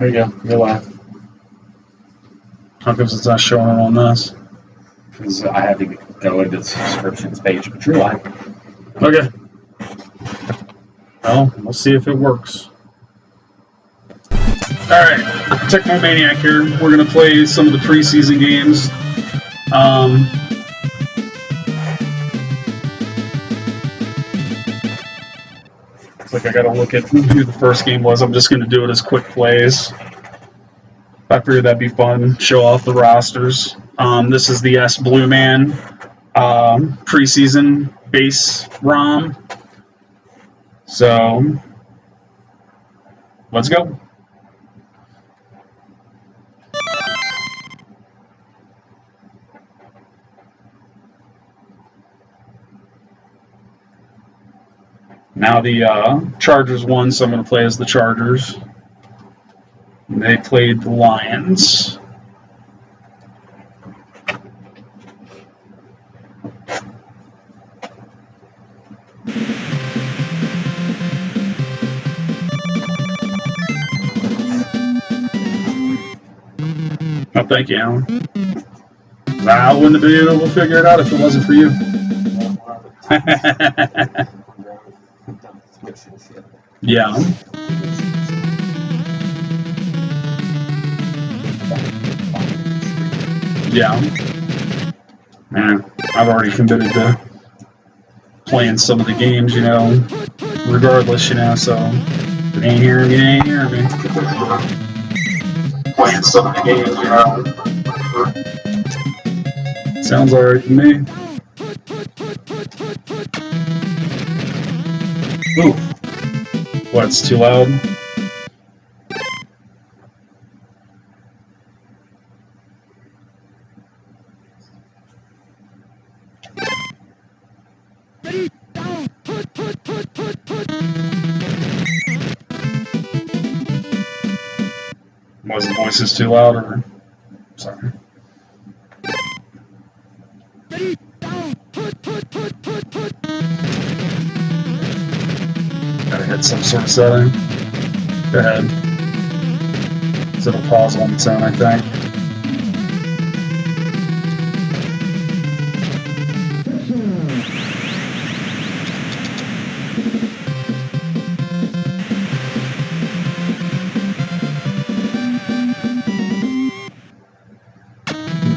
There you go. You're live. How comes it's not showing it on this? Because I had to go into the subscriptions page, but you're live. Okay. Well, we'll see if it works. Alright, Tecmo Maniac here. We're going to play some of the preseason games. Looks like I got to look at who the first game was. I'm just going to do it as quick plays. I figured that'd be fun. Show off the rosters. This is the SBlueman preseason base ROM. So, let's go. Now the Chargers won, so I'm going to play as the Chargers. They played the Lions. Oh, thank you, Alan. I wouldn't have been able to figure it out if it wasn't for you. Yeah. Yeah. Man, I've already committed to playing some of the games, you know, regardless, you know, so if it ain't hearing me, it ain't hearing me. Playing some of the games, you know. Sounds alright to me. Ooh. What, it's too loud? Was the voices too loud, or? Sorry. Gotta hit some sort of setting. Go ahead. So it'll pause on its own, I think.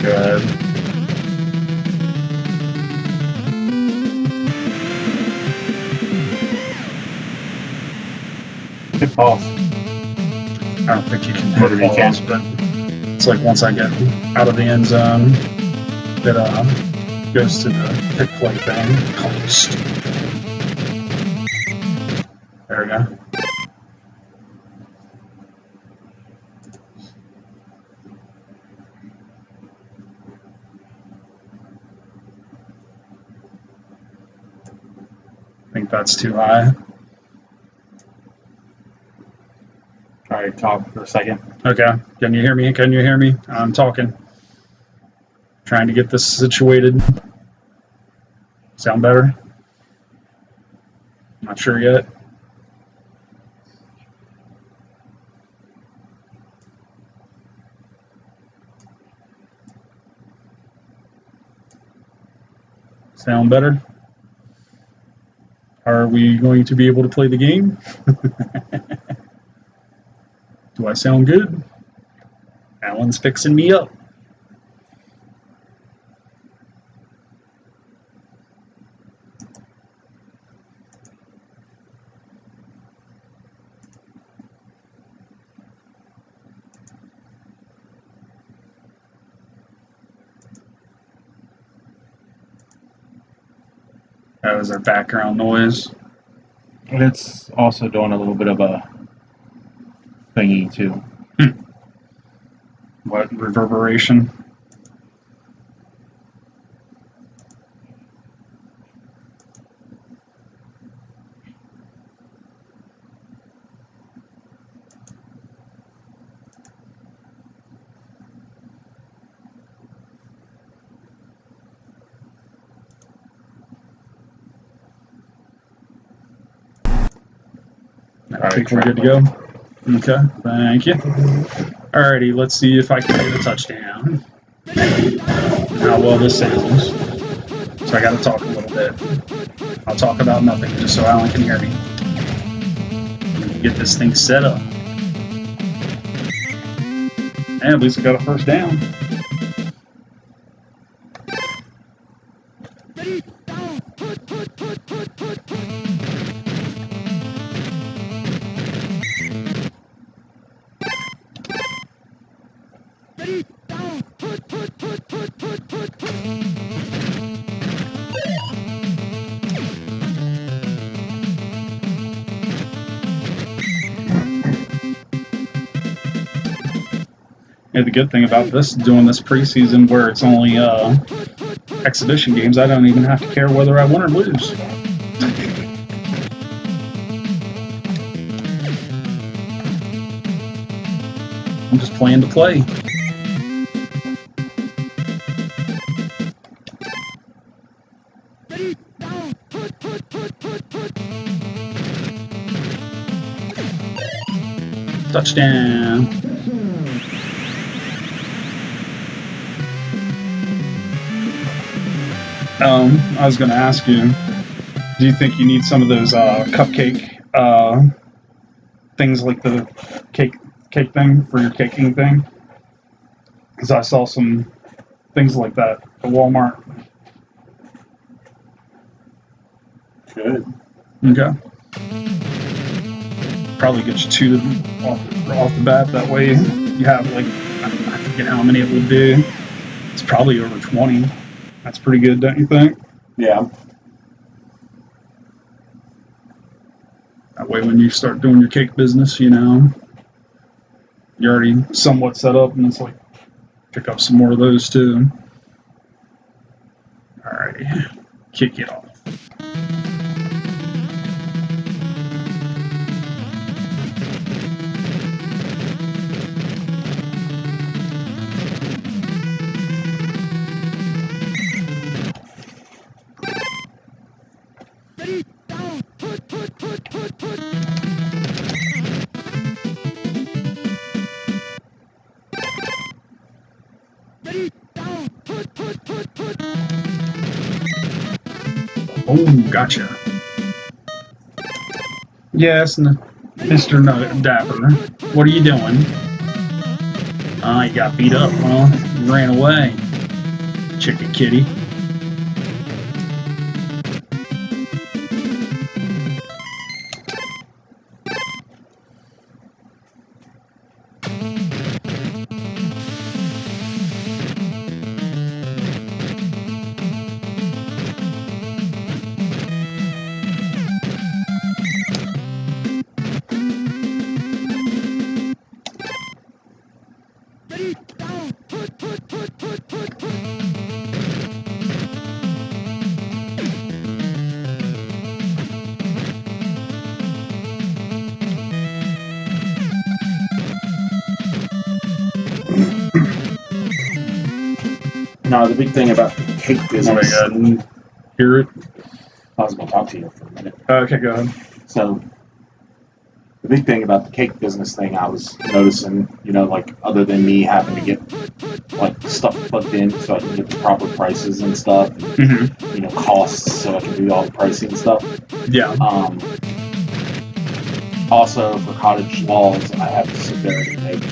Good. Good pause. I don't think you can hit pause, but it's like once I get out of the end zone, it goes to the pick play thing. Oh, stupid. There we go. I think that's too high. Alright, talk for a second. Okay. Can you hear me? Can you hear me? I'm talking. Trying to get this situated. Sound better? Not sure yet. Sound better? Are we going to be able to play the game? Do I sound good? Alan's fixing me up. That was our background noise. And it's also doing a little bit of a thingy too. What, reverberation? I think we're good to go. Okay, thank you. Alrighty, let's see if I can get a touchdown. How well this sounds. So I gotta talk a little bit. I'll talk about nothing just so Alan can hear me. Get this thing set up. And at least I got a first down. Yeah, the good thing about this, doing this preseason where it's only exhibition games, I don't even have to care whether I win or lose. I'm just playing to play. Touchdown. I was going to ask you, do you think you need some of those cupcake things like the cake thing for your caking thing? Because I saw some things like that at Walmart. Good. Okay. Probably get you two off the bat. That way you have like, I forget how many it would be. It's probably over 20. That's pretty good, don't you think? Yeah. That way when you start doing your cake business, you know, you're already somewhat set up, and it's like, pick up some more of those too. Alrighty, kick it off. Oh, gotcha. Yes, Mr. Dapper. What are you doing? You got beat up, huh? You ran away. Chicken kitty. No, the big thing about the cake business. Oh my god, hear it? I was going to talk to you for a minute. Okay, go ahead. So, the big thing about the cake business thing, I was noticing, you know, like, other than me having to get, like, stuff plugged in so I can get the proper prices and stuff, and, you know, costs so I can do all the pricing and stuff. Yeah. Also, for cottage walls, I have to sit there and make,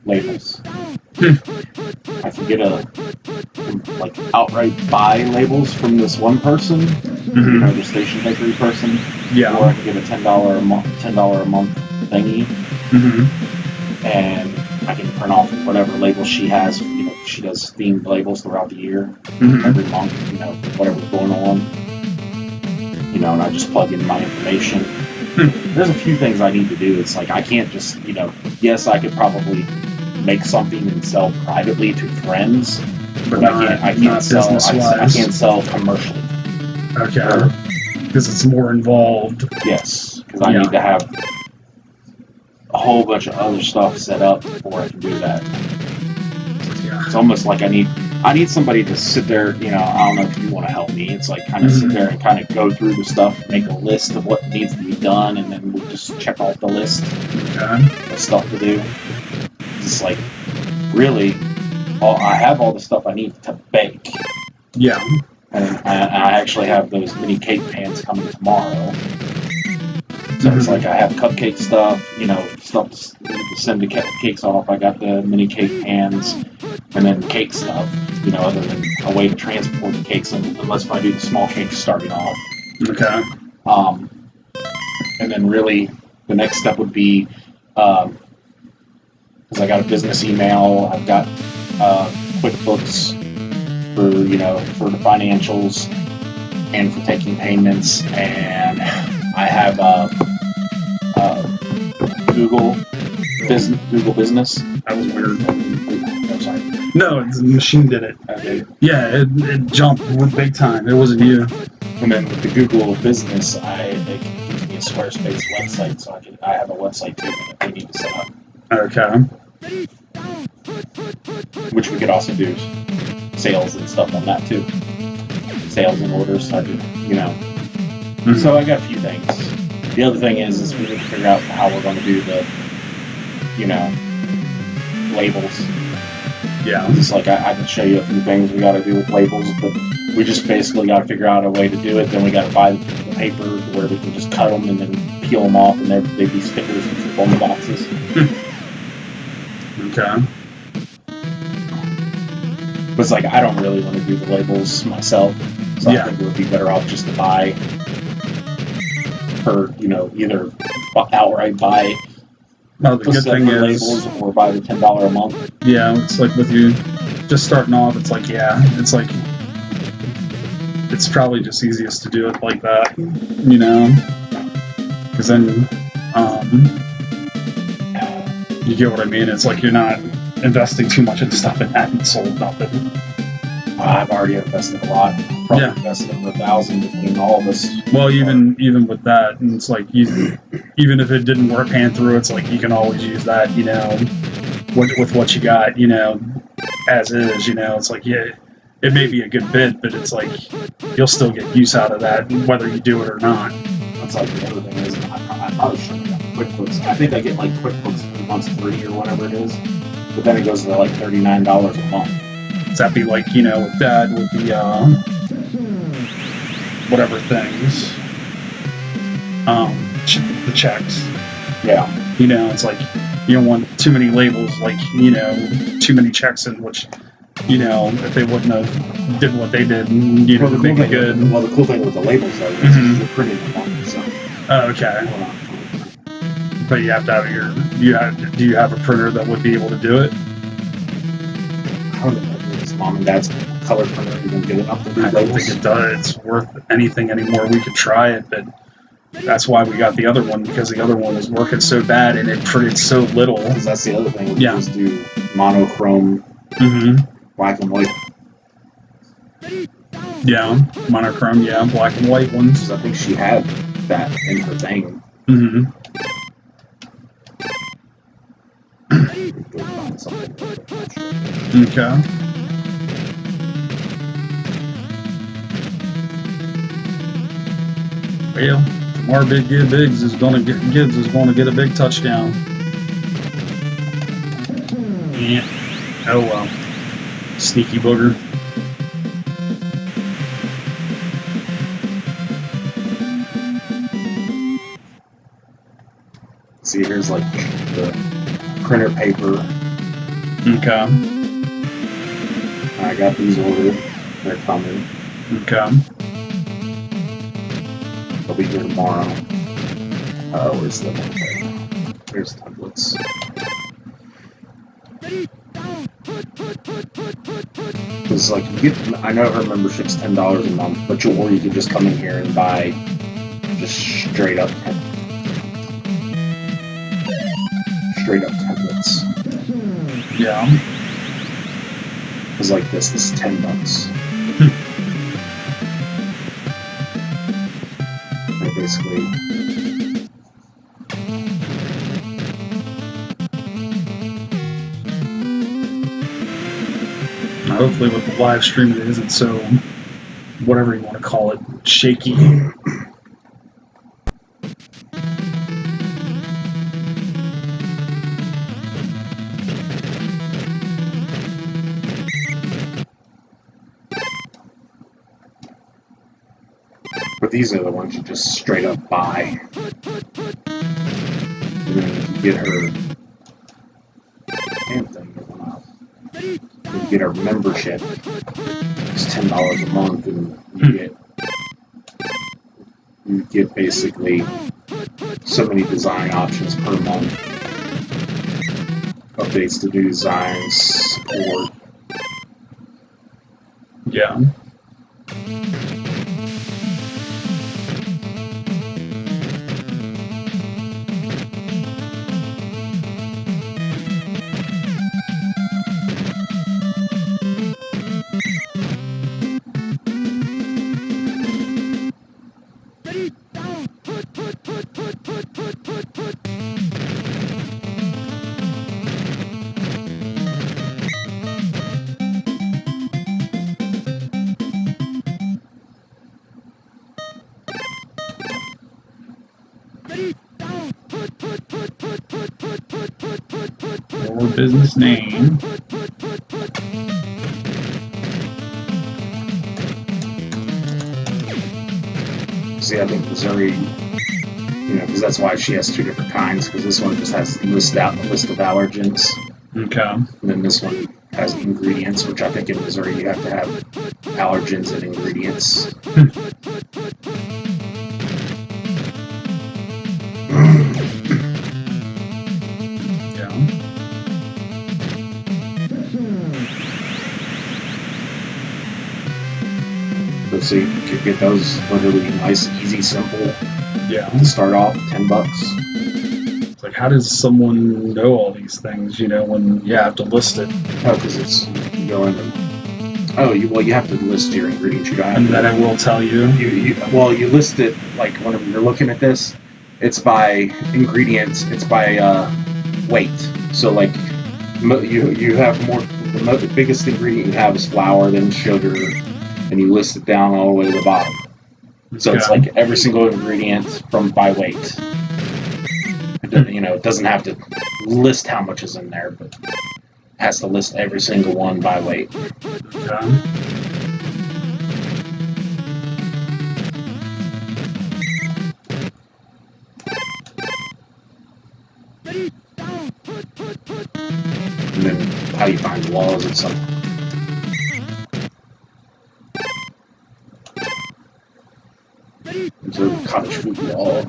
labels. I can get outright buy labels from this one person, you know, the station bakery person. Yeah. Or I can get a $10 a month thingy, and I can print off whatever labels she has. You know, she does themed labels throughout the year, every month. You know, whatever's going on. You know, and I just plug in my information. There's a few things I need to do. It's like I can't just, you know, yes, I could probably make something and sell privately to friends, but I can't sell commercially. Okay. Because it's more involved. Yes, because I need to have a whole bunch of other stuff set up before I can do that. Yeah. It's almost like I need I need somebody to sit there, you know, I don't know if you want to help me. It's like kind of sit there and kind of go through the stuff, make a list of what needs to be done, and then we just check off the list of stuff to do. It's like, really, I have all the stuff I need to bake. Yeah. And I actually have those mini cake pans coming tomorrow. So it's like I have cupcake stuff, you know, stuff to send the cakes off. I got the mini cake pans, and then cake stuff, you know, other than a way to transport the cakes, unless if I do the small cakes starting off. Okay. And then really the next step would be, because I got a business email, I've got QuickBooks for, you know, for the financials and for taking payments, and I have Google Business. That was weird. I'm sorry. No, the machine did it. Okay. Yeah, it jumped big time. It wasn't you. And then with the Google Business, they can give me a Squarespace website, so I have a website too that they need to set up. Okay. Which we could also do sales and stuff on that too. Sales and orders, I do, you know. So I got a few things. The other thing is we need to figure out how we're going to do the, you know, labels. Yeah. It's like I can show you a few things we got to do with labels, but we just basically got to figure out a way to do it. Then we got to buy the paper where we can just cut them and then peel them off, and they'd be stickers and stuff on the boxes. Okay. But it's like I don't really want to do the labels myself, so I think it would be better off just to buy, or you know, either outright buy the good thing is labels or buy the $10 a month. Yeah, it's like with you just starting off, it's like it's probably just easiest to do it like that, you know, because then you get what I mean. It's like you're not investing too much in stuff and hadn't sold nothing. I've already invested a lot. Probably invested over $1,000 between all of us. Well, even with that, and it's like even if it didn't work hand through, it's like you can always use that, you know, with what you got, you know, as is, you know. It's like, yeah, it may be a good bit, but it's like you'll still get use out of that whether you do it or not. That's like the other thing is I probably should have got QuickBooks. I think I get like QuickBooks months free or whatever it is, but then it goes to like $39 a month. Does that be like, you know, with that, with the whatever things, the checks? Yeah. You know, it's like you don't want too many labels, like, you know, too many checks in which, you know, if they wouldn't have did what they did, you know, make it good. Well, the cool thing with the labels though is you're printing them on, so. Okay. But you have to have do you have a printer that would be able to do it? I don't know if it's mom and dad's color printer even good enough to do I don't labels. think it does. It's worth anything anymore. We could try it, but that's why we got the other one, because the other one was working so bad and it printed so little. Because that's the other thing. We just do monochrome, black and white. Yeah, monochrome. Yeah, black and white ones. Because I think she had that in her thing. Go find something. Okay. Well, tomorrow Big Gibbs is going to get a big touchdown. Yeah. Oh well. Sneaky booger. See, here's like the printer paper. Okay. I got these ordered. They're coming. Okay. They'll be here tomorrow. Where's the Here's templates. Because like you get, I know her membership's $10 a month, but or you could just come in here and buy just straight up templates. Yeah. Because like this is $10. And basically. hopefully with the live stream it isn't so, whatever you want to call it, shaky. But these are the ones you just straight up buy. And then you get her damn thing that went out. You get her membership. It's $10 a month, and you get basically so many design options per month. Updates to new designs, support. Yeah. Or business name. See, I think Missouri, because that's why she has two different kinds, because this one just has list of allergens. Okay. And then this one has ingredients, which I think in Missouri you have to have allergens and ingredients. Yeah. But so you could get those literally nice, easy, simple Yeah. to start off, $10. It's like, how does someone know all these things, when you have to list it? Oh, because it's you go in and you have to list your ingredients. You don't have And to, then it will tell you. You list it like whenever you're looking at this. It's by ingredients. It's by weight. So like you have more. The biggest ingredient you have is flour, then sugar, and you list it down all the way to the bottom. So it's like every single ingredient by weight. It doesn't have to list how much is in there, but it has to list every single one by weight. Okay. And then how you find the laws and stuff. There's a cottage food law.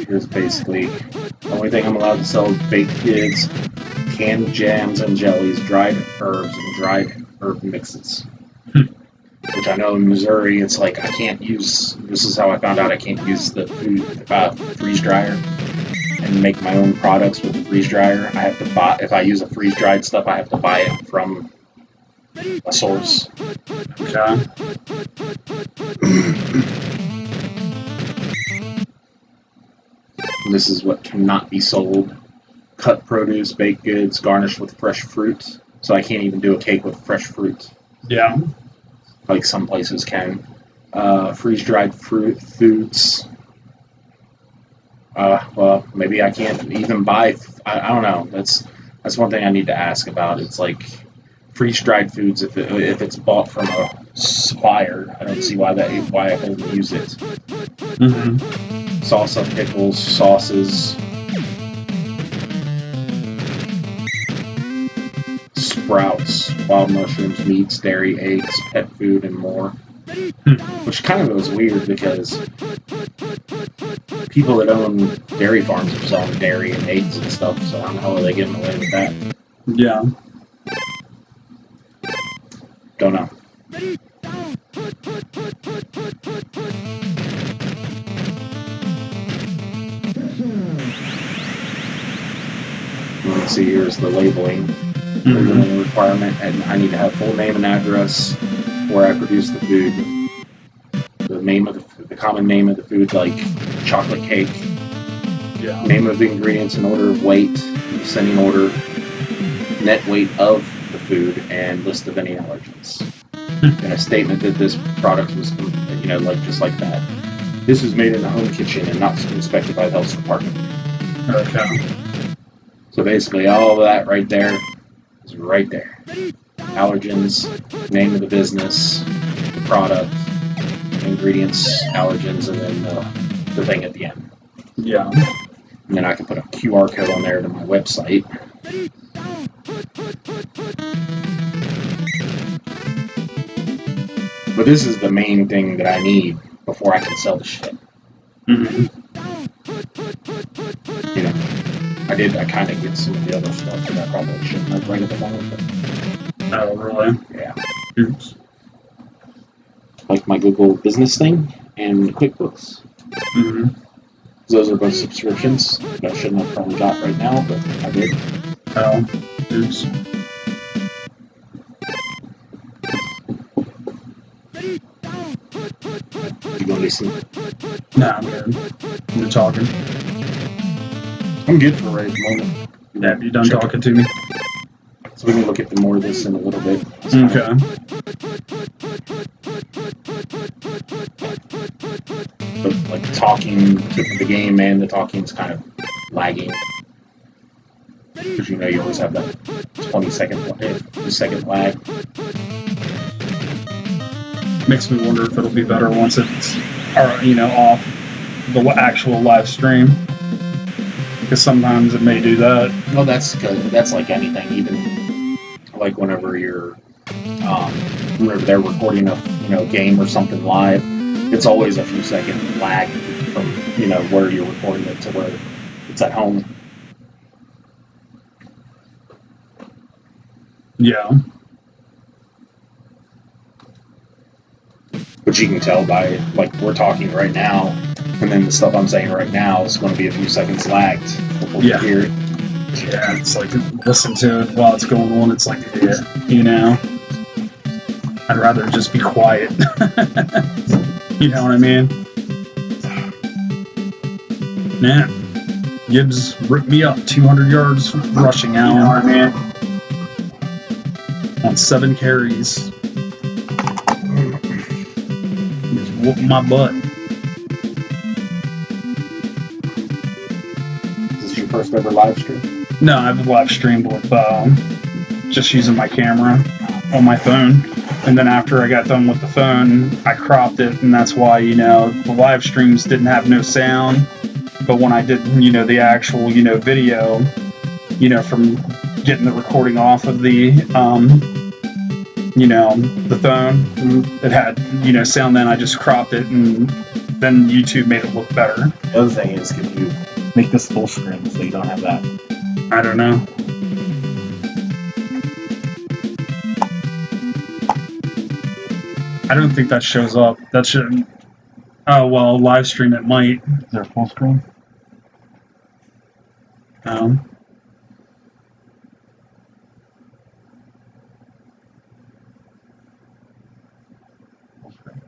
Here's basically the only thing I'm allowed to sell is baked goods, canned jams and jellies, dried herbs, and dried herb mixes. Which I know in Missouri, it's like I can't use. This is how I found out I can't use the food freeze dryer and make my own products with the freeze dryer. I have to buy. If I use a freeze dried stuff, I have to buy it from a source. Okay. This is what cannot be sold. Cut produce, baked goods, garnished with fresh fruit. So I can't even do a cake with fresh fruit. Yeah. Like some places can. Freeze-dried foods. Well, maybe I can't even buy. I don't know. That's one thing I need to ask about. It's like freeze-dried foods. If it's bought from a supplier, I don't see why I couldn't use it. Mm-hmm. Salsa, pickles, sauces, sprouts, wild mushrooms, meats, dairy, eggs, pet food, and more. Which kind of was weird because people that own dairy farms are selling dairy and eggs and stuff, so I don't know how are they getting away with that. Yeah. Don't know. Let's see, here's the labeling. Labeling requirement, and I need to have full name and address where I produce the food. The name of the common name of the food, like chocolate cake. Yeah. Name of the ingredients in order of weight, descending order, net weight of the food, and list of any allergens. And a statement that this product was, like just like that. This was made in the home kitchen and not inspected by the health department. Okay. So basically, all of that right there is right there. Allergens, name of the business, the product, ingredients, allergens, and then the thing at the end. Yeah. And then I can put a QR code on there to my website. But this is the main thing that I need before I can sell the shit. I kind of get some of the other stuff that I probably shouldn't have right at the moment. Oh, really? Yeah. Oops. Like my Google business thing and QuickBooks. Those are both subscriptions that I shouldn't have probably got right now, but I did. Oh, oops. You gonna listen? No, I'm good. You're talking. I'm good for right at the moment. Yeah, you done talking to me? So we can look at more of this in a little bit. Okay. But like talking to the game, man, the talking's kind of lagging. Because you always have that 2-second lag. Makes me wonder if it'll be better once it's, off the actual live stream. Because sometimes it may do that. Well, that's good. That's like anything, even like whenever you're, whenever they're recording a game or something live, it's always a few second lag from, where you're recording it to where it's at home. Yeah. But you can tell by, like, we're talking right now, and then the stuff I'm saying right now is going to be a few seconds lagged before you hear it. Yeah, it's like, listen to it while it's going on. It's like, I'd rather just be quiet. You know what I mean? Nah. Gibbs ripped me up 200 yards rushing out. You know what I mean? On 7 carries. Just whooping my butt. Is this your first ever live stream? No, I've live streamed with just using my camera on my phone. And then after I got done with the phone, I cropped it, and that's why, the live streams didn't have no sound. But when I did, the actual, video, from getting the recording off of the, the phone, it had, sound. Then I just cropped it, and then YouTube made it look better. The other thing is, can you make this full screen so you don't have that? I don't know. I don't think that shows up. That shouldn't. Oh, well, live stream it might. Is there a full screen? Full screen.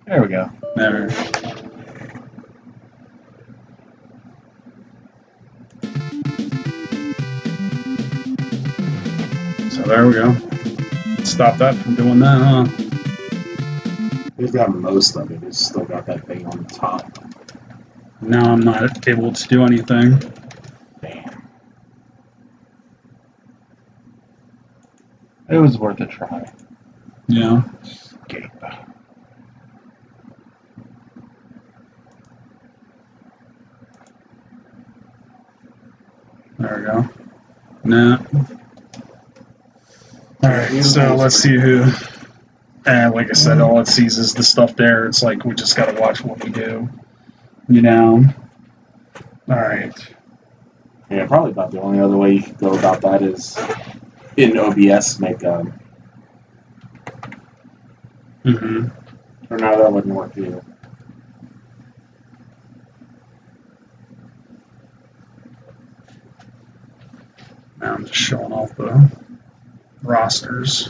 There we go. There. So there we go. Stop that from doing that, huh? We've got most of it. It's still got that thing on the top. Now I'm not able to do anything. Damn. It was worth a try. Yeah. Escape. There we go. Nah. Alright, so let's see who And like I said, all it sees is the stuff there. It's like we just got to watch what we do, you know. All right. Yeah, probably about the only other way you could go about that is in OBS make Mm-hmm. or no, that wouldn't work either. Now I'm just showing off the rosters.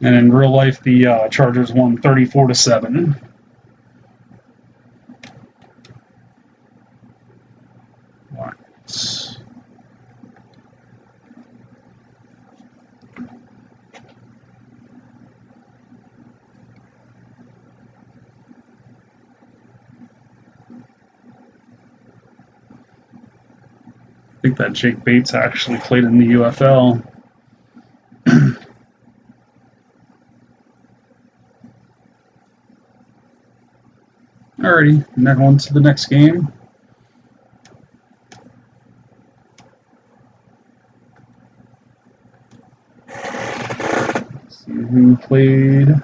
And in real life, the Chargers won 34-7. Lions. I think that Jake Bates actually played in the UFL. Alrighty, now on to the next game. Let's see who played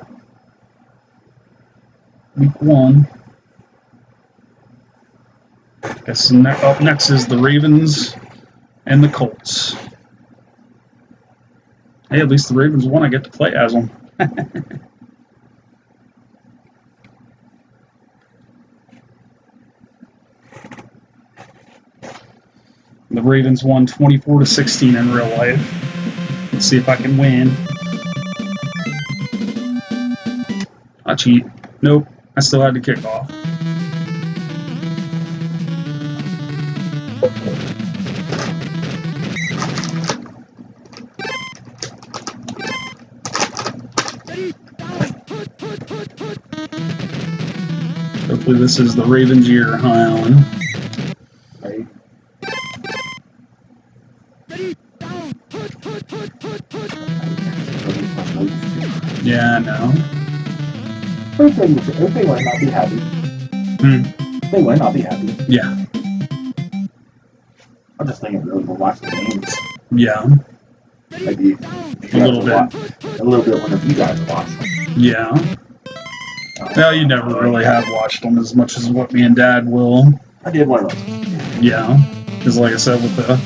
week 1. Guess up next is the Ravens and the Colts. Hey, at least the Ravens won. I get to play as them. The Ravens won 24-16 in real life. Let's see if I can win. I cheat. Nope. I still had to kick off. Hopefully this is the Ravens' year, huh, Alan? Right? Yeah, I know. They might not be happy. They might not be happy. Yeah. I'm just thinking really we'll watch the games. Yeah. Maybe A little bit. A little bit whenever you guys are watching. Yeah. Well, you never really have watched them as much as what me and Dad will. I did one of those. Yeah. Because like I said, with the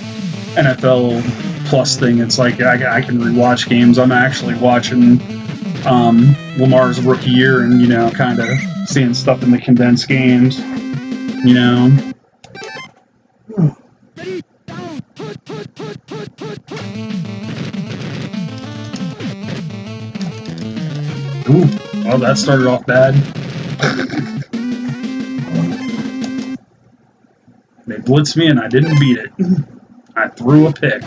NFL Plus thing, it's like I can rewatch games. I'm actually watching Lamar's rookie year and, you know, kind of seeing stuff in the condensed games, you know. Ooh, well, that started off bad. They blitzed me and I didn't beat it. I threw a pick.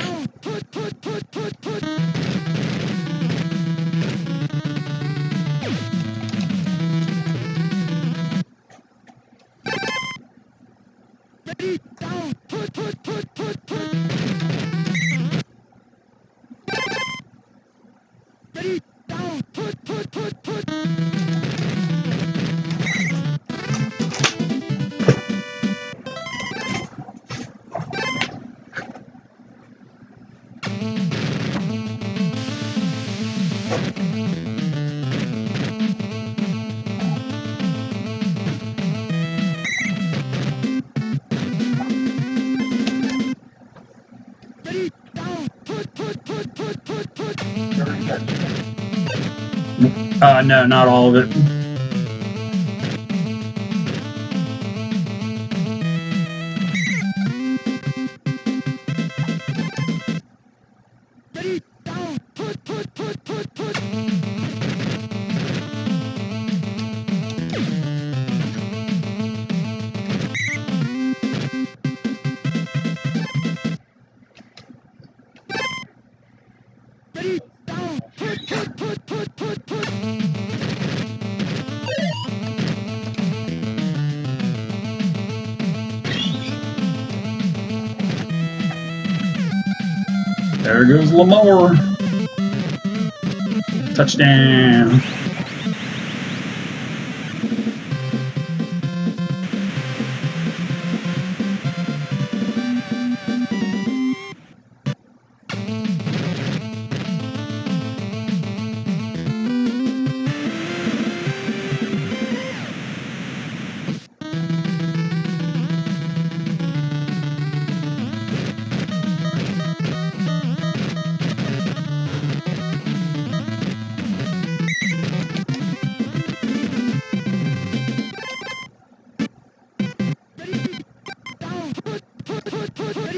No, not all of it. There goes Lamar. Touchdown.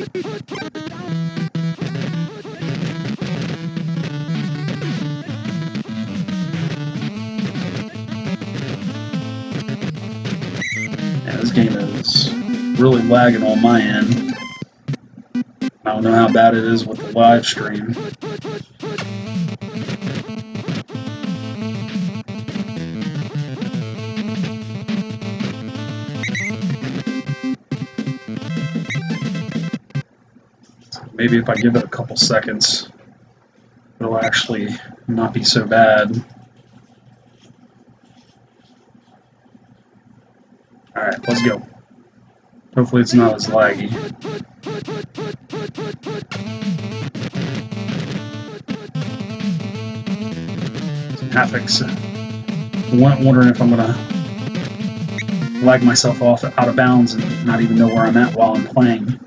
Yeah, this game is really lagging on my end. I don't know how bad it is with the live stream. Maybe if I give it a couple seconds, it'll actually not be so bad. Alright, let's go. Hopefully it's not as laggy. Wondering if I'm gonna lag myself off out of bounds and not even know where I'm at while I'm playing.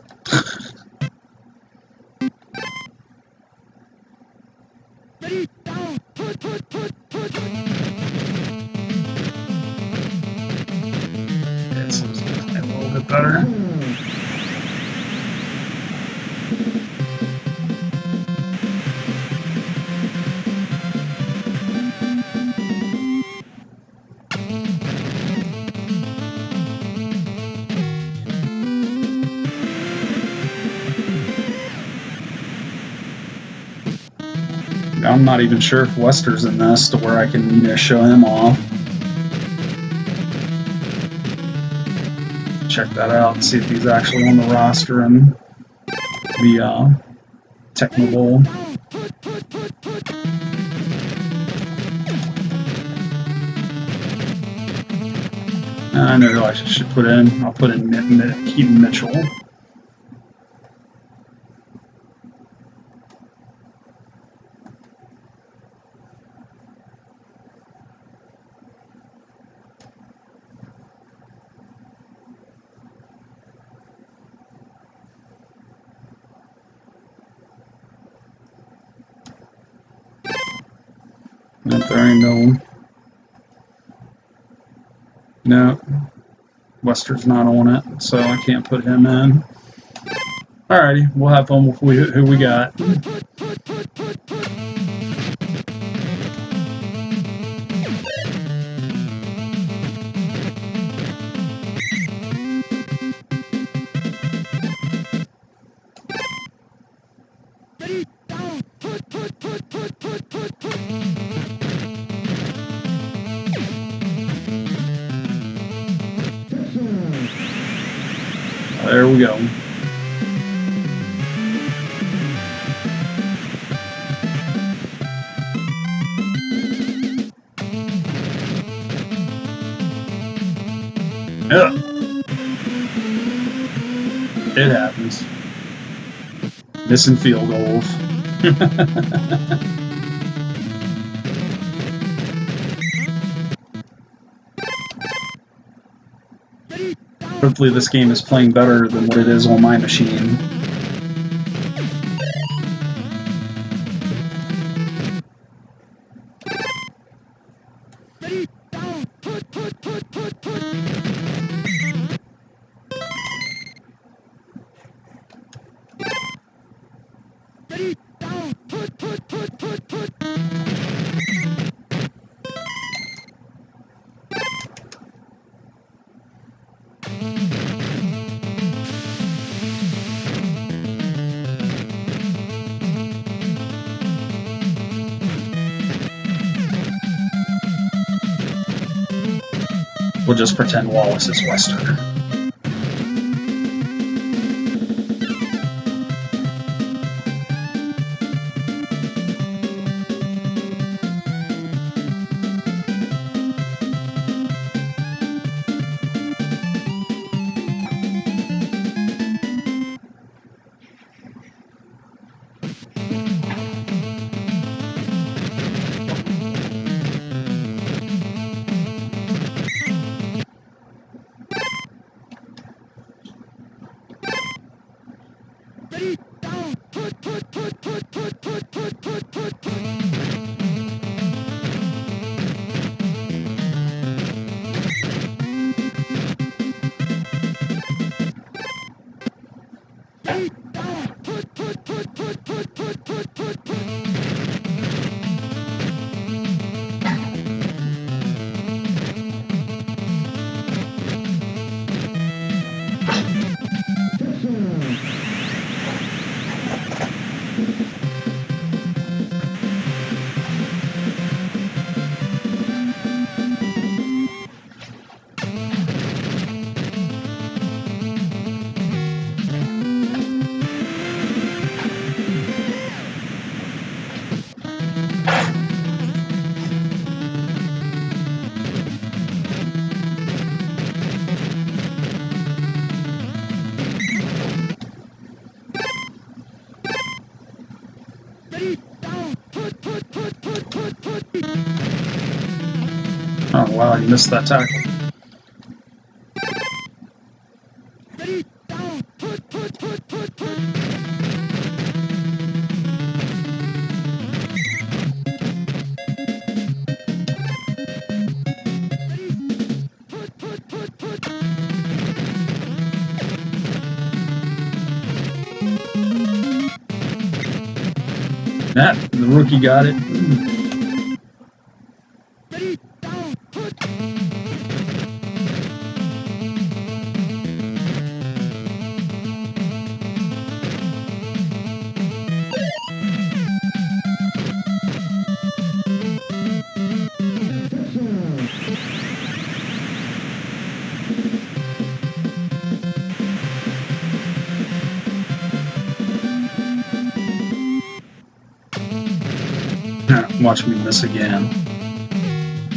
It's a little bit better. I'm not even sure if Wester's in this to where I can, show him off. Check that out and see if he's actually on the roster in the Tecmo Bowl. I know who I should put in. I'll put in Keaton Mitchell. Nope, there ain't no one. No, Wester's not on it, so I can't put him in. Alrighty, we'll have fun with who we got. There we go. Yeah. It happens. Missing field goals. Hopefully this game is playing better than what it is on my machine. We'll just pretend Wallace is Western. Oh wow, you missed that tackle. Yeah, the rookie got it. Watch me miss again.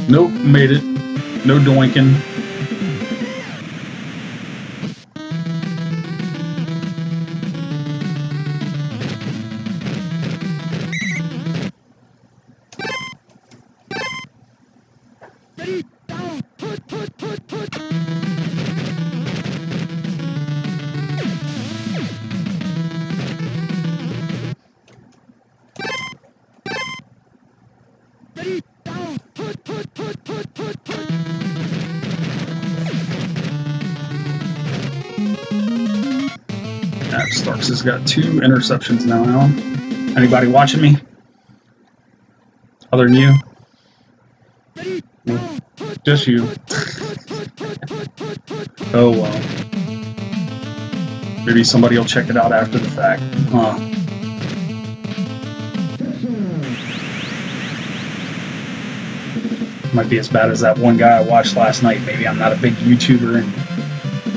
Nope, made it. No doinking. Starks has got 2 interceptions now, Alan. Anybody watching me? Other than you? Me. Just you. Oh well. Maybe somebody will check it out after the fact. Huh. Might be as bad as that one guy I watched last night. Maybe I'm not a big YouTuber in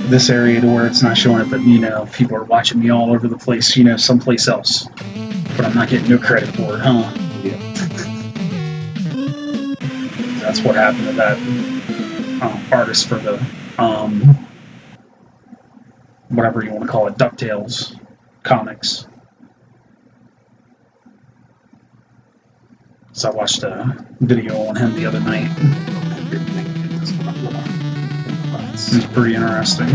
this area to where it's not showing it, but you know, people are watching me all over the place, you know, someplace else. But I'm not getting no credit for it, huh? Yeah. That's what happened to that artist for the whatever you want to call it, DuckTales comics. So I watched a video on him the other night. It's pretty interesting.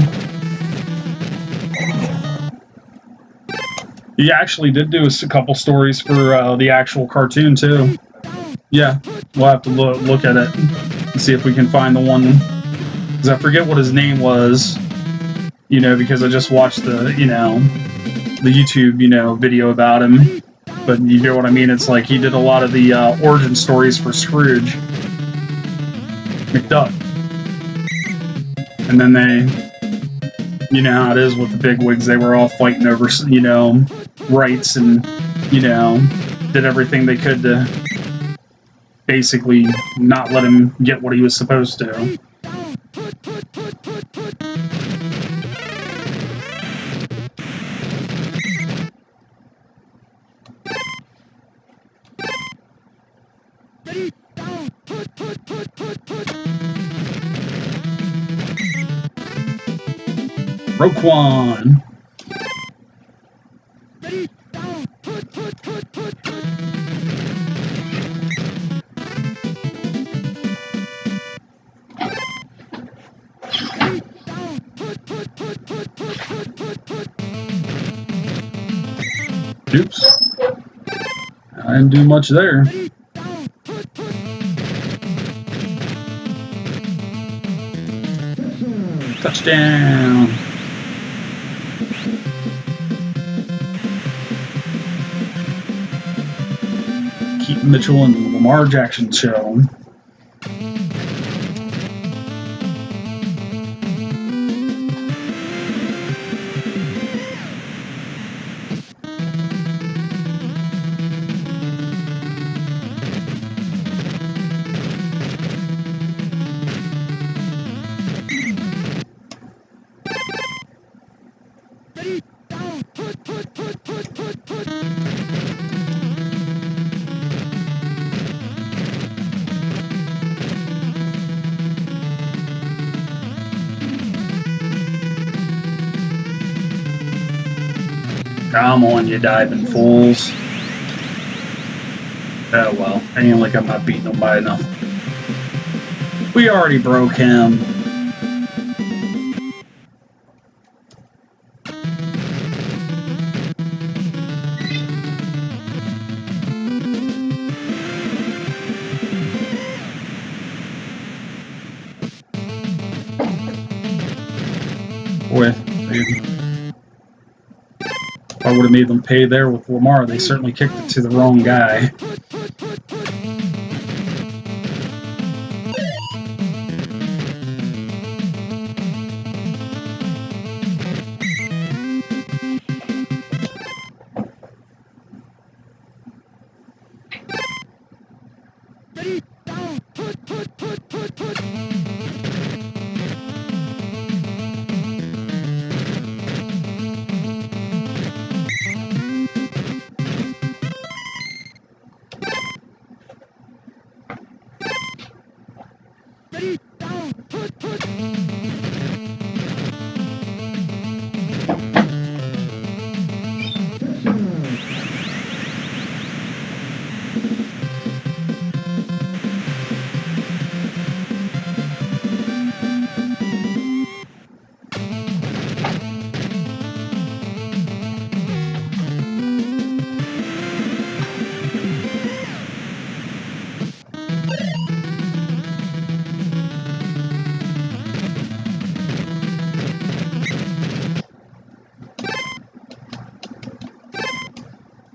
He actually did do a couple stories for the actual cartoon too. Yeah, we'll have to look at it and see if we can find the one. Because I forget what his name was, you know, because I just watched the, you know, the YouTube, you know, video about him. But you get what I mean? It's like he did a lot of the origin stories for Scrooge McDuck. And then they, you know how it is with the bigwigs, they were all fighting over, you know, rights and, you know, did everything they could to basically not let him get what he was supposed to. Roquan. Oops. I didn't do much there. Touchdown. Mitchell and Lamar Jackson show. Come on, you diving fools. Oh well, I ain't like I'm not beating him by enough. We already broke him. Boy, I would have made them pay there with Lamar. They certainly kicked it to the wrong guy.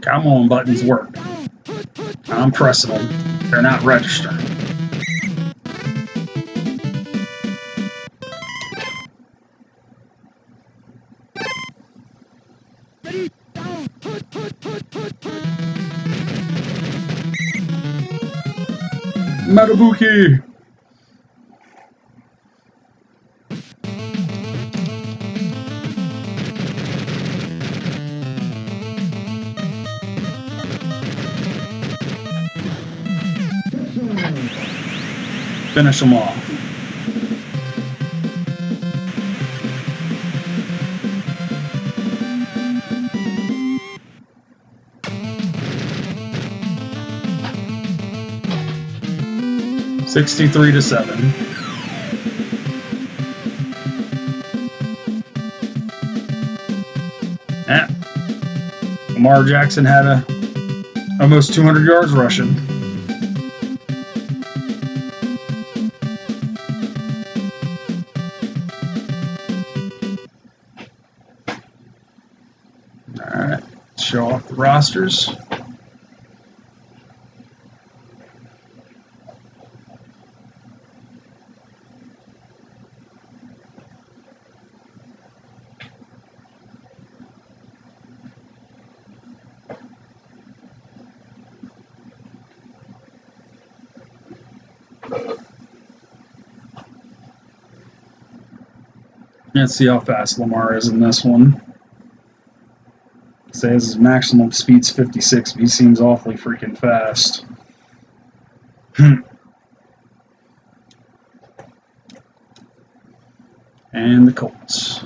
Come on, buttons work. I'm pressing them. They're not registering. Matabuki! Finish them off. $63-7. Lamar Jackson had almost 200 yards rushing. All right, show off the rosters. Let's see how fast Lamar is in this one. It says his maximum speed's 56, but he seems awfully freaking fast. And the Colts.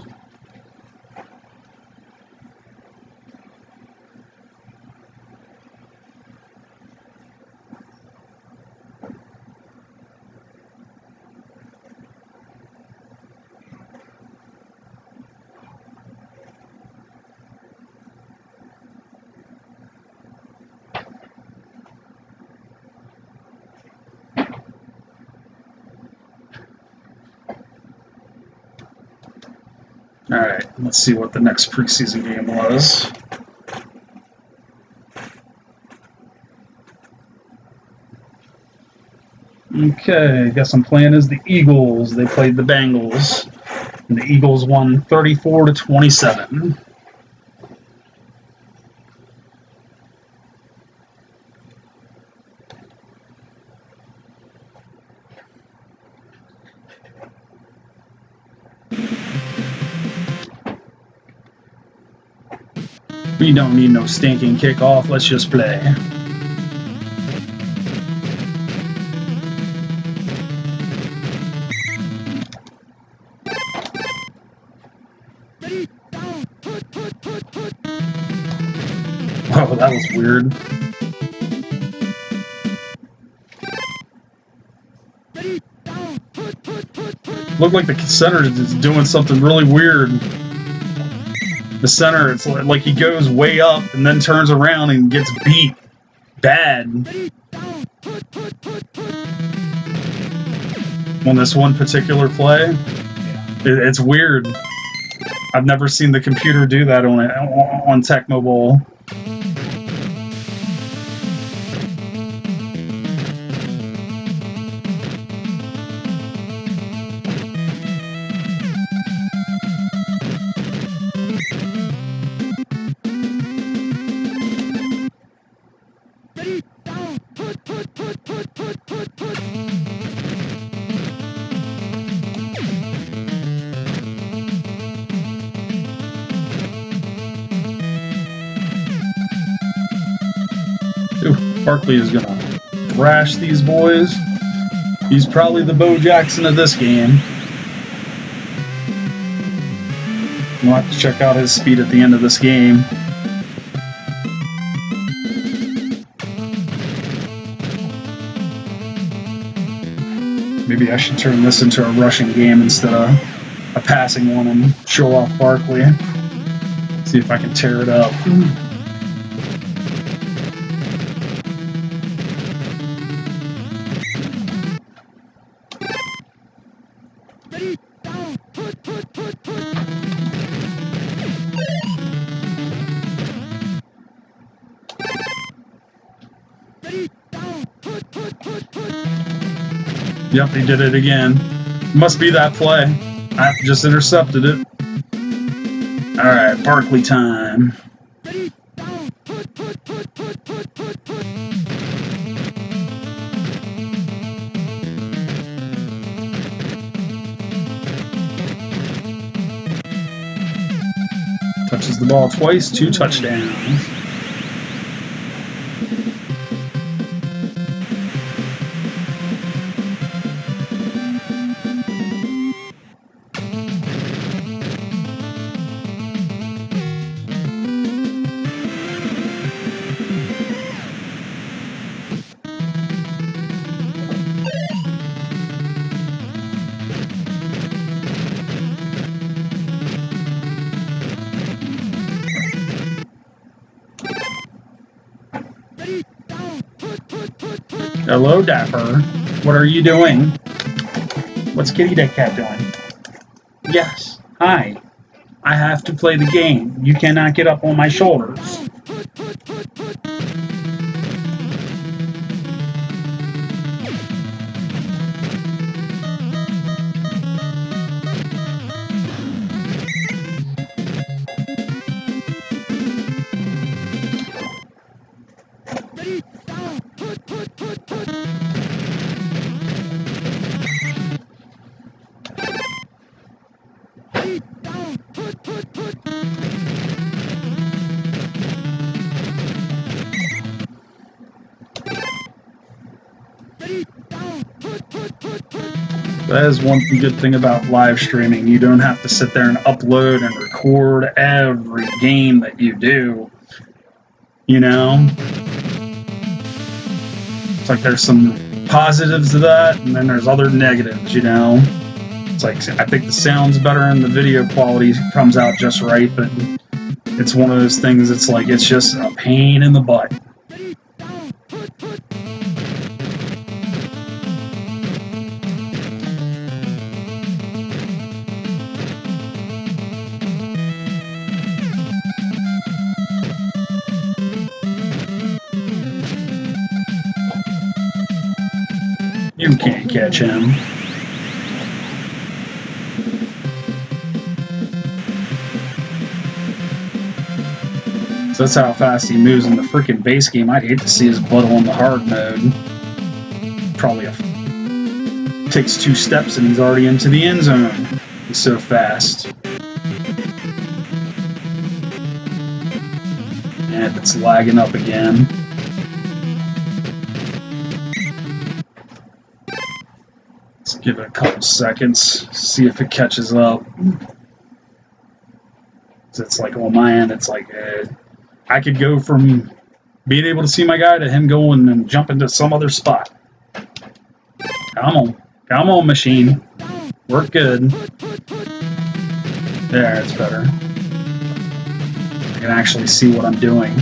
All right, let's see what the next preseason game was. Okay, guess I'm playing as the Eagles. They played the Bengals. And the Eagles won 34-27. We don't need no stinking kickoff. Let's just play. Oh, that was weird. Looked like the center is doing something really weird. The center, it's like he goes way up and then turns around and gets beat bad on this one particular play. It's weird. I've never seen the computer do that on Tecmo Bowl. Barkley is going to thrash these boys. He's probably the Bo Jackson of this game. We'll have to check out his speed at the end of this game. Maybe I should turn this into a rushing game instead of a passing one and show off Barkley. See if I can tear it up. Yep, he did it again. Must be that play. I just intercepted it. Alright, Barkley time. Touches the ball twice, 2 touchdowns. Hello, Dapper. What are you doing? What's Kitty Deck Cat doing? Yes. Hi. I have to play the game. You cannot get up on my shoulders. That is one good thing about live streaming. You don't have to sit there and upload and record every game that you do. You know? It's like there's some positives to that, and then there's other negatives, you know? It's like, I think the sound's better and the video quality comes out just right, but it's one of those things, it's like, it's just a pain in the butt. You can't catch him. So that's how fast he moves in the freaking base game. I'd hate to see his butt on the hard mode. Probably takes 2 steps and he's already into the end zone. He's so fast. And it's lagging up again. Let's give it a couple seconds, see if it catches up. It's like on my end, it's like I could go from being able to see my guy to him going and jumping to some other spot. Come on, machine. Work good. There, it's better. I can actually see what I'm doing.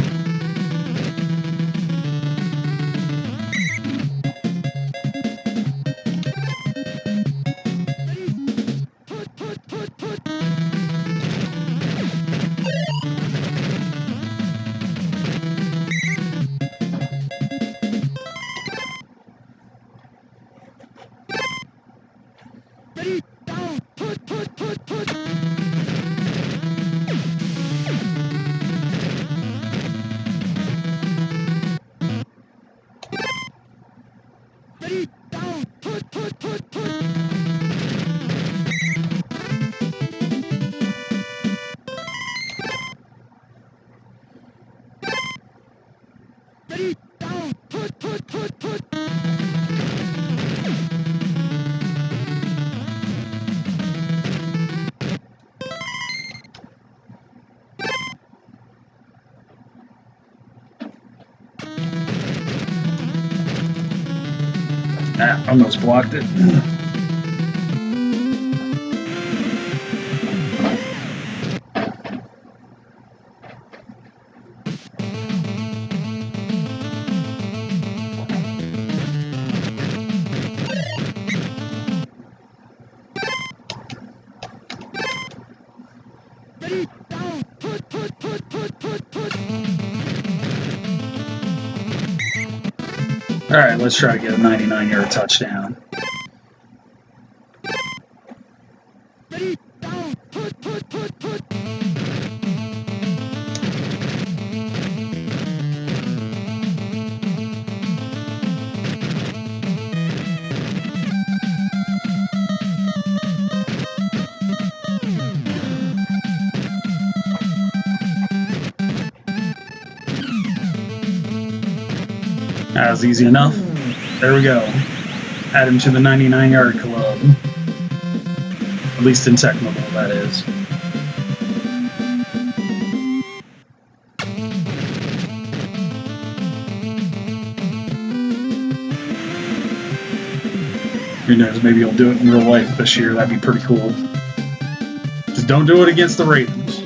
Ah, almost blocked it. All right, let's try to get a 99-yard touchdown. That was easy enough. There we go. Add him to the 99-yard club. At least in Tecmo, that is. Who knows, maybe he'll do it in real life this year. That'd be pretty cool. Just don't do it against the Ravens.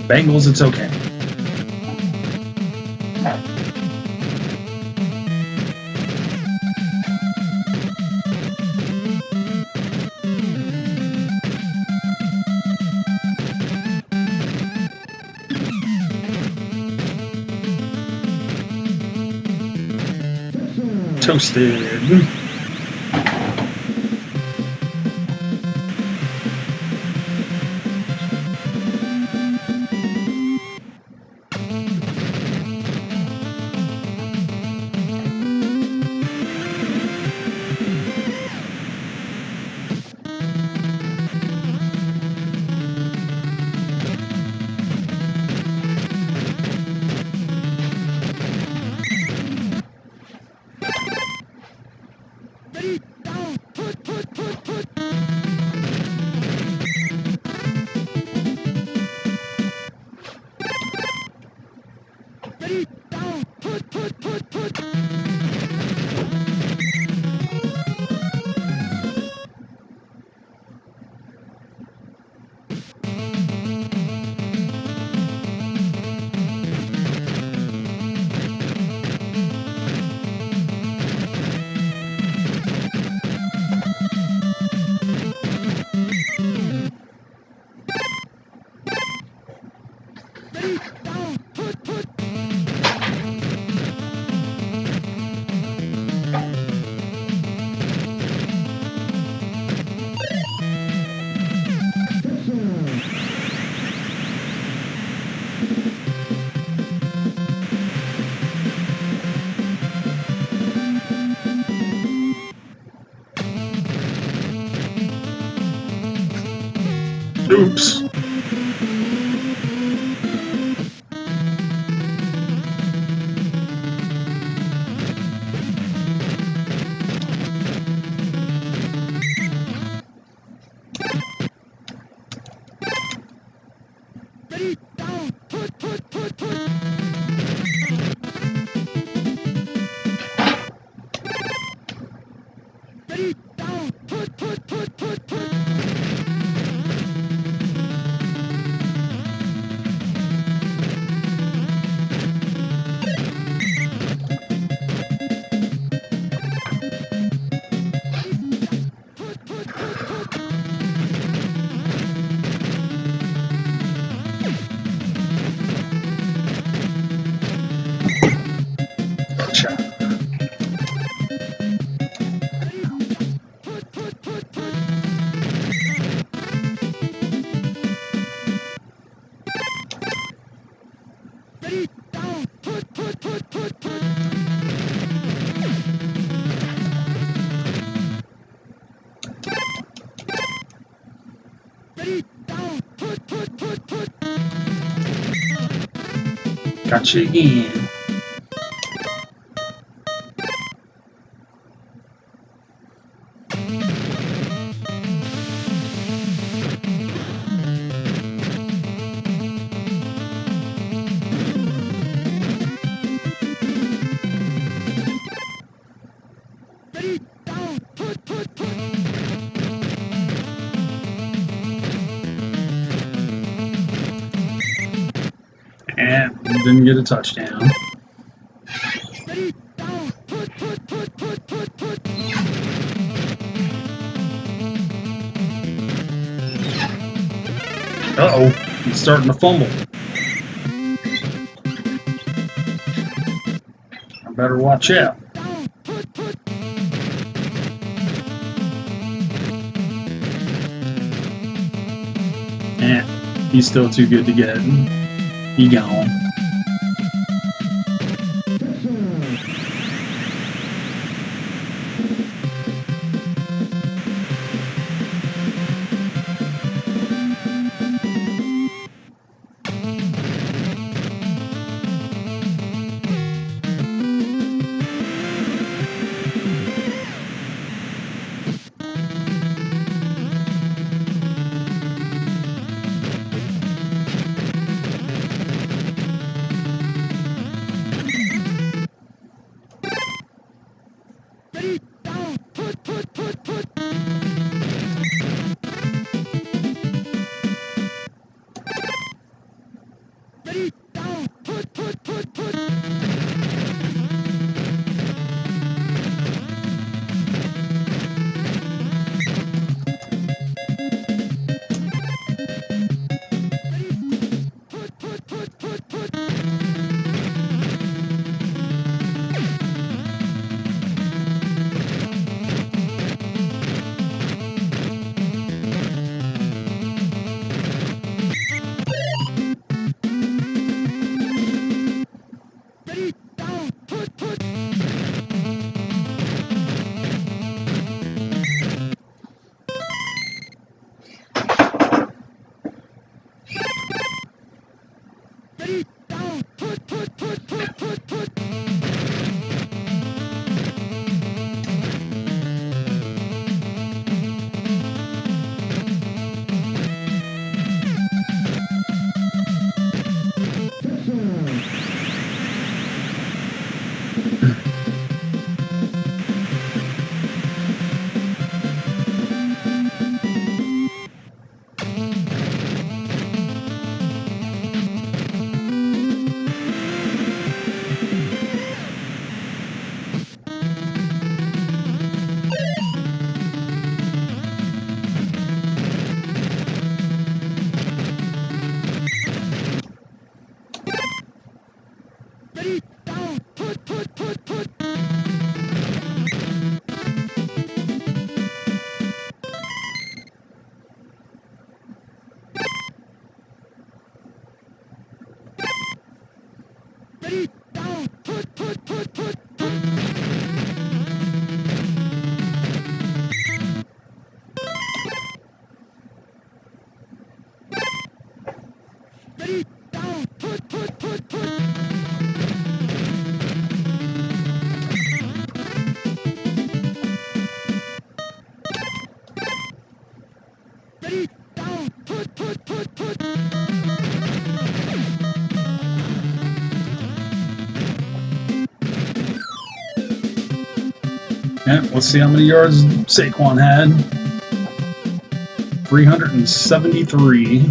Bengals, it's okay. Toasted. Oops. Gotcha. Gotcha again. And didn't get a touchdown. Uh-oh, he's starting to fumble. I better watch out. And he's still too good to get. He gone. Yeah, let's see how many yards Saquon had. 373.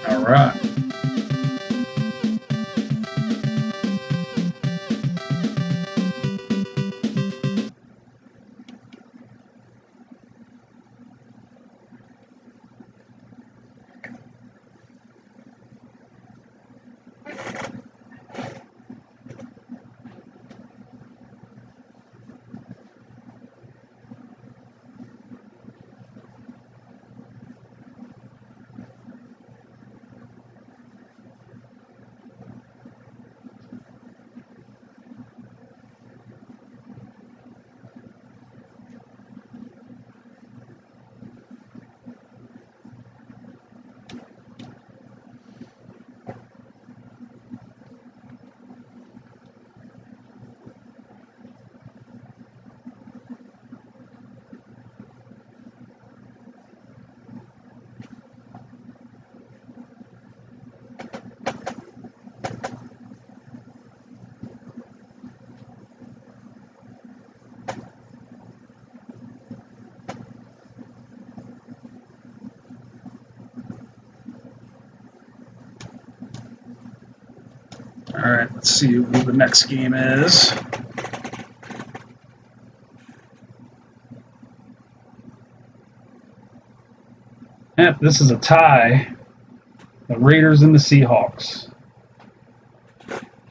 All right. All right, let's see who the next game is. Yep, this is a tie. The Raiders and the Seahawks.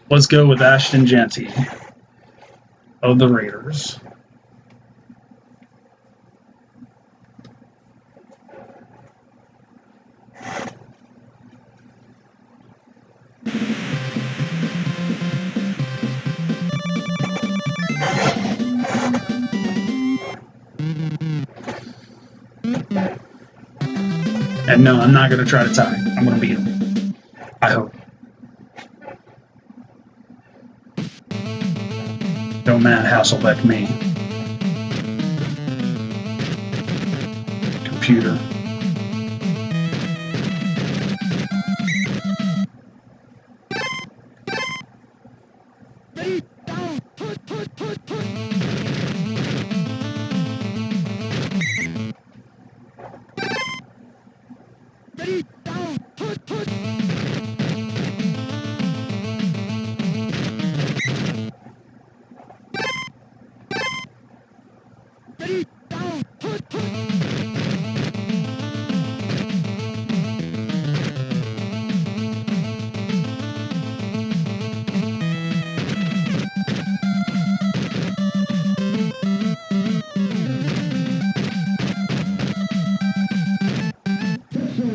Let's go with Ashton Jeanty of the Raiders. And no, I'm not going to try to tie. I'm going to beat him. I hope. Don't Matt Hasselbeck me. Computer.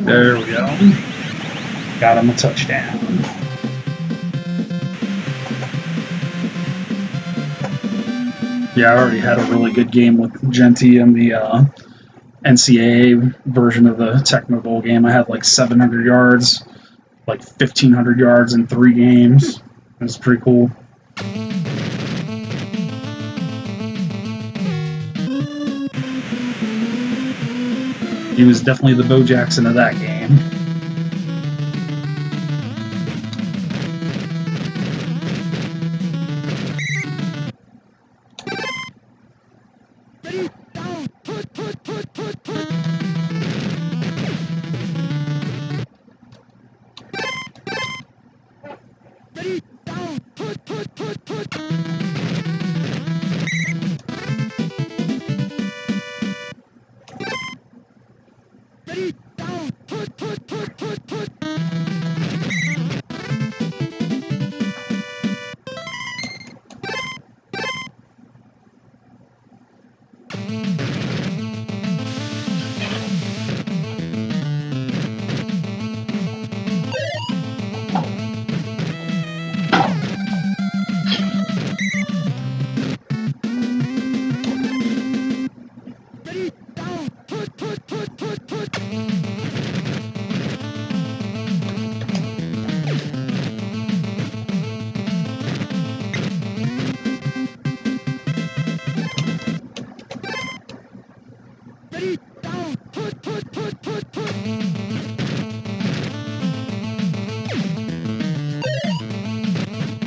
There we go. Got him a touchdown. Yeah, I already had a really good game with Jeanty in the NCAA version of the Tecmo Bowl game. I had like 700 yards, like 1,500 yards in 3 games. It was pretty cool. He was definitely the Bo Jackson of that game.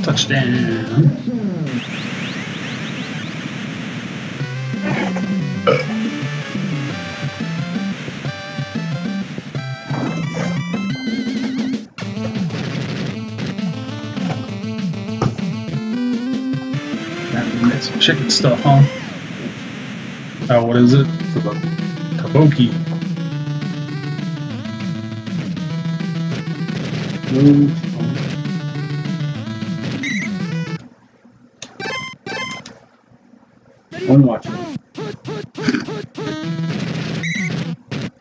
Touchdown. That's some chicken stuff, huh? Oh, what is it? Kabuki. I'm watching.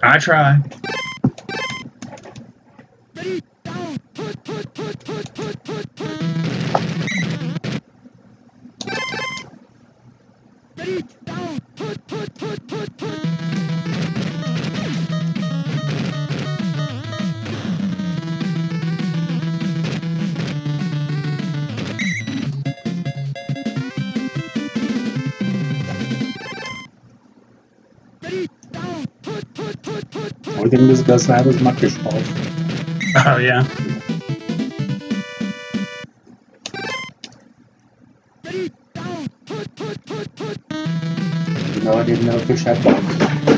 I try. Only thing this does have is my fish balls. Oh, yeah. No, I didn't know fish had balls.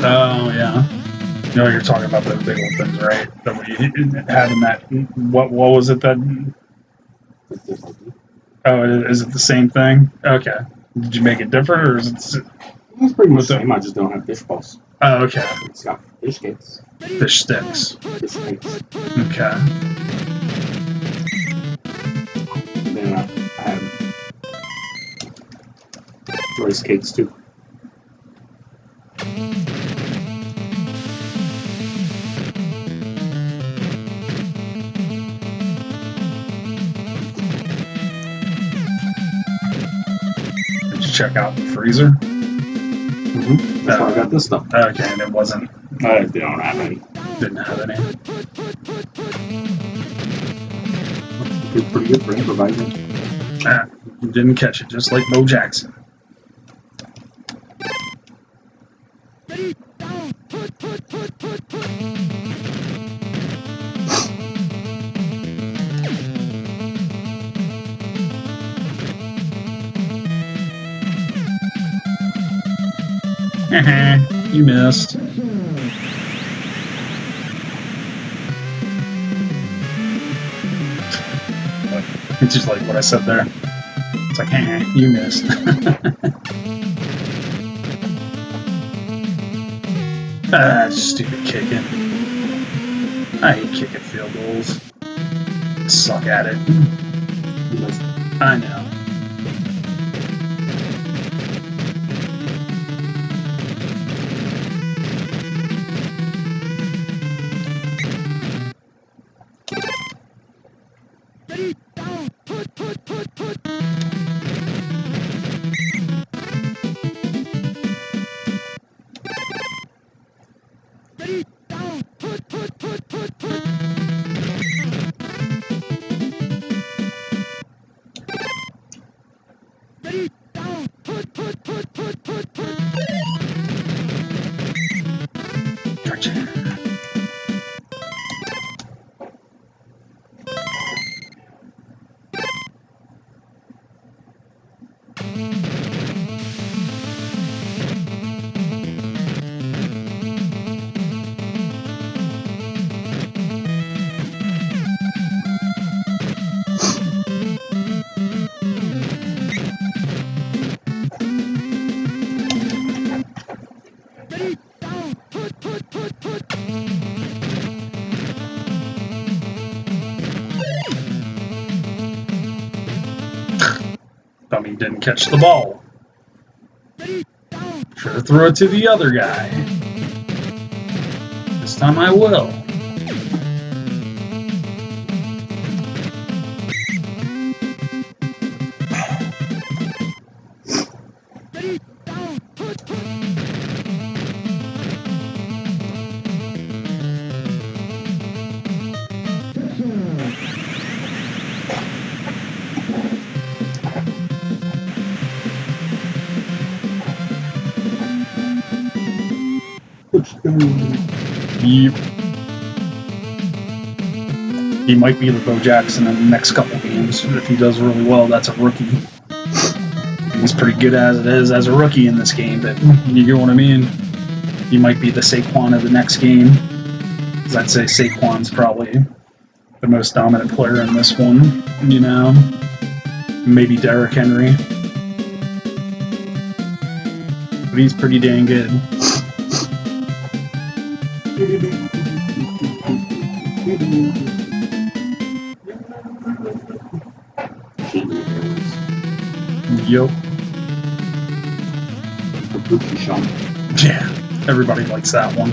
Oh, yeah. You know, you're talking about those big old things, right? That we had in that. What was it that. Oh, is it the same thing? Okay. Did you make it different, or is it. It's pretty much the same. I just don't have fish balls. Oh, okay. It's got fish cakes. Fish sticks. Fish cakes. Okay. And then I have rice cakes too. Did you check out the freezer? Mm-hmm. That's why I got this stuff. Okay, and it wasn't. I don't have any. Didn't have any. It's pretty good for improvising. You didn't catch it, just like Bo Jackson. You missed. It's just like what I said there. It's like, you missed. Stupid kicking. I hate kicking field goals. Suck at it. I know. Dummy didn't catch the ball. Should have thrown it to the other guy. This time I will. Yep. He might be the Bo Jackson in the next couple games. If he does really well, that's a rookie. He's pretty good as it is as a rookie in this game, but you get what I mean? He might be the Saquon of the next game. Because I'd say Saquon's probably the most dominant player in this one, you know? Maybe Derrick Henry. But he's pretty dang good. Yup. Yeah, everybody likes that one.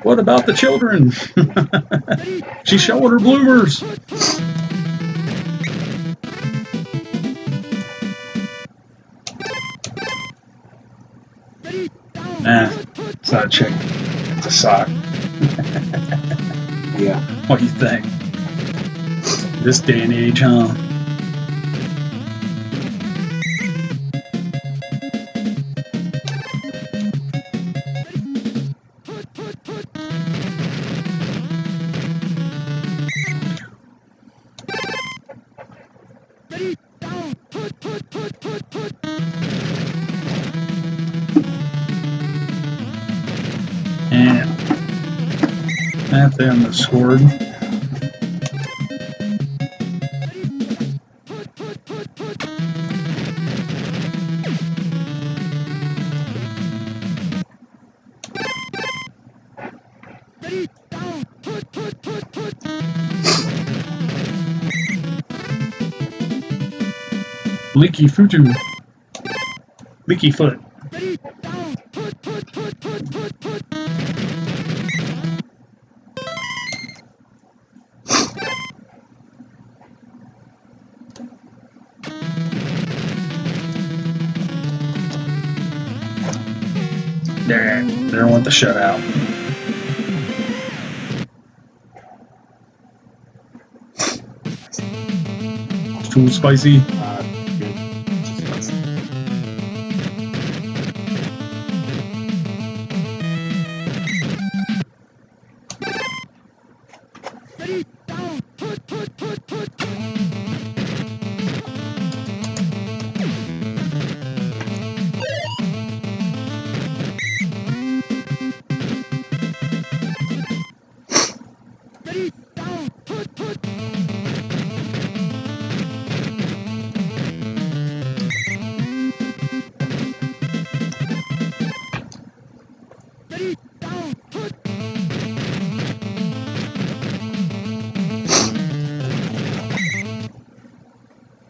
What about the children? She's showing her bloomers. Nah, it's not a chick. It's a sock. Yeah. What do you think? This day and age, huh? And that them scored. Leaky Futu. Leaky foot. There went the shutout. Too spicy. Good. Just spicy.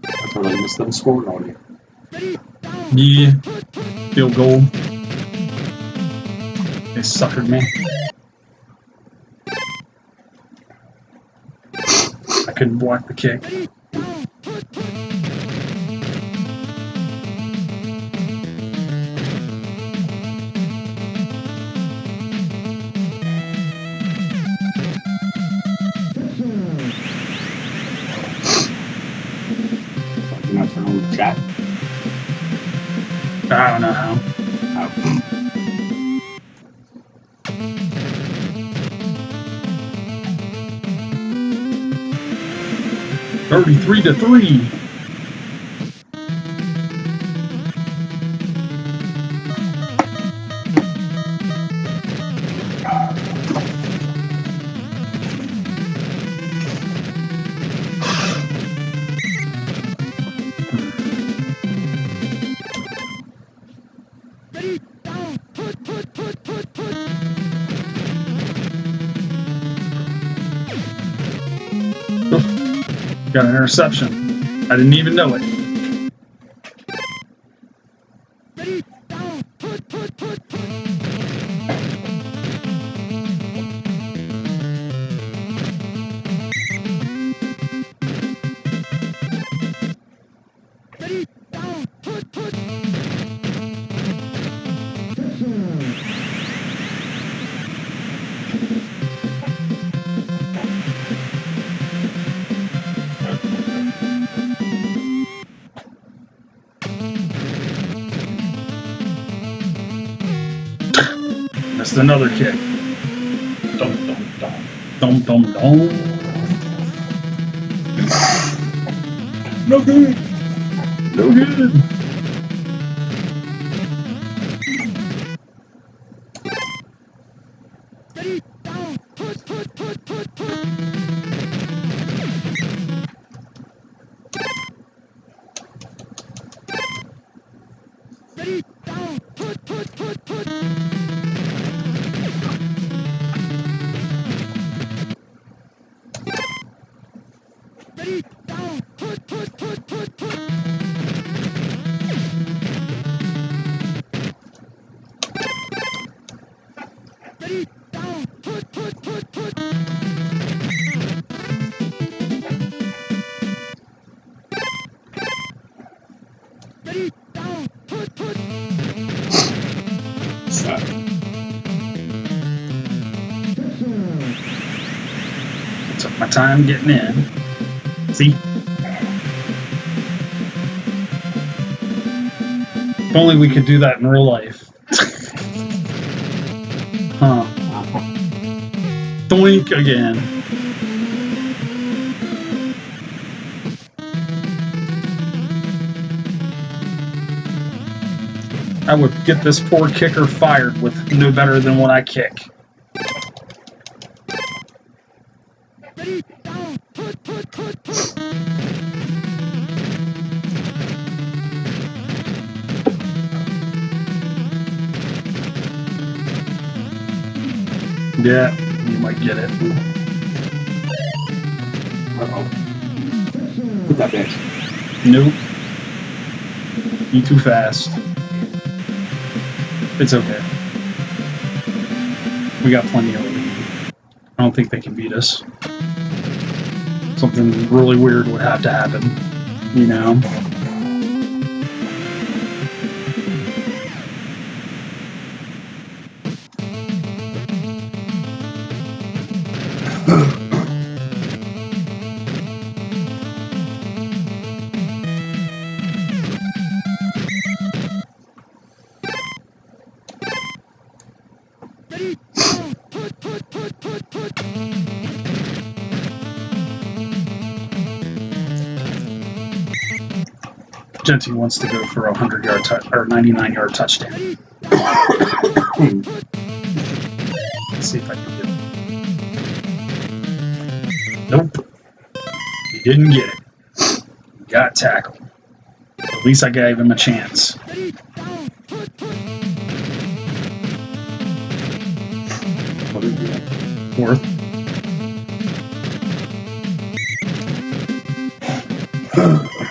That's really missed them scoring on you. Yeah. Field goal. They suckered me. I couldn't block the kick. You're not turning on the chat. I don't know how. Oh. 33-3. Got an interception. I didn't even know it. Missed another kick. Dum dum dum. Dum dum dum. No good. No good. Took my time getting in. See? If only we could do that in real life. Huh. Doink again. I would get this poor kicker fired with no better than what I kick. Yeah, you might get it. Uh-oh. Put that back. Nope. You too fast. It's okay. We got plenty of lead. I don't think they can beat us. Something really weird would have to happen, you know? Genty wants to go for a 100-yard or 99-yard touchdown. Let's see if I can get it. Nope. He didn't get it. He got tackled. At least I gave him a chance. What is it? Fourth.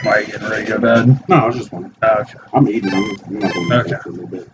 Why are you getting ready to go to bed? No, I was just wondering. Oh, okay. I'm eating. I'm not going to Okay. for a little bit.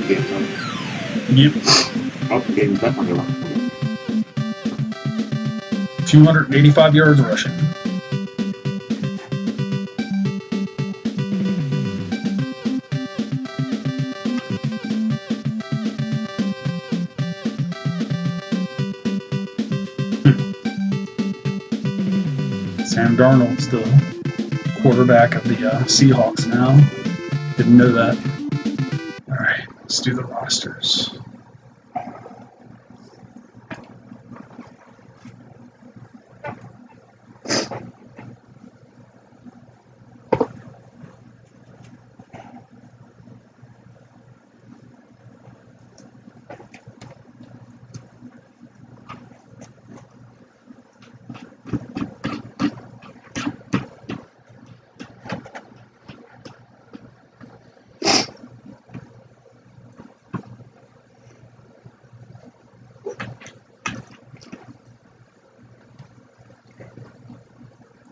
Game's over. Yep. Oh, the game's definitely over. 285 yards rushing. Sam Darnold's the quarterback of the Seahawks now. Didn't know that. All right, let's do the rosters.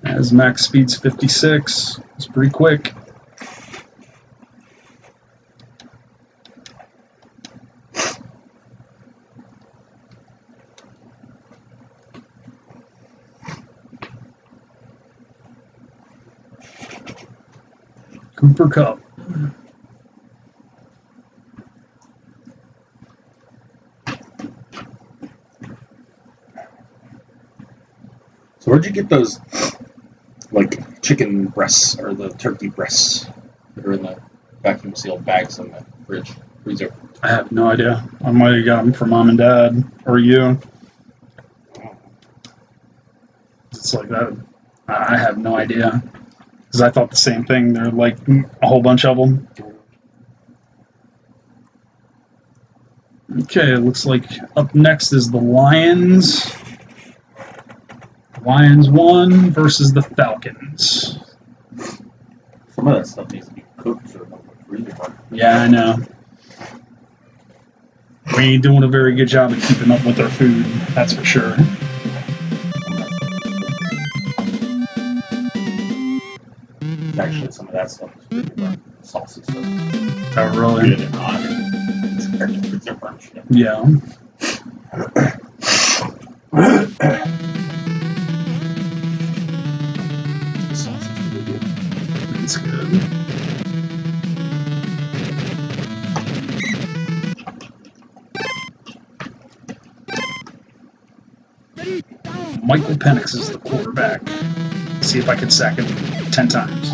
As max speed's 56, it's pretty quick. Cooper Cup. So where'd you get those, like, chicken breasts or the turkey breasts that are in the vacuum sealed bags in the freezer? I have no idea. I might have got them from Mom and Dad or you. It's like that. I have no idea. Because I thought the same thing. They're like a whole bunch of them. Okay, it looks like up next is the Lions. Lions won versus the Falcons. Some of that stuff needs to be cooked or freezer. Yeah, I know. We ain't doing a very good job of keeping up with our food, that's for sure. Actually, some of that stuff is pretty good. Saucy stuff. Oh, really? Good and hot. It's different shit. Yeah. The sauce is really good. That's good. Michael Penix is the quarterback. Let's see if I can sack him 10 times.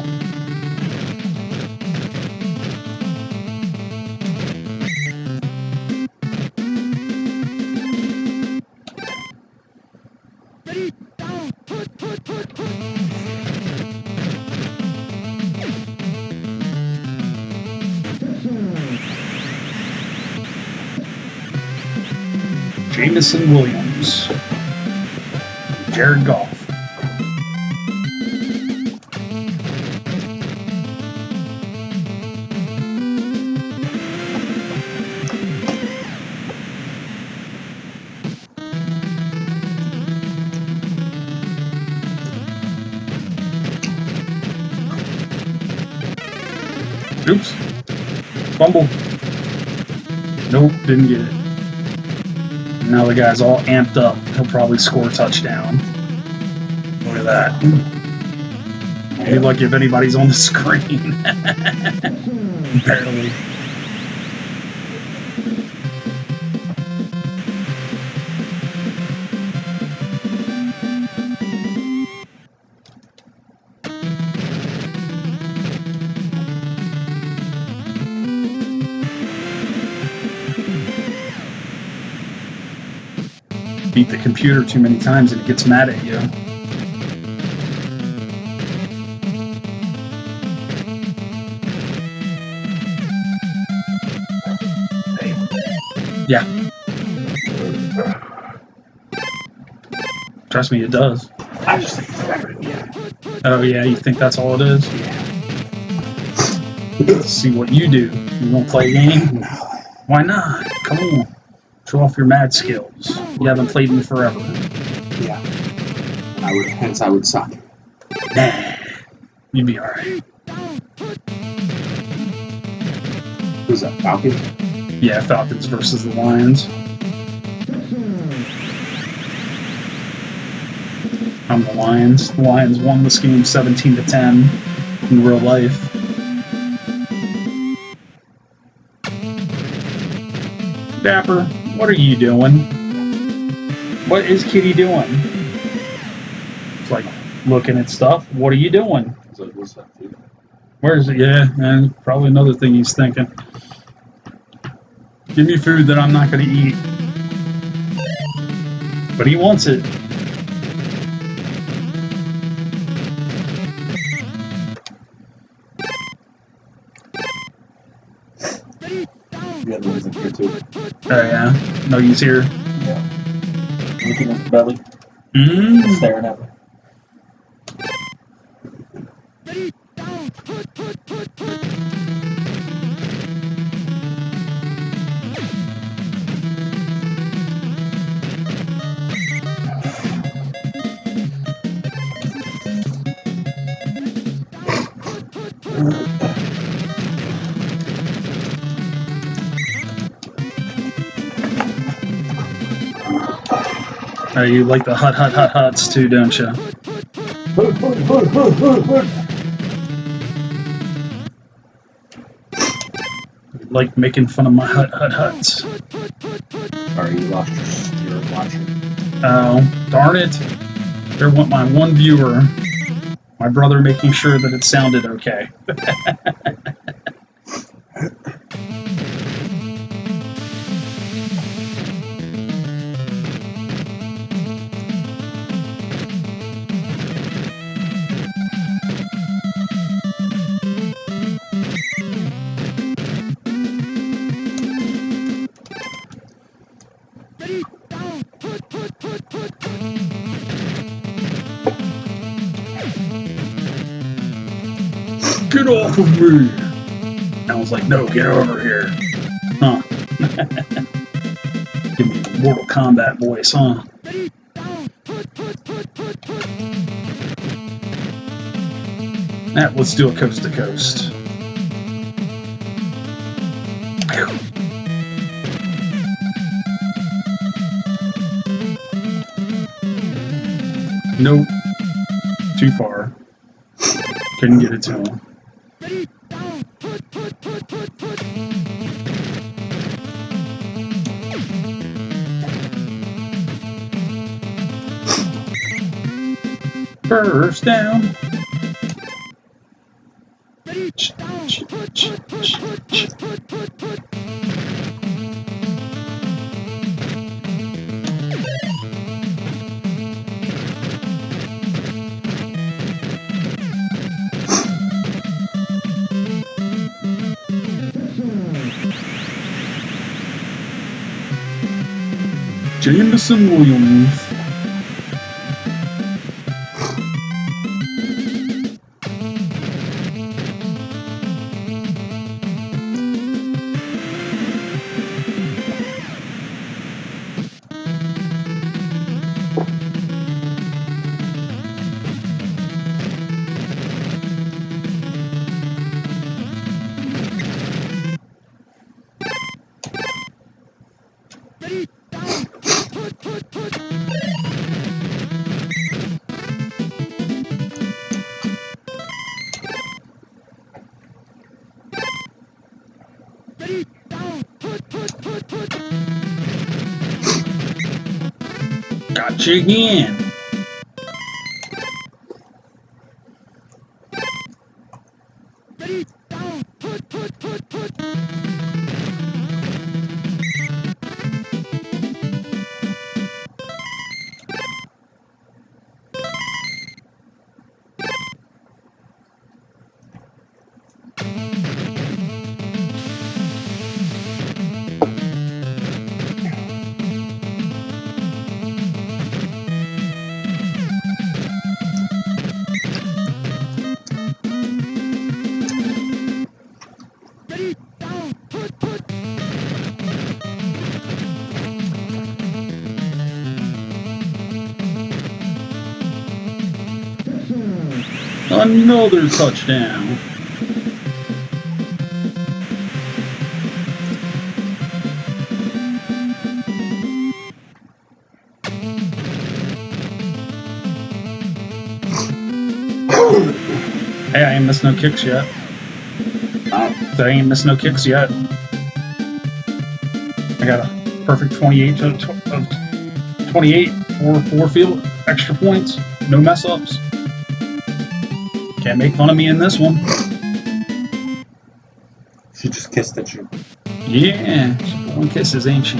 Jameson Williams. Jared Goff. Oops. Fumble. Nope, didn't get it. Now the guy's all amped up. He'll probably score a touchdown. Look at that. You're lucky if anybody's on the screen. Barely. Beat the computer too many times and it gets mad at you. Yeah. Trust me, it does. I just think it's better than you. Oh yeah, you think that's all it is? Let's see what you do. You won't play a game? No. Why not? Come on. Show off your mad skills. You haven't played in forever. Yeah. Hence I would suck. Nah. You'd be alright. Who's that, Falcon? Yeah, Falcons versus the Lions. I'm the Lions. The Lions won this game 17-10 in real life. Dapper, what are you doing? What is Kitty doing? It's like looking at stuff. What are you doing? He's like, what's that, dude? Where is it? Yeah, and probably another thing he's thinking. Give me food that I'm not going to eat. But he wants it. The other one's in here too. Oh yeah? No, he's here. Yeah. Looking at the belly, Mm-hmm. staring at me. Oh, you like the huts too, don't you? like making fun of my huts. Sorry, you lost your watcher. Oh, darn it. There went my one viewer. My brother making sure that it sounded okay. Get off of me! I was like, no, get over here. Huh. Give me the Mortal Kombat voice, huh? Let's do a coast to coast. Nope. Too far. Couldn't get it to him. First down. Jameson Williams. Got you again. Another touchdown. Hey, I ain't missed no kicks yet. I ain't missed no kicks yet. I got a perfect 28 of 28 for 4 field extra points. No mess ups. Can't make fun of me in this one. She just kissed at you. Yeah, she's blowing kisses, ain't she?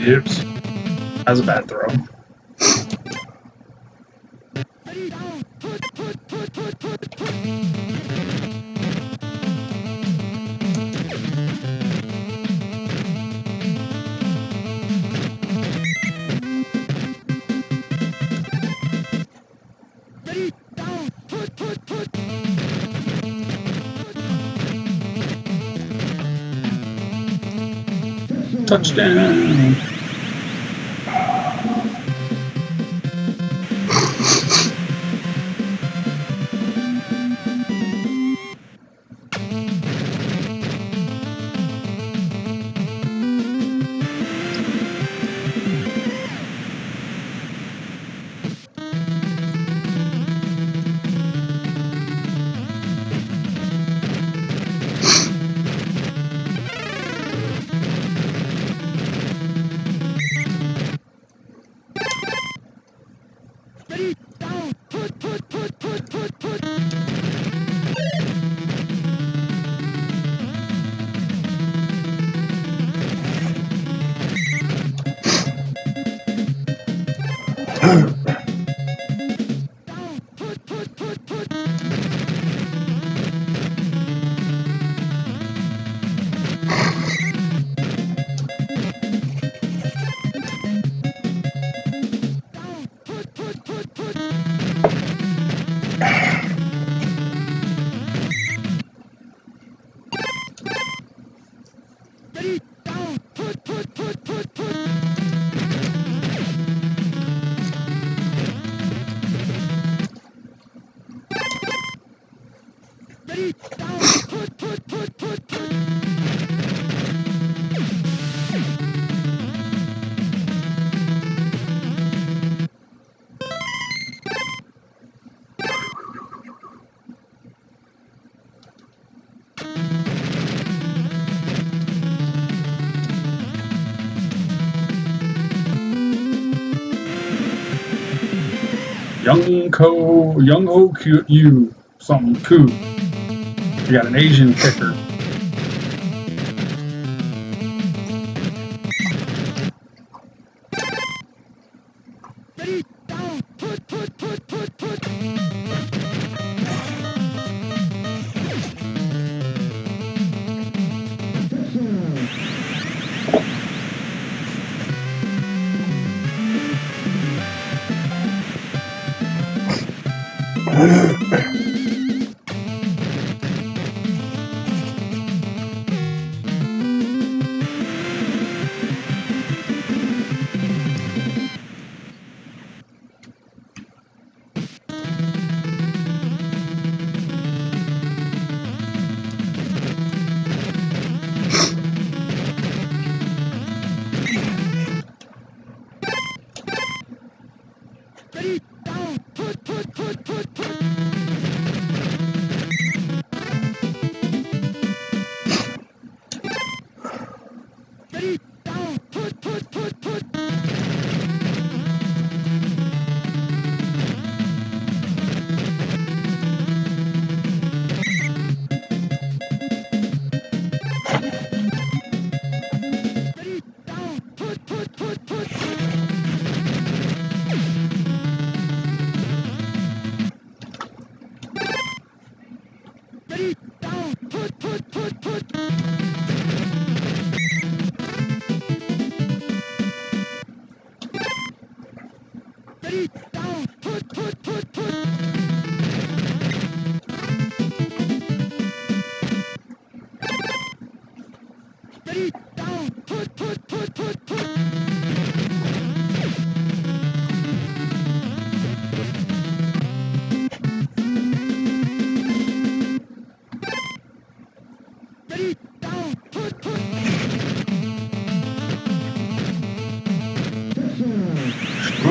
Oops. That was a bad throw. Touchdown! Young Ho Q something Koo. You got an Asian kicker.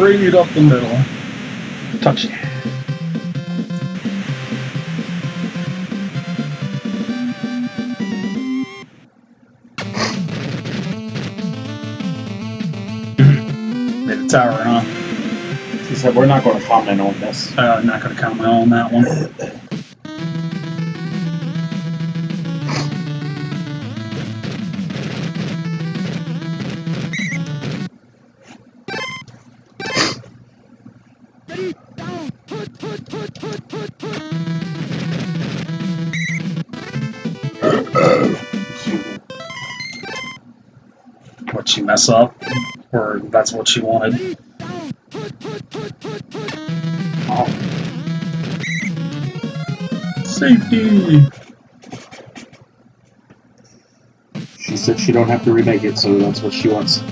Straight up the middle. Touchdown. Made a tower, huh? He said, we're not going to comment on this. Not going to comment on that one. What, she mess up? Or that's what she wanted? Oh. Safety! She said she don't have to remake it, so that's what she wants.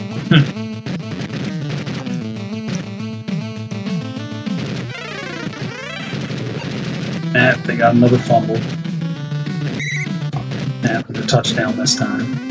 They got another fumble. The touchdown this time.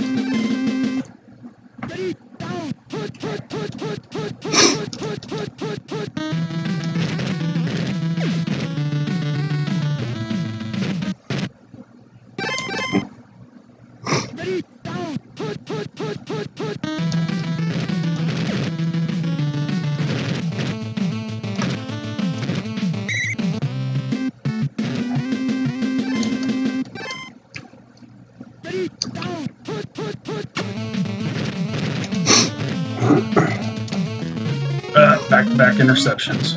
Back-to-back interceptions.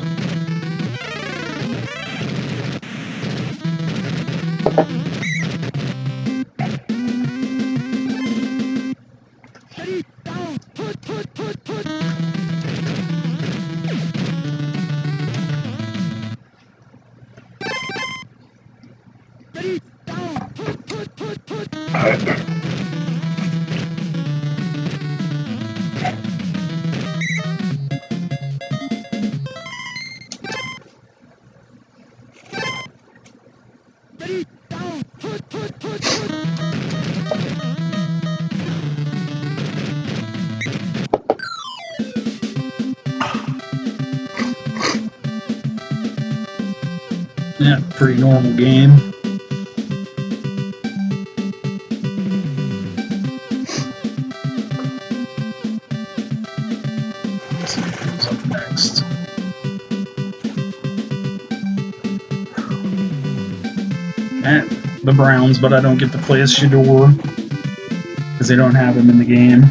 Yeah, pretty normal game. Let's see what comes up next. And the Browns, but I don't get to play as Shador because they don't have him in the game.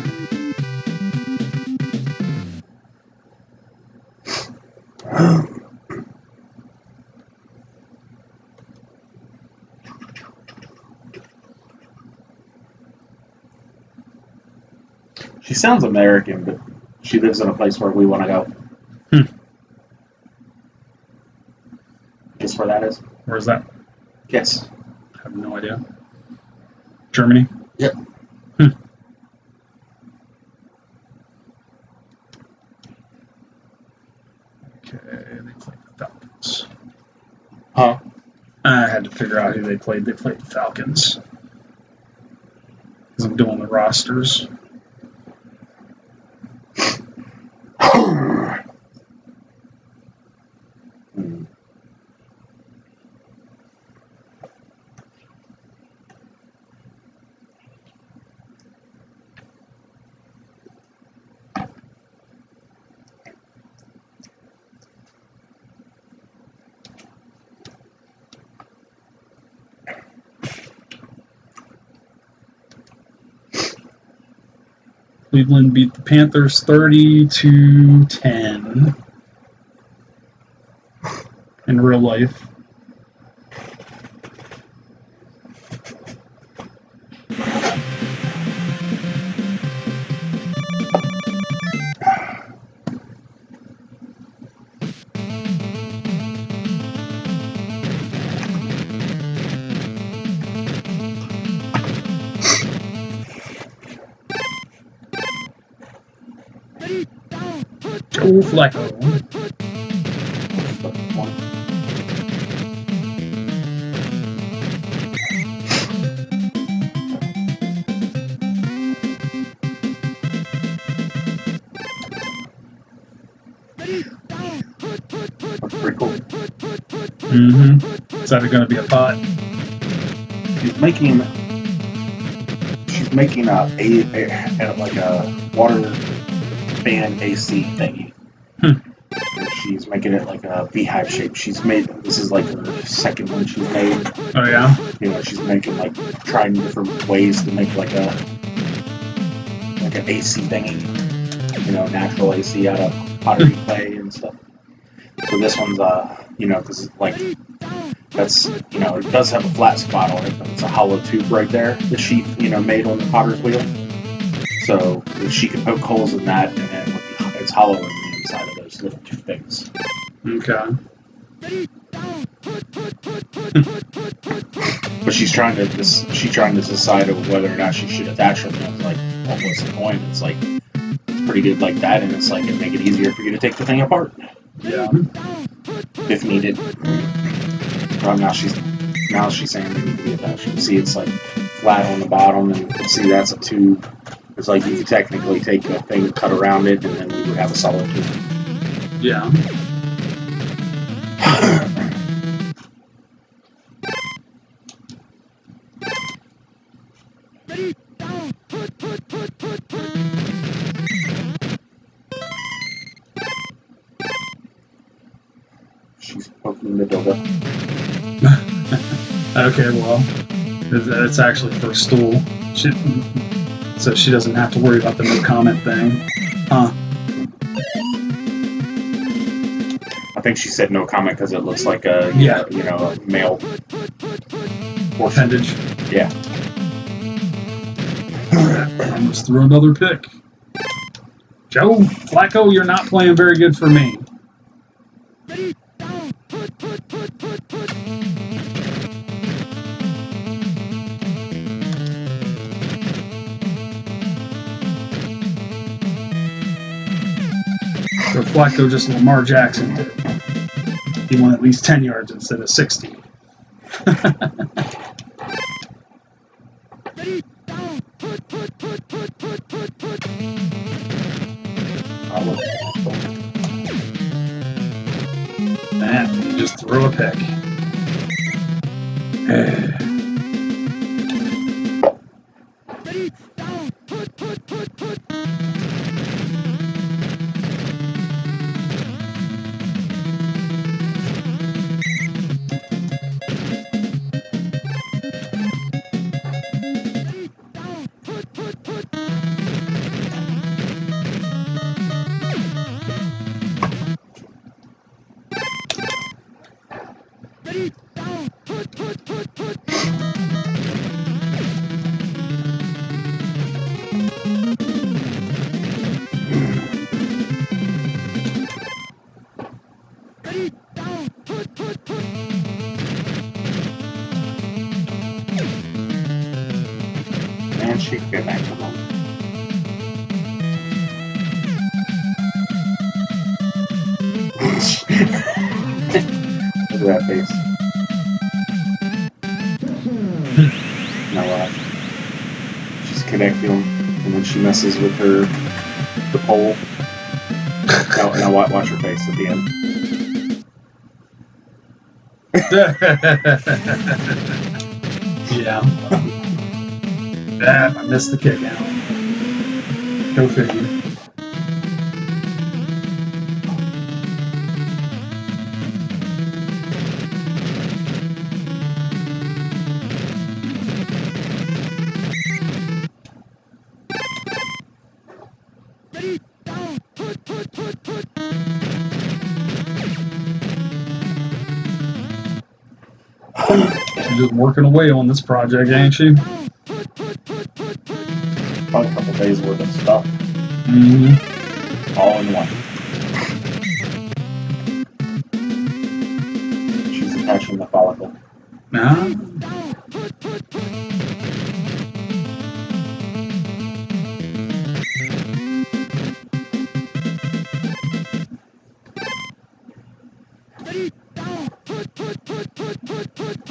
She sounds American, but she lives in a place where we want to go. Guess where that is? Where is that? Guess. I have no idea. Germany? Yep. Okay, they played the Falcons. Huh? I had to figure out who they played. They played the Falcons. Because I'm doing the rosters. Cleveland beat the Panthers 30-10 in real life. Joe Flacco. That's pretty cool. Is that going to be a pot? She's making like a water fan AC thingy. She's making it like a beehive shape. This is like her second one she's made. Oh yeah? You know, she's making trying different ways to make like an AC thingy. You know, natural AC out of pottery clay and stuff. So this one's because that's it does have a flat spot on it, but it's a hollow tube right there that she made on the potter's wheel. So she can poke holes in that, and then it's hollow on the inside of those little two things. Okay. But she's trying to decide whether or not she should attach them. It's like, well, what's the point? It's like it's pretty good like that, and it's like it'd make it easier for you to take the thing apart. Yeah. If needed. Now she's saying they need to be attached. You see, it's like flat on the bottom, and you can see that's a tube. It's like you could technically take a thing, cut around it, and then we would have a solid tube. Yeah. She's poking the dildo. Okay, well, it's actually for a stool. So she doesn't have to worry about the no comment thing. Huh. I think she said no comment because it looks like a a male appendage. Yeah. I must throw another pick. Joe Flacco, you're not playing very good for me. So Flacco just Lamar Jackson did. He won at least 10 yards instead of 60. Man, you just throw a pick. Man, she could get back to home. Look at that face. Now watch. She's connecting them, and then she messes with the pole. Now watch her face at the end. Yeah. I missed the kick out. Go figure. She's just working away on this project, ain't she? Probably a couple days worth of stuff. Mm-hmm. All in one. She's attaching the follicle. Nah.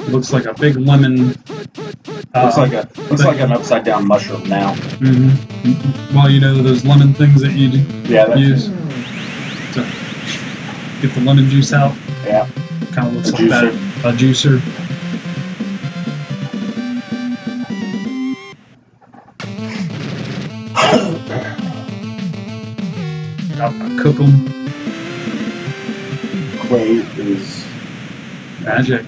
Looks like a big lemon. Looks like an upside down mushroom now. Mm-hmm. Well, you know those lemon things that you use to get the lemon juice out. Yeah. Kind of looks like that. A juicer. Gotta cook them. Clay is magic.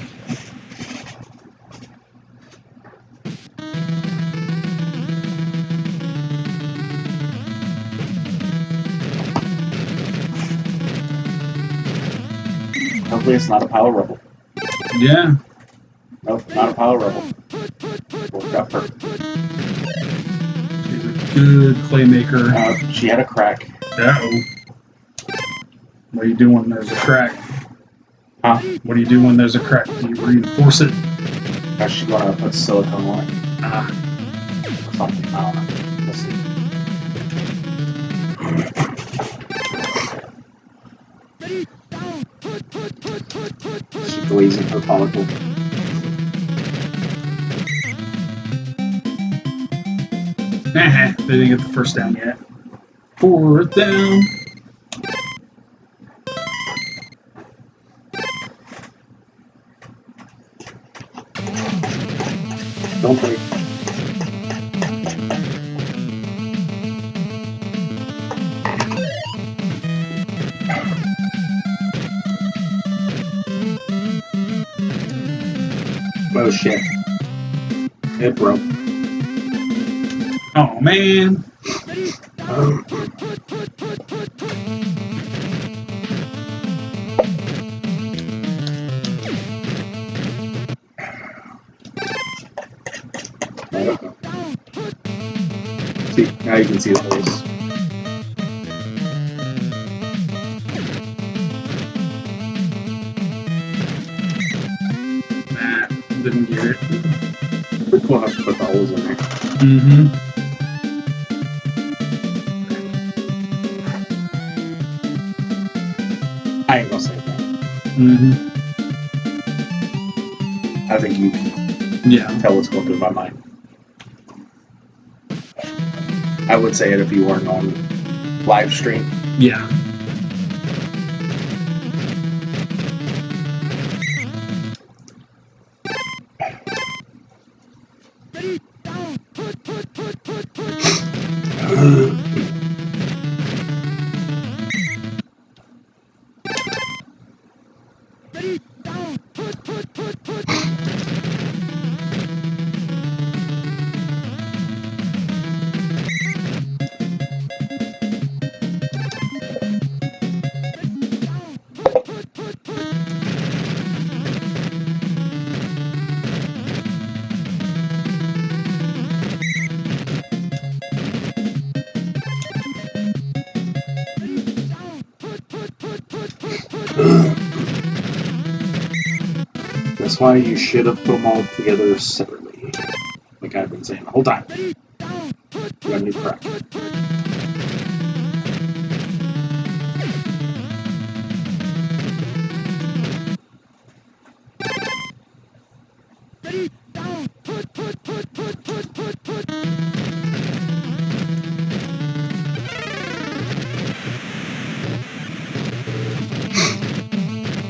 Hopefully it's not a pile of rubble. Yeah. Nope, not a pile of rubble. Worked out perfect. She's a good clay maker. She had a crack. Uh-oh. What are you doing? There's a crack. Huh? What do you do when there's a crack? Do you reinforce it? How's she gonna put silicone on it? Ah, Or something? I don't know. We'll see. She's glazing her follicle. they didn't get the first down yet. 4th down. Don't break. Oh shit. It broke. Oh man. See, now you can see the holes. Nah, didn't get it. Pretty cool how she put the holes in there. Mm-hmm. I ain't gonna say that. Mm-hmm. I think you can Yeah. tell what's going through my mind. I would say it if you weren't on live stream. Yeah. That's why you should have put them all together separately. Like I've been saying the whole time. You got a new crack.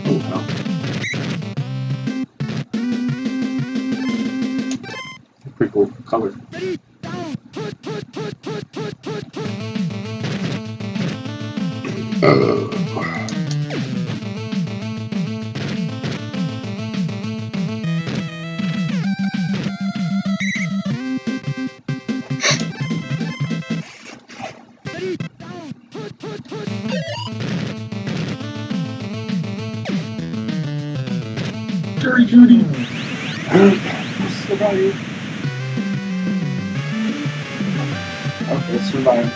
Oh hell. Pretty cool color. Jerry Judy. Survive. Okay, survive.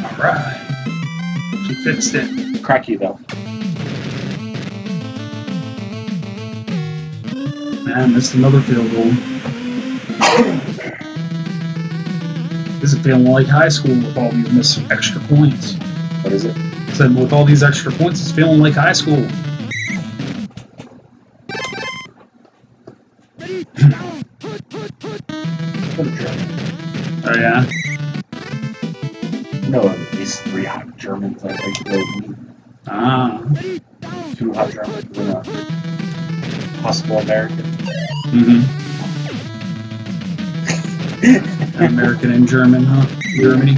Alright. She fixed it. Cracky though. Man, missed another field goal. This is feeling like high school with all these missing extra points. What is it? Said with all these extra points, it's feeling like high school. What a German. Oh yeah? No, at least 3 hot Germans I'd like to go meet. Ah. 2 hot Germans and a possible American. Mm-hmm. American and German, huh? Germany.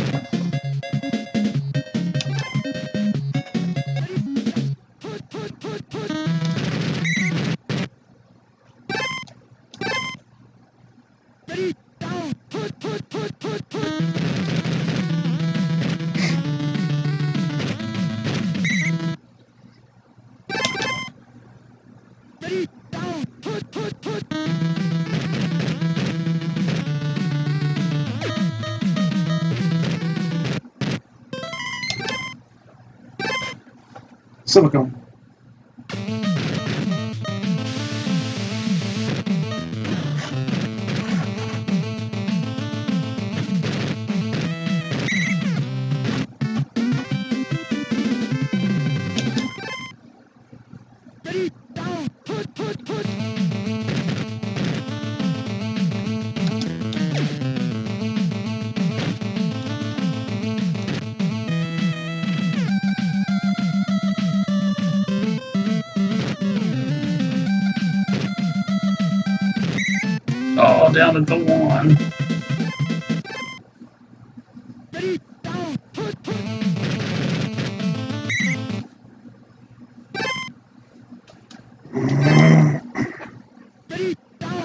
Silicone. down at the one.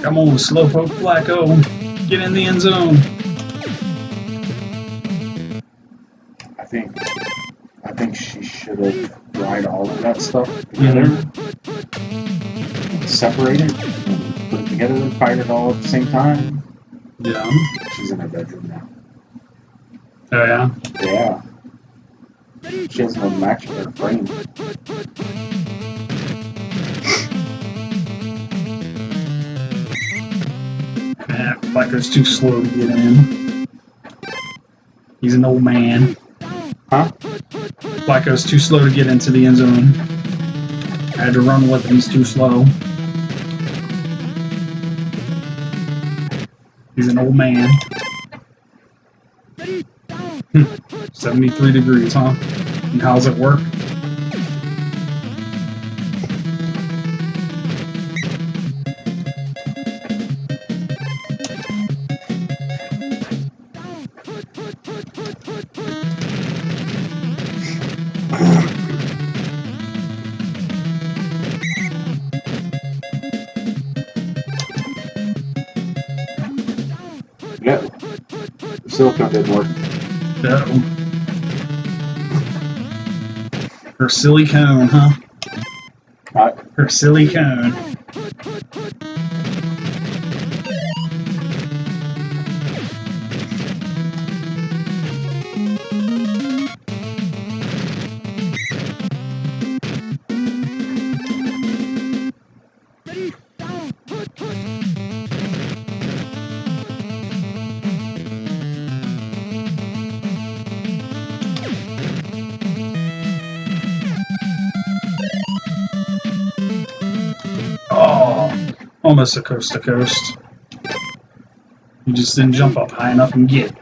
Come on, Slowpoke Flacco. Get in the end zone. I think she should have dried all of that stuff together, separated, and put it together and fired it all at the same time. Yeah. She's in her bedroom now. Oh, yeah? Yeah. She has no match for her frame. Yeah, Flacco's too slow to get in. He's an old man. Huh? Flacco's too slow to get into the end zone. I had to run with him. He's too slow. He's an old man. 73 degrees, huh? And how's it work? Yeah. The silicone didn't work. Uh-oh. Her silly cone, huh? Her silly cone. Oh, almost a coast to coast. You just didn't jump up high enough and get it.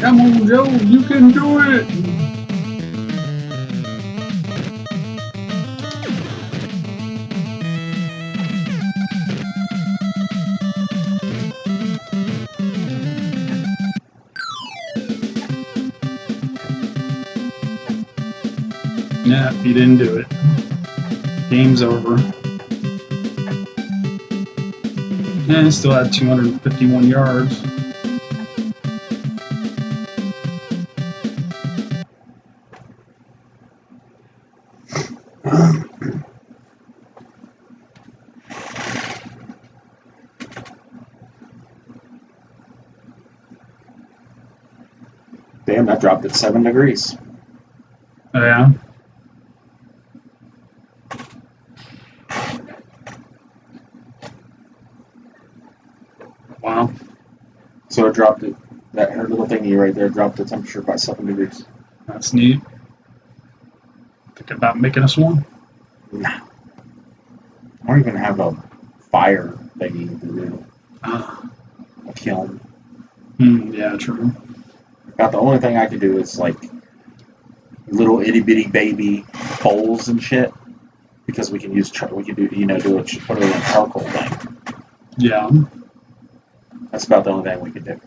Come on, Joe, you can do it! Yeah, he didn't do it. Game's over. Yeah, he still had 251 yards. Damn, that dropped at 7 degrees. Oh, yeah? Wow. So it dropped it. That her little thingy right there dropped the temperature by 7 degrees. That's neat. Thinking about making us one? Nah. I don't even have a fire thingy to do. A kiln. Yeah, true. About the only thing I can do is like little itty bitty baby bowls and shit, because we can use we can do put it in a charcoal thing. Yeah. That's about the only thing we could do.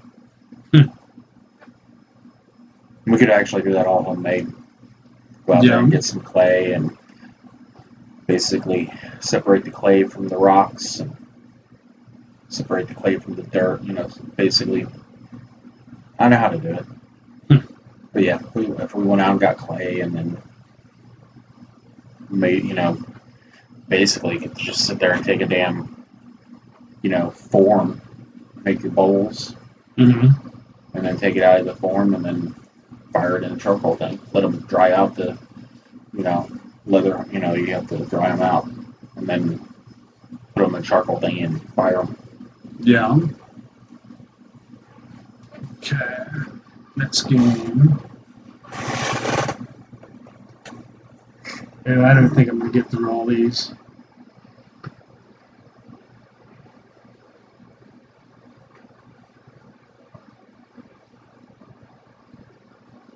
We could actually do that all homemade. Go out there and get some clay and basically separate the clay from the rocks and separate the clay from the dirt. Basically, I know how to do it. But yeah, if we went out and got clay and then made, basically could just sit there and take a damn, form, make your bowls, and then take it out of the form and then fire it in a charcoal thing. Let them dry out the, leather, you have to dry them out and then put them in a charcoal thing and fire them. Yeah. Okay. Next game. Yeah, I don't think I'm going to get through all these.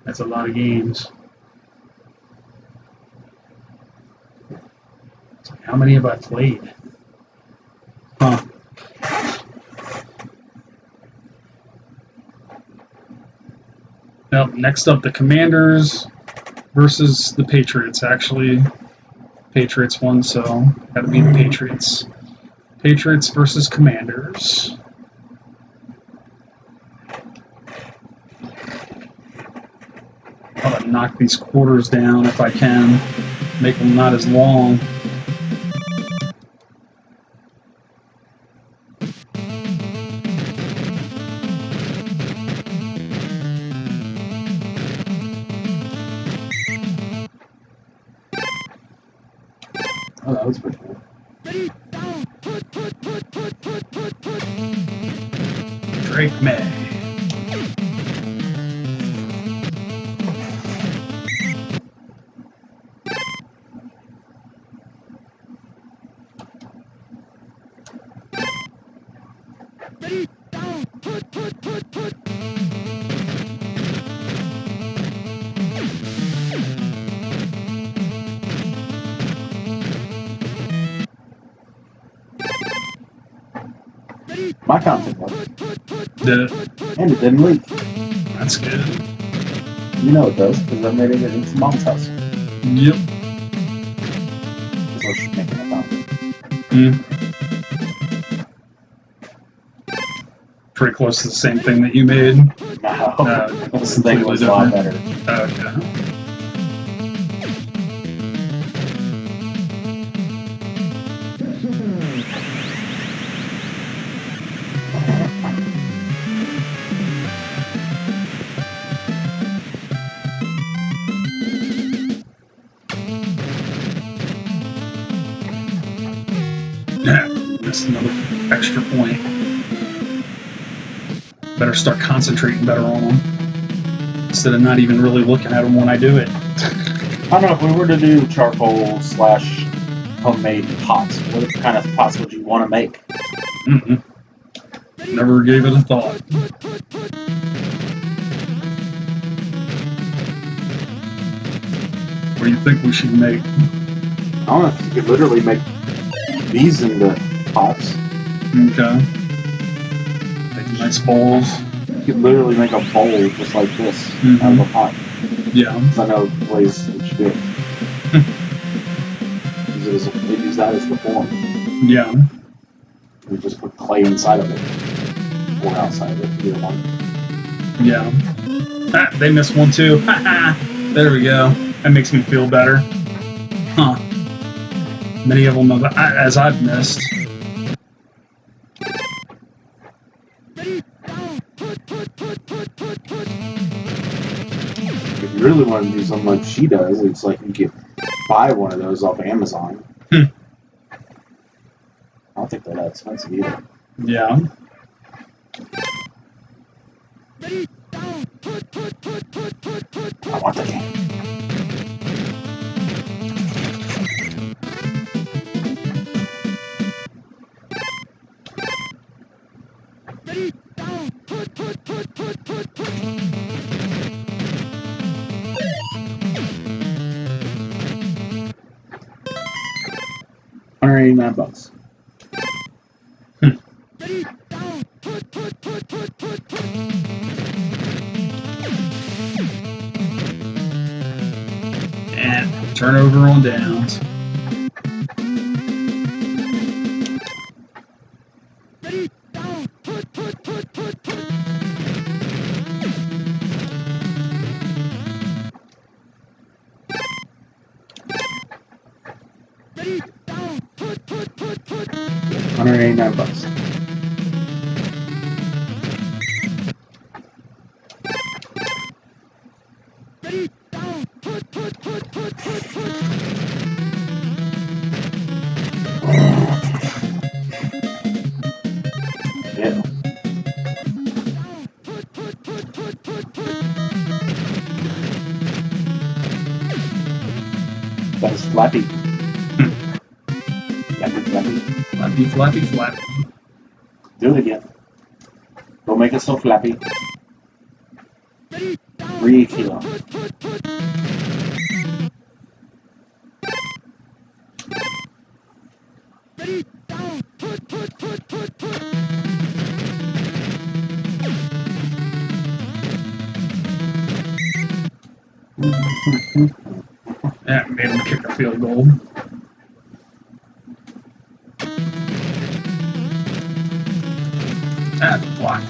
That's a lot of games. How many have I played? Huh. Now, next up, the Commanders versus the Patriots. Actually, Patriots won, so got to be the Patriots. Patriots versus Commanders. I'll knock these quarters down if I can. Make them not as long. Oh, that was pretty cool. Drake May. My content worked. Did it? And it didn't leak. That's good. You know it does, because I made it into Mom's house. Yep. So she's making a content. Pretty close to the same thing that you made. No, this thing was a lot better. Okay. That's another extra point. Better start concentrating better on them instead of not even really looking at them when I do it. I don't know, if we were to do charcoal / homemade pots, what kind of pots would you want to make? Never gave it a thought. What do you think we should make? I don't know if you could literally make these into pots. Okay. Make nice bowls. You could literally make a bowl just like this out of a pot. Yeah. Because I know ways that you do it. They use that as the form. Yeah. We just put clay inside of it. Or outside of it, either one. Yeah. Ah, they missed one too. There we go. That makes me feel better. Huh. Many of them have, as I've missed. If you really want to do something like she does, it's like you could buy one of those off Amazon. I don't think they're that expensive either. Yeah. I want the game. $189. And turnover on downs. $189. Yeah. That is flappy. Flappy, flappy. Flappy, flappy, flappy. Do it again. Don't make it so flappy. 3 kilo. Yeah, made him kick a field goal. Ah, block.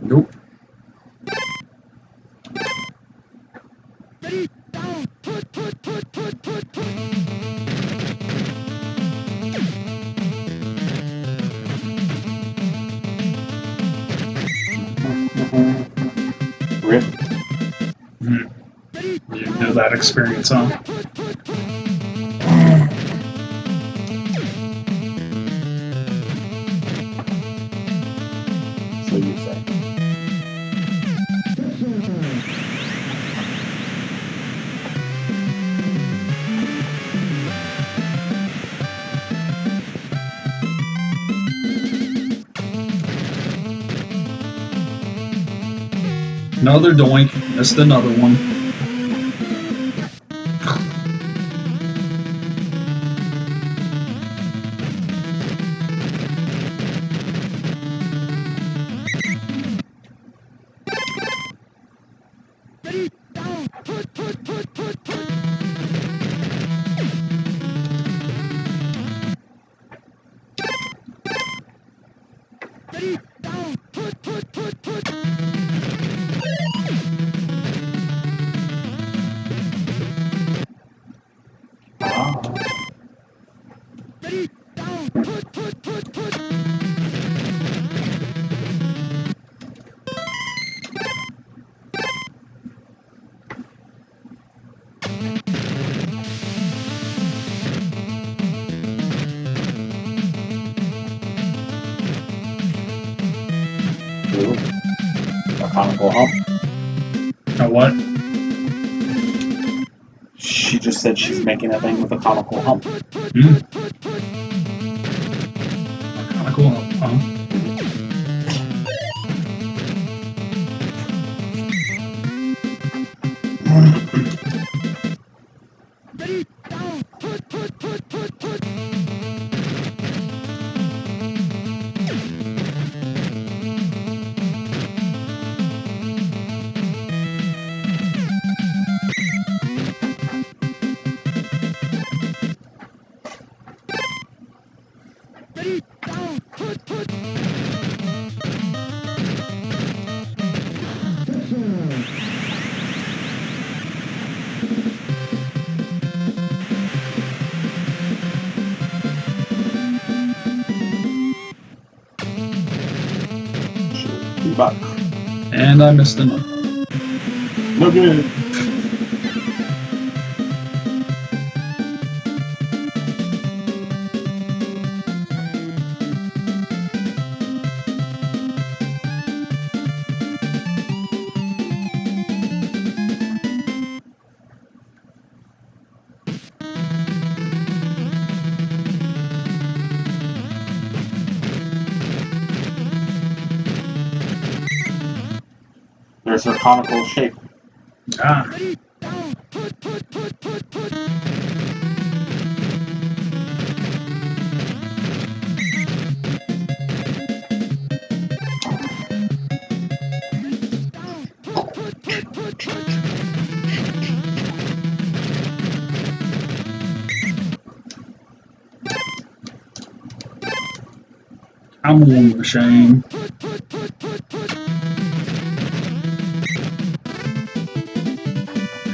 Nope. Rip. You know that experience, huh? So you say. Another doink. Missed another one. Ooh. A conical hump. A what? She just said she's making a thing with a conical hump. Kind of cool, huh? Be back. And I missed another. No good. There's her conical shape. Ah. I'm one machine.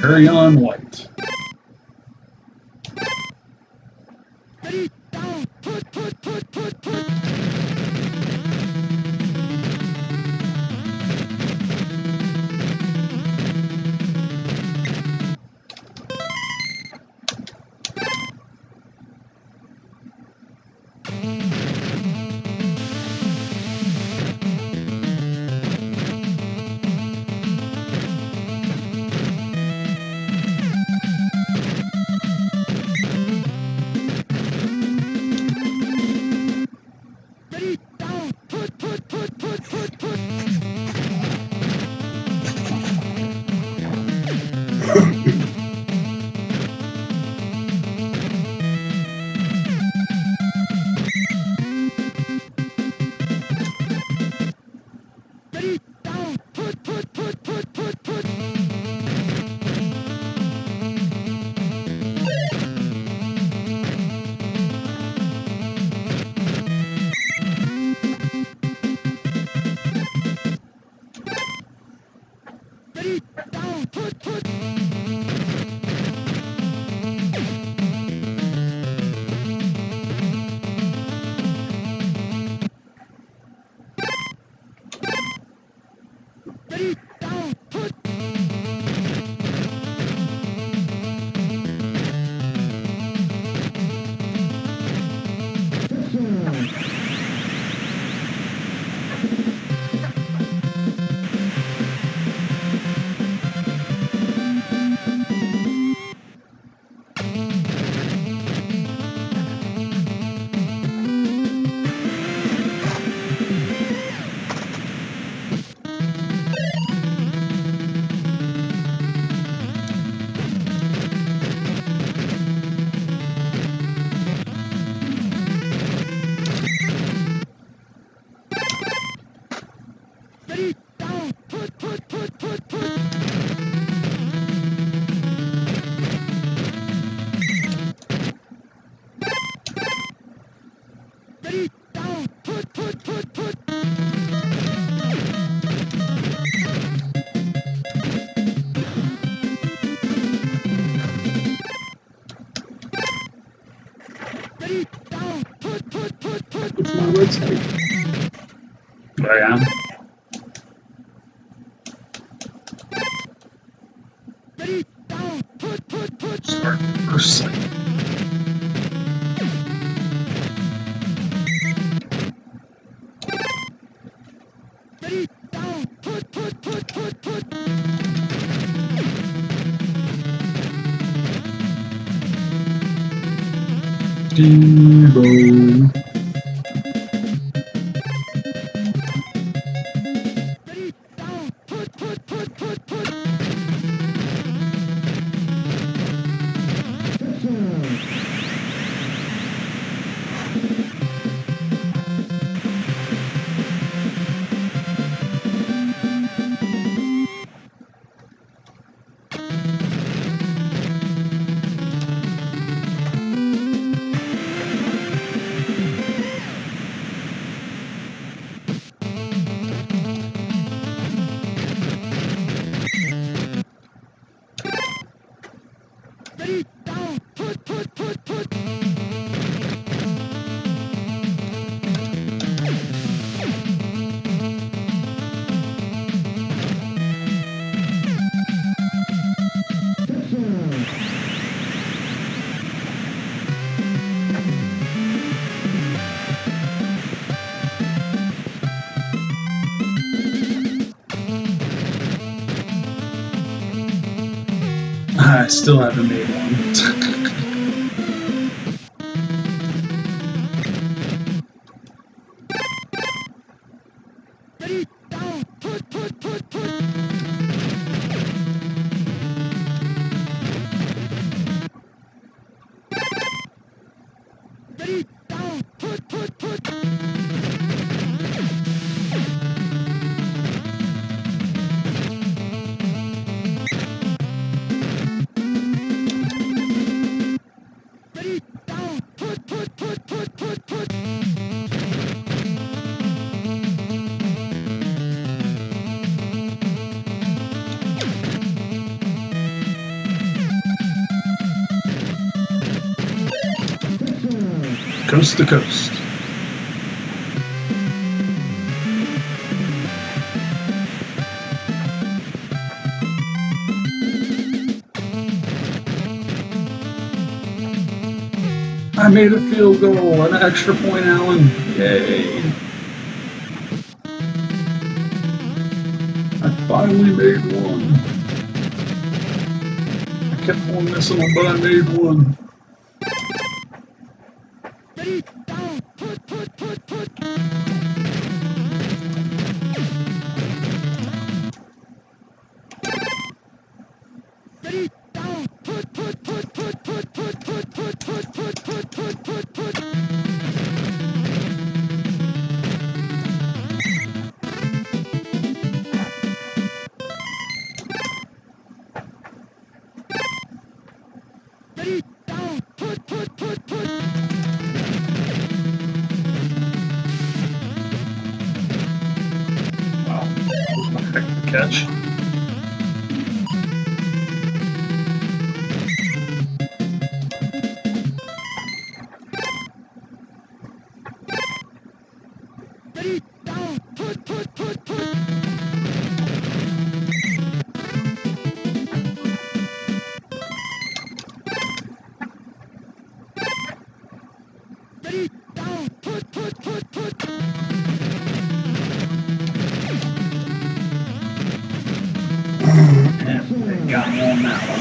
Carry on white. It's my website. I am. Start first site. Devo. I still haven't made one. Coast to coast. I made a field goal, an extra point, Allen. Yay. I finally made one. I kept on missing them, but I made one. catch. And got me on that one.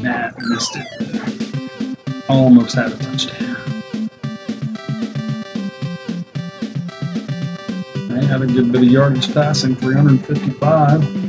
Nah, missed it. Almost had a touchdown. I had a good bit of yardage passing, 355.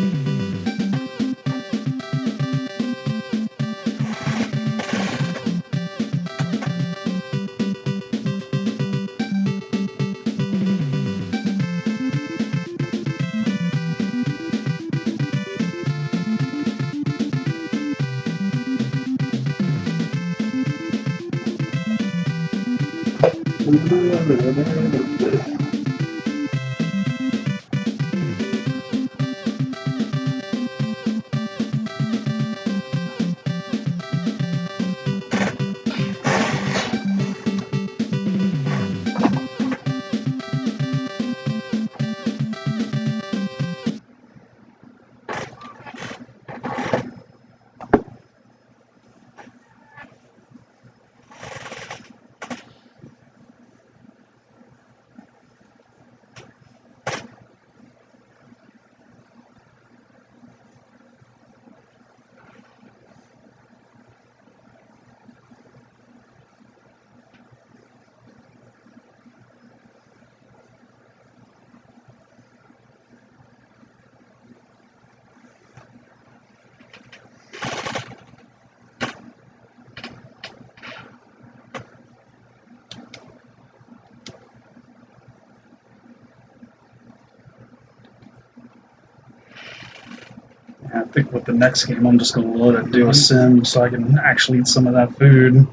I think with the next game, I'm just going to let it do a sim so I can actually eat some of that food.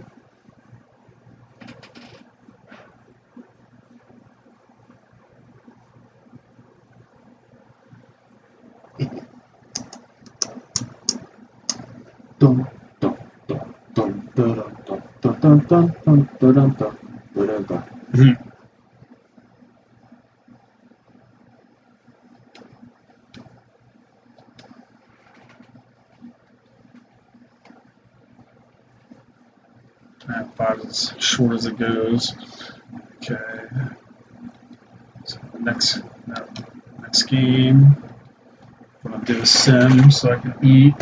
Five as short as it goes. Okay. So the next game, I'm going to do a sim so I can eat.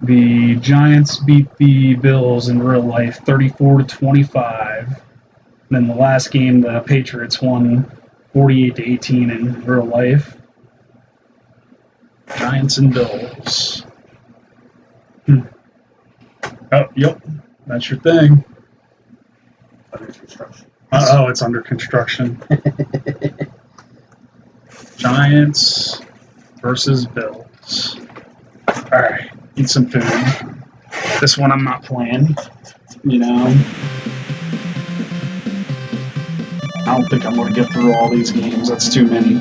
The Giants beat the Bills in real life 34-25. Then the last game, the Patriots won 48-18 in real life. Giants and Bills. Oh, yep. That's your thing. Under construction. Oh, it's under construction. Giants versus Bills. All right, eat some food. This one I'm not playing. You know, I don't think I'm going to get through all these games. That's too many.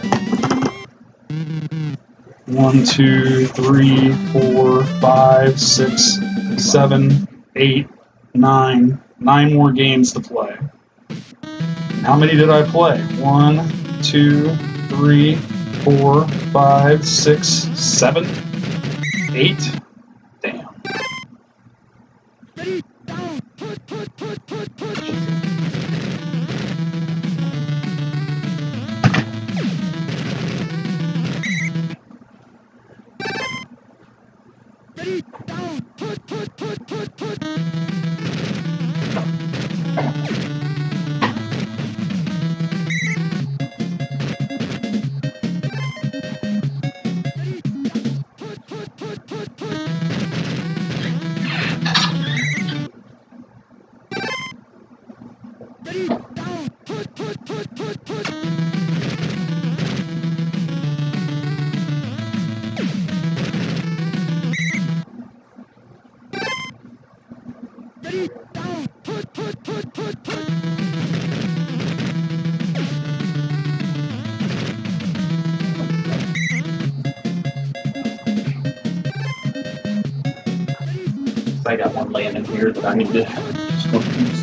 1, 2, 3, 4, 5, 6, 7, 8, 9. 9 more games to play. How many did I play? 1, 2, 3, 4, 5, 6, 7, 8. Damn. I got one laying in here that I need to just go use.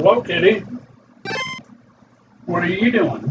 Hello, kitty. What are you doing?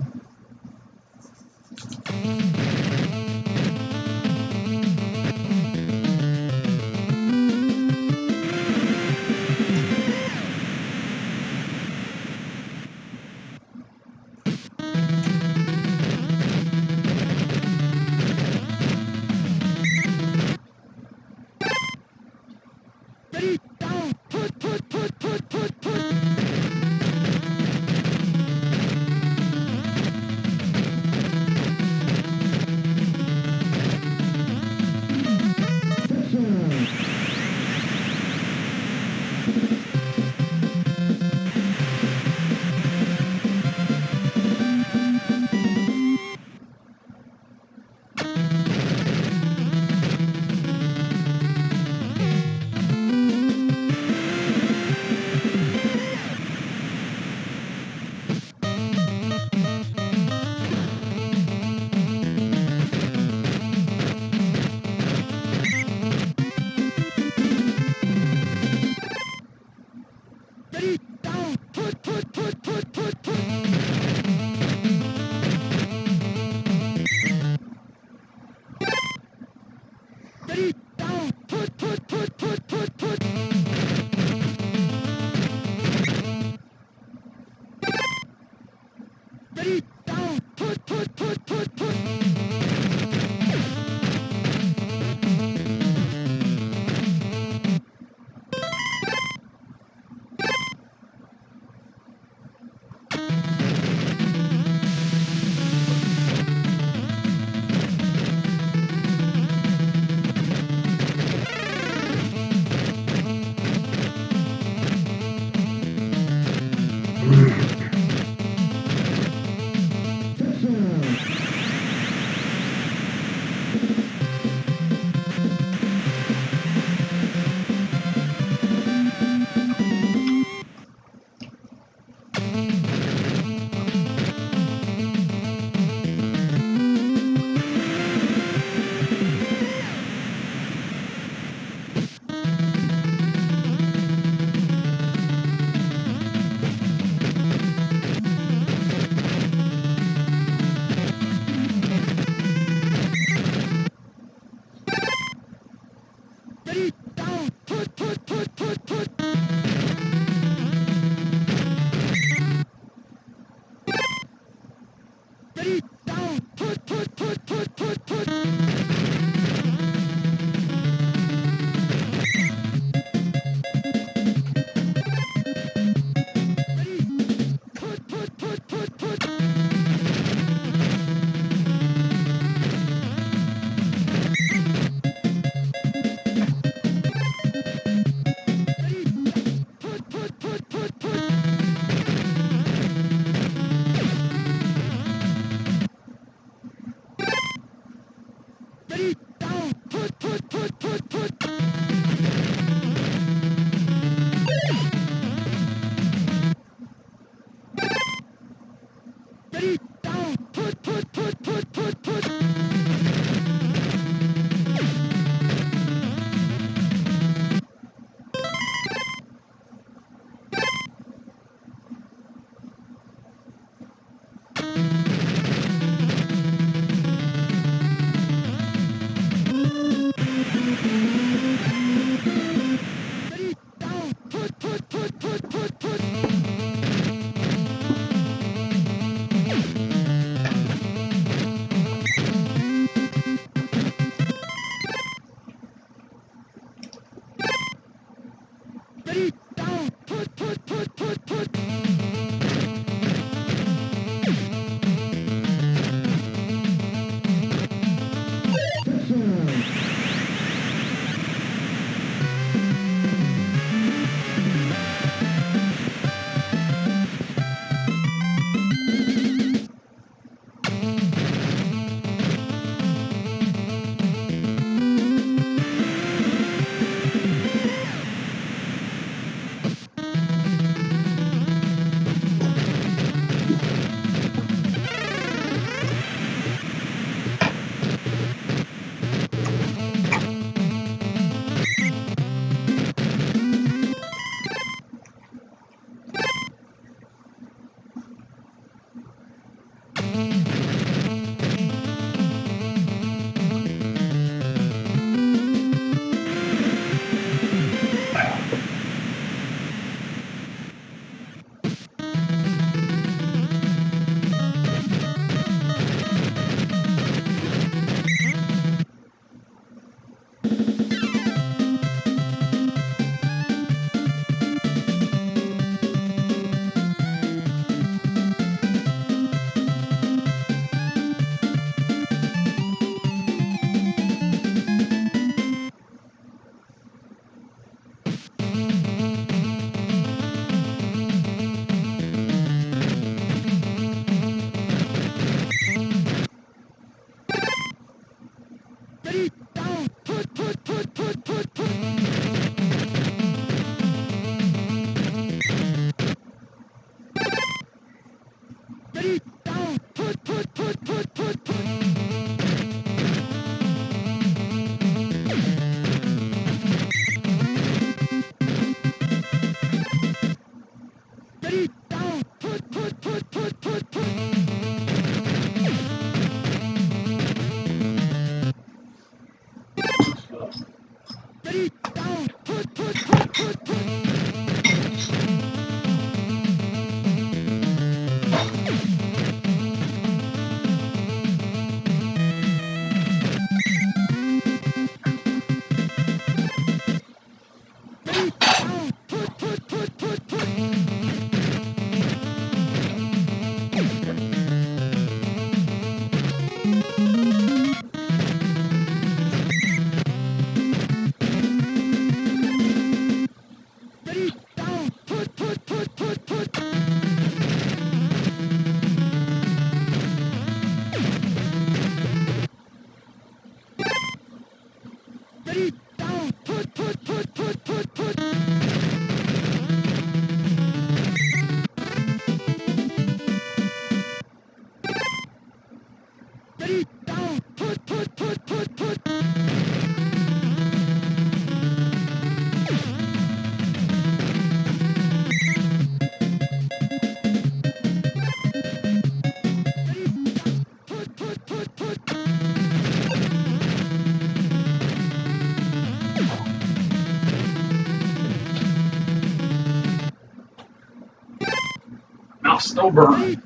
Mouth still burning.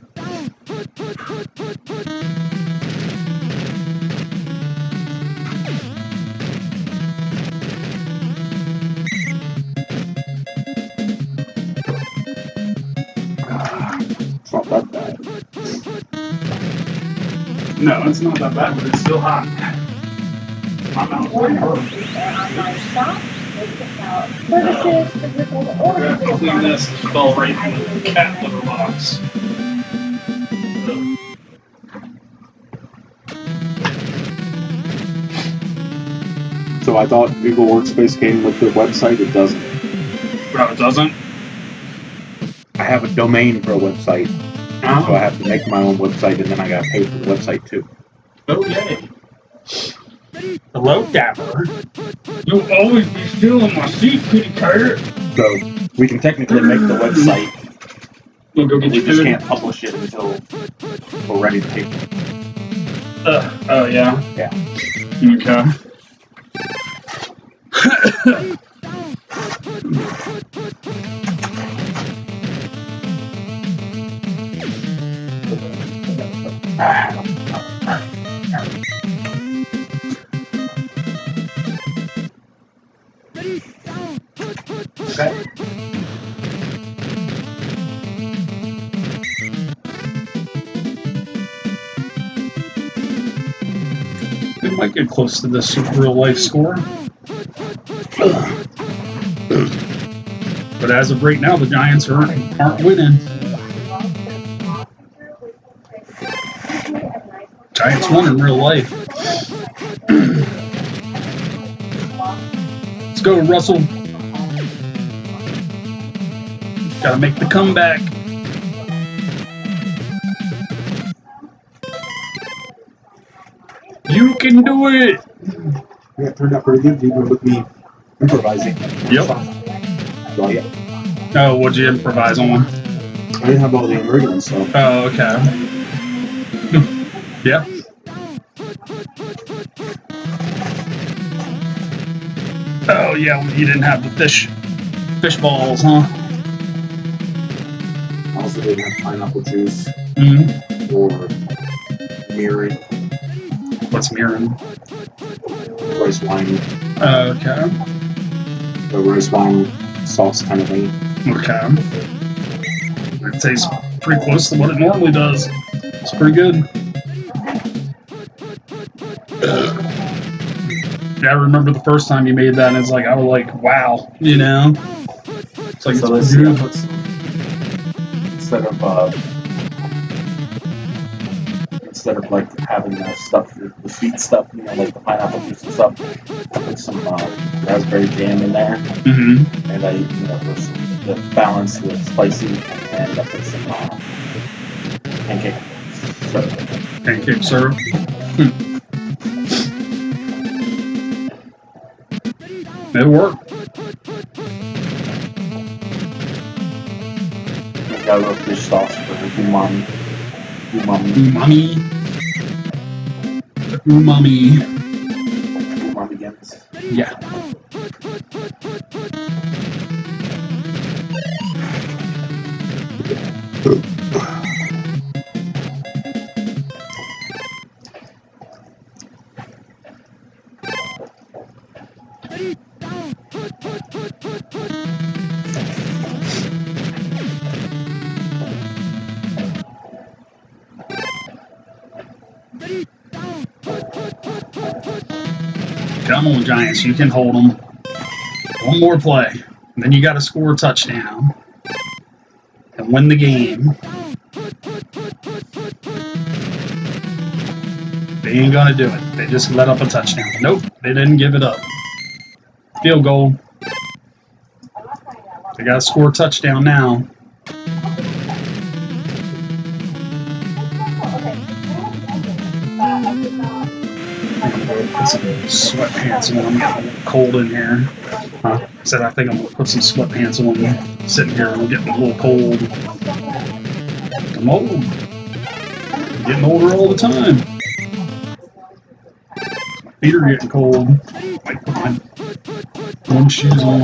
It's not that bad. No, it's not that bad, but it's still hot. My mouth Or still on burns. my shop, services, physical, or We're gonna clean this and spell right in the cat litter box. So I thought Google Workspace came with the website. It doesn't. No, it doesn't. I have a domain for a website, so I have to make my own website, and then I gotta pay for the website too. Oh, yay. Hello, Dapper. You'll always be stealing my seat, kitty cat. So we can technically make the website. We'll go get We your just food. can't publish it until we're ready to pay for it. Oh, yeah? Yeah. Okay. Okay. We might get close to this real life score. But as of right now, the Giants aren't winning. Giants won in real life. Let's go, Russell. Gotta make the comeback. You can do it. Yeah, it turned out pretty good even with me improvising. Yep. So, yeah. Oh, what'd you improvise on? I didn't have all the ingredients, so. Oh, okay. Yep. Oh, yeah, well, you didn't have the fish balls, huh? I also didn't have pineapple juice Mm-hmm. or mirin, What's mirin? rice wine, Okay. the rice wine sauce kind of thing. Okay. It tastes pretty close to what it normally does. It's pretty good. Yeah, I remember the first time you made that, and it's like, I was like, wow, you know? It's like, So it's let's good. put some, instead of like having the stuff, the sweet stuff, you know, like the pineapple juice and stuff, I put some raspberry jam in there, Mm-hmm. and I, you know, for some the balance with spicy, and I put some pancake syrup. Pancake syrup. It worked. I've got a little fish sauce for umami. Umami. Umami. Umamigans. Yeah. Come on, Giants, you can hold them. One more play, and then you got to score a touchdown and win the game. They ain't gonna do it. They just let up a touchdown. Nope, they didn't give it up. Field goal. They got to score a touchdown now. Put some sweatpants on. I'm getting a little cold in here. Huh? I said I think I'm gonna put some sweatpants on. Sitting here, I'm getting a little cold. I'm old. I'm getting older all the time. My feet are getting cold. Might put my warm shoes on.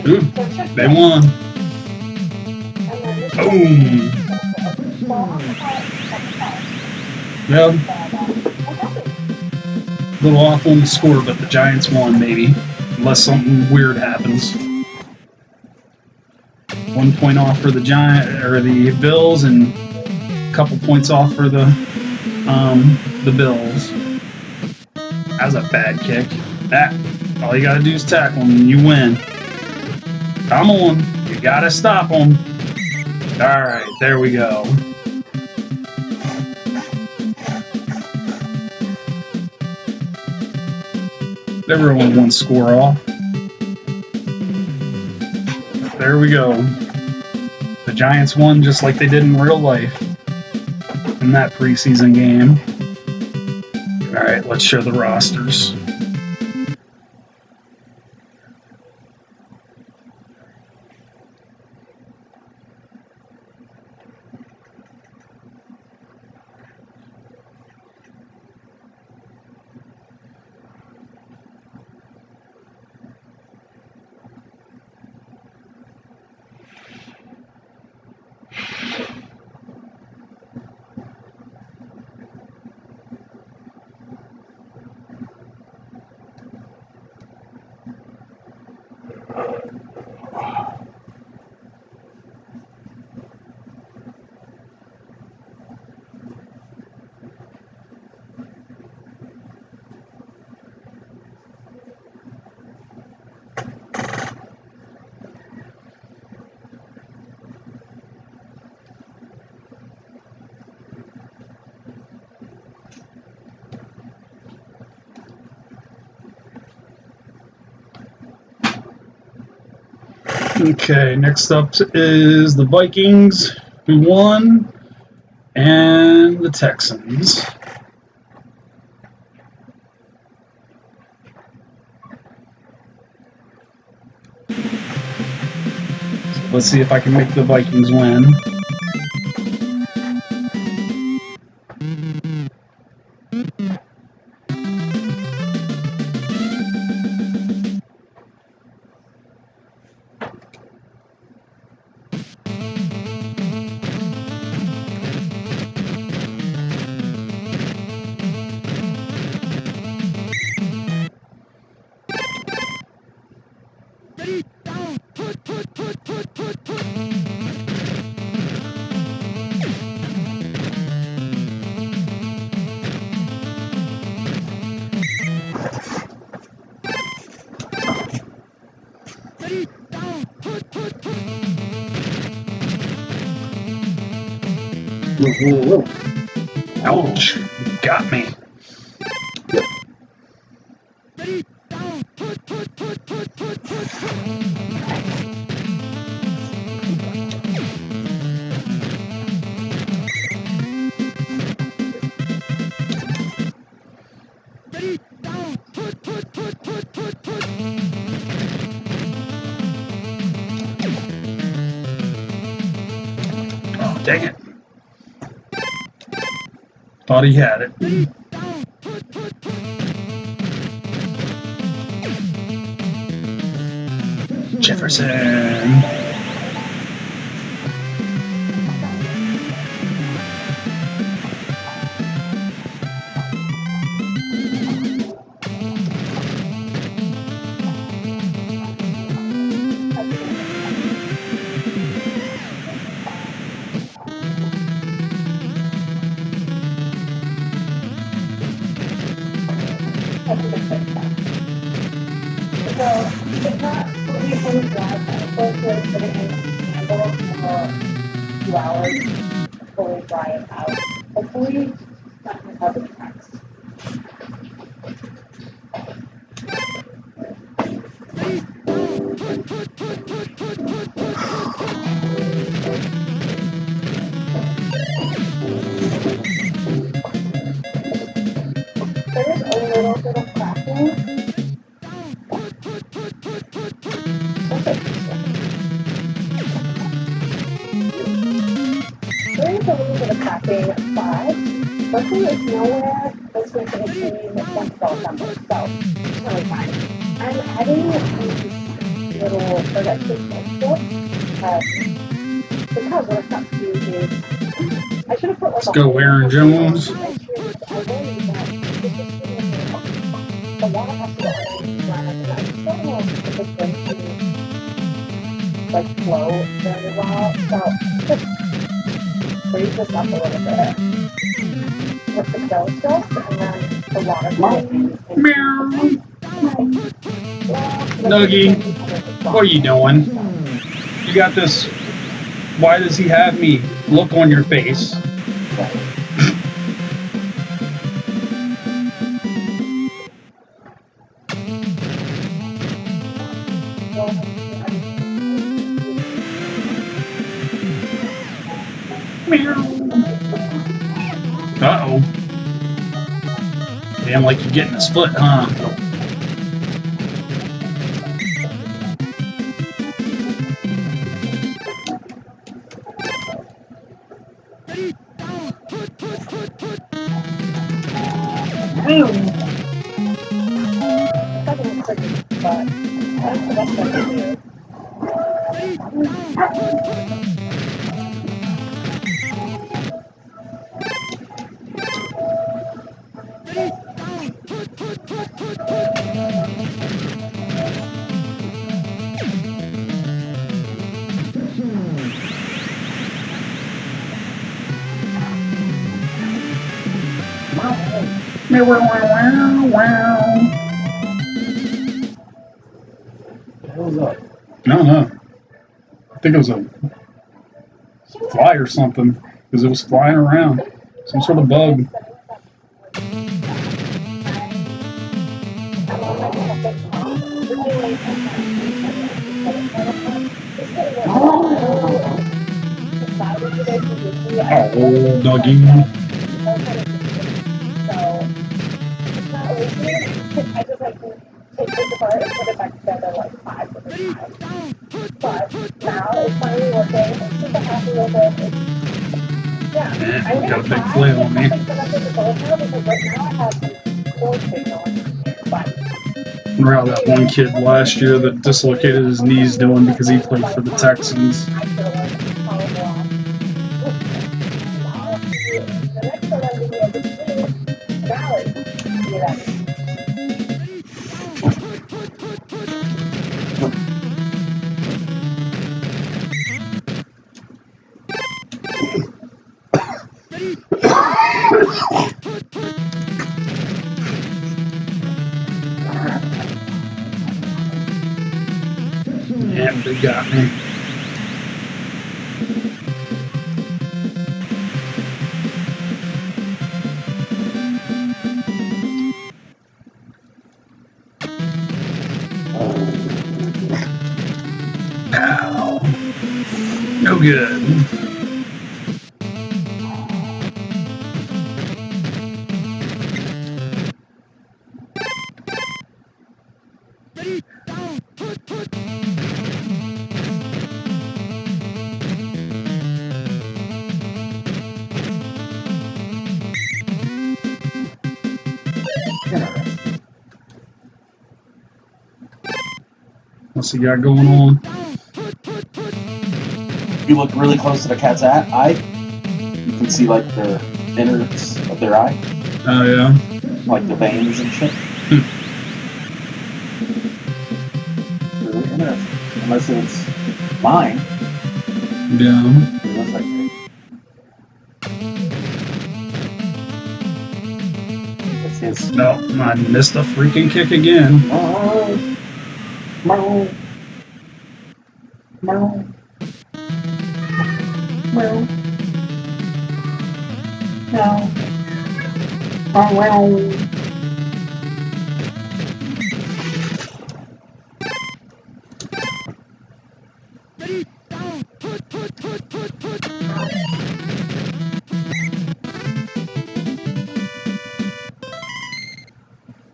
Ooh, they won. Boom. Yeah. A little off on the score, but the Giants won, maybe. Unless something weird happens. 1 point off for the the Bills, and a couple points off for the Bills. That was a bad kick. That All you gotta do is tackle them and you win. Come on. You gotta stop them. Alright, there we go. They were only one score off. There we go. The Giants won just like they did in real life in that preseason game. Alright, let's show the rosters. Okay, next up is the Vikings, who won, and the Texans. So let's see if I can make the Vikings win. Ouch, got me. Oh, dang it. Thought he had it. Jefferson. So it's not fully fully dry, but it's like putting in a candle for 2 hours to fully dry it out. Hopefully, it's not going to cause any cracks. There is a little bit of cracking. There is a little bit of cracking, but luckily it's nowhere that's going to exceed one cell number, so it's really fine. I'm adding these little production strips because what I've got to do is I should have put like Let's go, Aaron Jones. I worry that this is the water has to go underneath the ground, and I just don't know if it's going to like flow very well, so just freeze this up a little bit with the dough stuff, and then the water goes in. Nuggie, what are you doing? You got this. Why does he have me? Look on your face. Uh-oh. Damn, like you're getting his foot, huh? What was up? I don't know. I think it was a fly or something, because it was flying around. Some sort of bug. Oh, doggy. I just like take this apart and put it back together like 5 different times. But now it's finally working. I'm super happy with it. Yeah, I'm Got a gonna big try flail on me. something set up in the gold now because right now I have some cord signal in here. But Remember how that one kid last year that dislocated his knees doing because he played for the Texans? I feel like follow along. Now, the next one I'm gonna be able to do Valley. Yeah. Yeah, they got me. Ow. No good. What's he got going on? If you look really close to the cat's eye, you can see like the innards of their eye, Oh, yeah. like the veins and shit. Really interesting. Unless it's mine. Yeah. It looks like it. It's his. No, I missed a freaking kick again.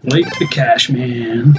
Blake the Cash Man.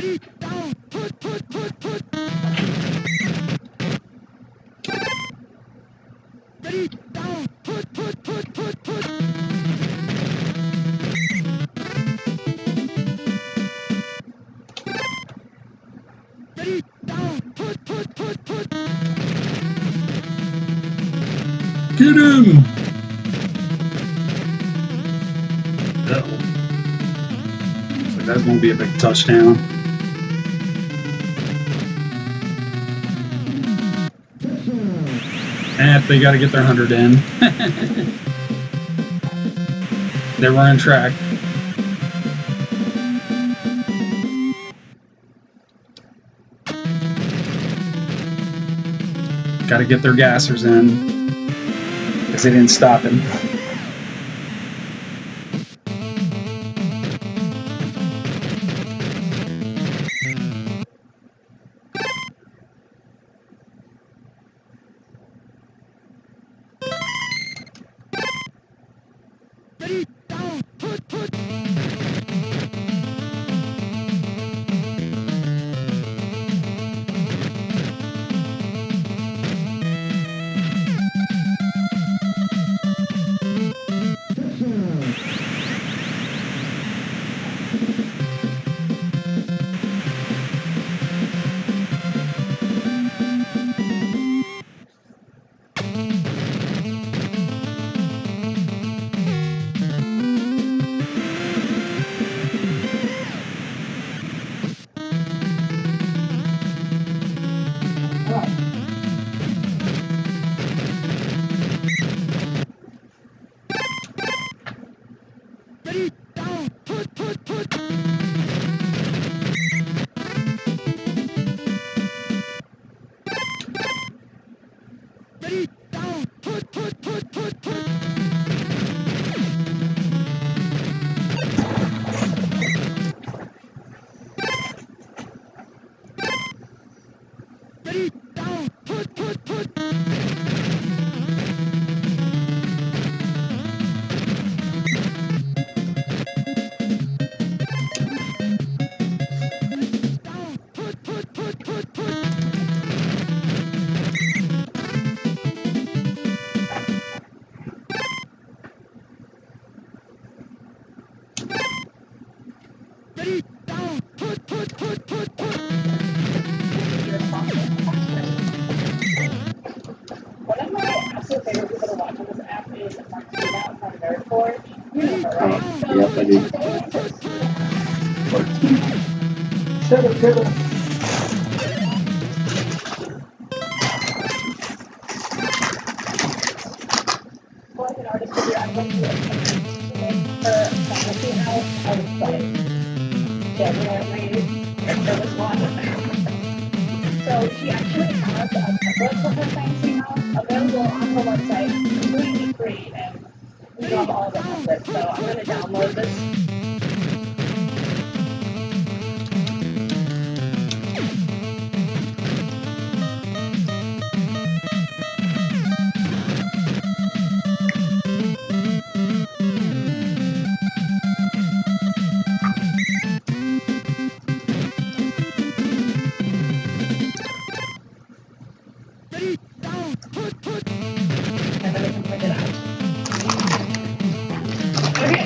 Get him! Uh-oh. So that's gonna be a big touchdown. They gotta get their 100 in. They're running track. Gotta get their gassers in. Because they didn't stop him. One of my absolute favorite people to watch on this app is Martina from Nerd Forge. You know her, right? So Yep, I do. Sugar. Well, as an artist figure, I'm going to attempt to make her fantasy house out of like genuinely there was one. So she actually has a template for her fantasy house available on her website, completely free, and we love all the templates. So I'm going to download this. And then we can print it out. Okay,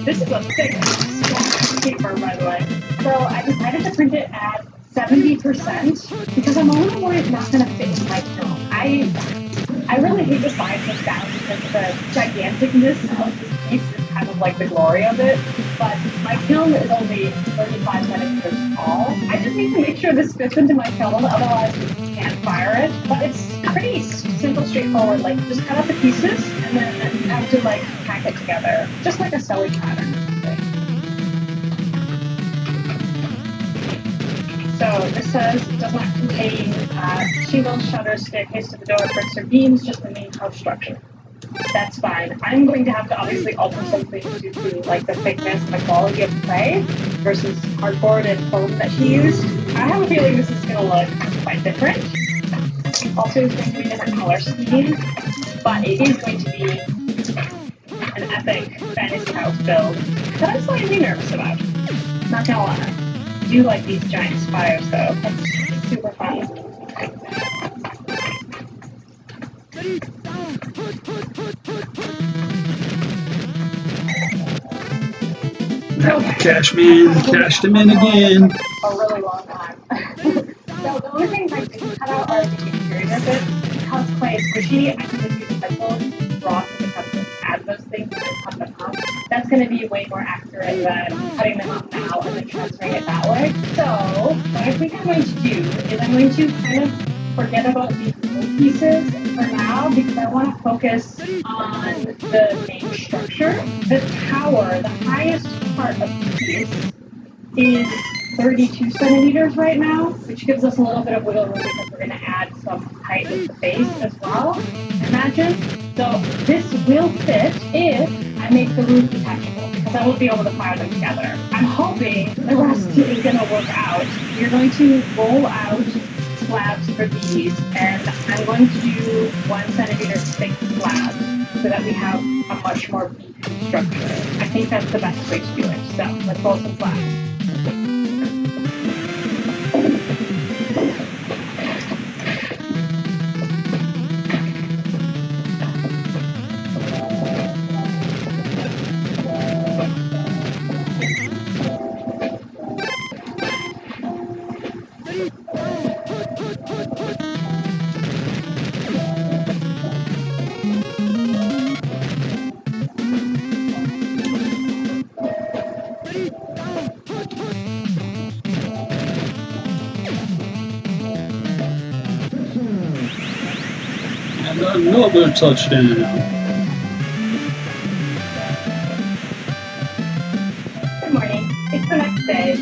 this is a thick, strong paper, by the way. So I decided to print it at 70% because I'm a little worried it's not going to fit in my film. I really hate to size this down because the giganticness of this piece is kind of like the glory of it. But my kiln is only 35 centimeters tall. I just need to make sure this fits into my kiln, otherwise we can't fire it. But it's pretty simple, straightforward. Like just cut out the pieces and then you have to like pack it together, just like a sewing pattern. So this says it does not contain shingles, shutters, staircase to the door, bricks, or beams, just the main house structure. That's fine. I'm going to have to obviously alter some things due to like the thickness and the quality of the clay versus cardboard and foam that she used. I have a feeling this is going to look quite different. Also, it's going to be a different color scheme, but it is going to be an epic fantasy house build that I'm slightly nervous about. Not gonna lie. do like these giant spires, though. That's super fun. Cashman cashed him in again. A really long time. So the only things I didn't cut out are the interior bits. Because clay is squishy, I can just use a pencil, draw some pencils, add those things, and cut them up. That's going to be way more accurate than cutting them up now and then transferring it that way. So what I think I'm going to do is I'm going to kind of forget about these little pieces for now because I want to focus on the main structure. The tower, the highest part of the piece, is 32 centimeters right now, which gives us a little bit of wiggle room because we're going to add some height with the base as well, imagine. So this will fit if I make the roof detachable, because I won't be able to fire them together. I'm hoping the rest is going to work out. We're going to roll out slabs for these, and I'm going to do 1 centimeter thick slabs so that we have a much more beefy structure. I think that's the best way to do it. So let's roll some slabs. And another touchdown. Good morning. It's the next day.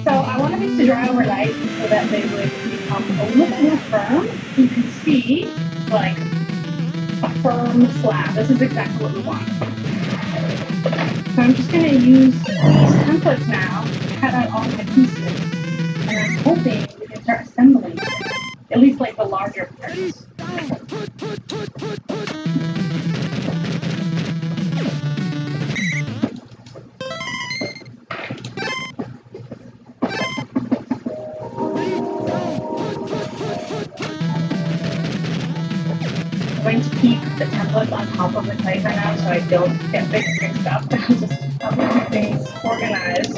So I wanted these to dry overnight so that they would become a little more firm. You can see, like, a firm slab. This is exactly what we want. So I'm just going to use these templates now to cut out all my pieces. And I'm hoping we can start assembling them, at least like the larger parts. I'm going to keep the templates on top of the clay for now so I don't get things mixed up. I'll just have my things organized.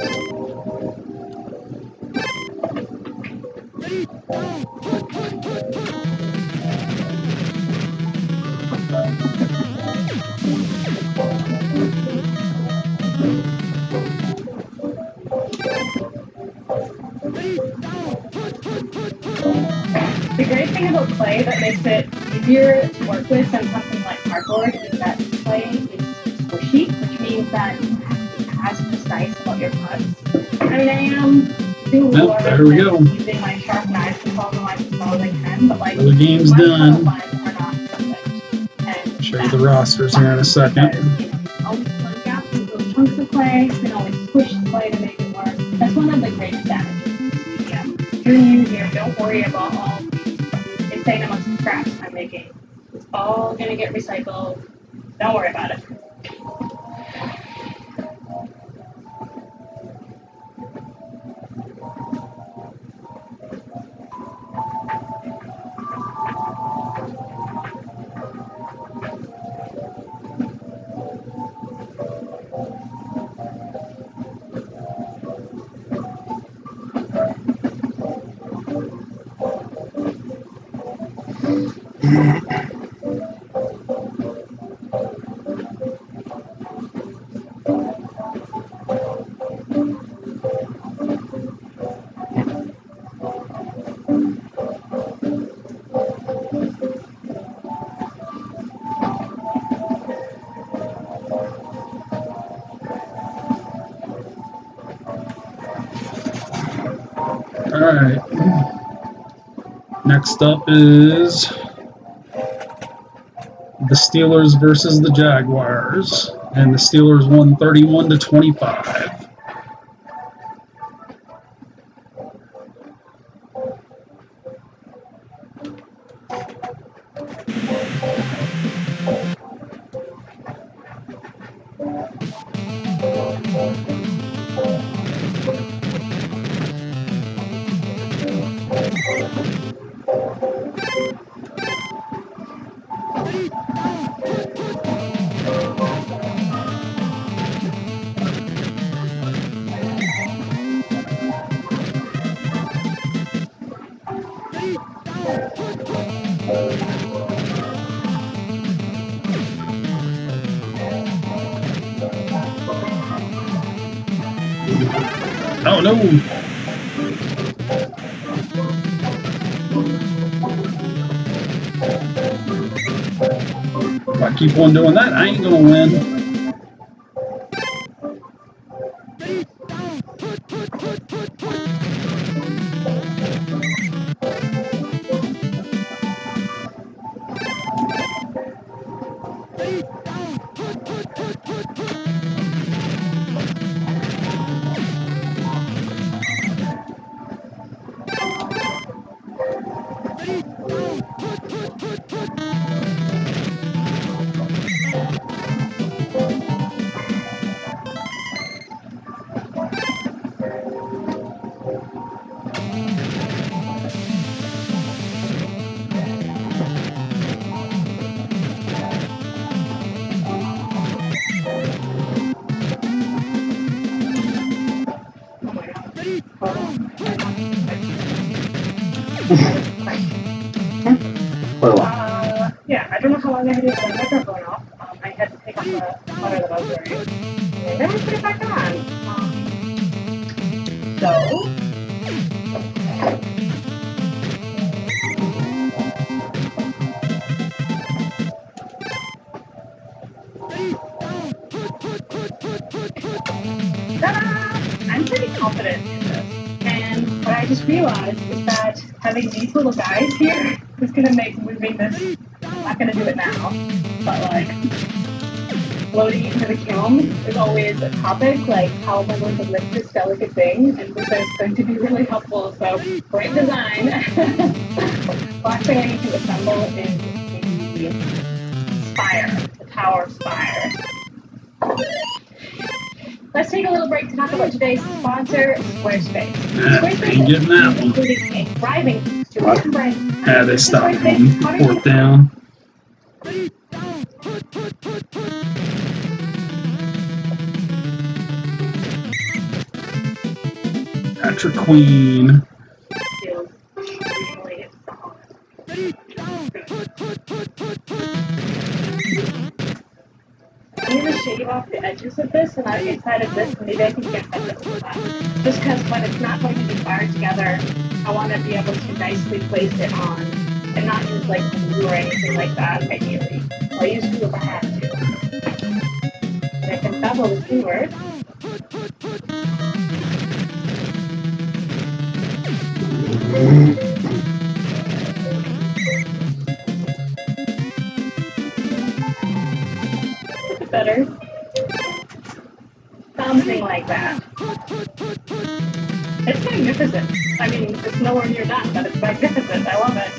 The great thing about clay that makes it easier to work with than something like cardboard is that clay is squishy, which means that you have to be as precise about your cuts. I mean, I am doing There we go. using my sharp knives to follow the lines as well as I can, but like The game's my done. cut lines are not perfect. And Show you the rosters here in a second. because, you know, you can always plug gaps with little chunks of clay. You can always squish the clay to make it work. That's one of the great advantages of this medium. If you're new here, don't worry about all the insane amounts of scraps I'm making. It's all gonna get recycled. Don't worry about it. Alright. Next up is the Steelers versus the Jaguars. And the Steelers won 31-25. Oh no! If I keep on doing that, I ain't gonna win. Yeah, I don't know how long I had the microphone off. I had to take off the sweater that I was wearing. And then I put it back on. So... Ta-da! I'm pretty confident in this. And what I just realized is that having these little guys here is going to make moving this... I'm not going to do it now, but like... Loading into the kiln is always a topic, like how am I going to lift this delicate thing, and this is going to be really helpful, so great design. Last thing I need to assemble is the spire, the tower spire. Let's take a little break to talk about today's sponsor, Squarespace. Squarespace Ain't getting that one. including a thriving distribution brand. They stopped one. Fourth down. Patrick Queen. Feels really soft. I'm going to shave off the edges of this, and inside of this, maybe I can get that with that. Just because when it's not going to be fired together, I want to be able to nicely place it on and not use like glue or anything like that, ideally. I'll use glue if I have to. And I can bevel this inward. Better. Something like that. It's magnificent. I mean, it's nowhere near that, but it's magnificent. I love it.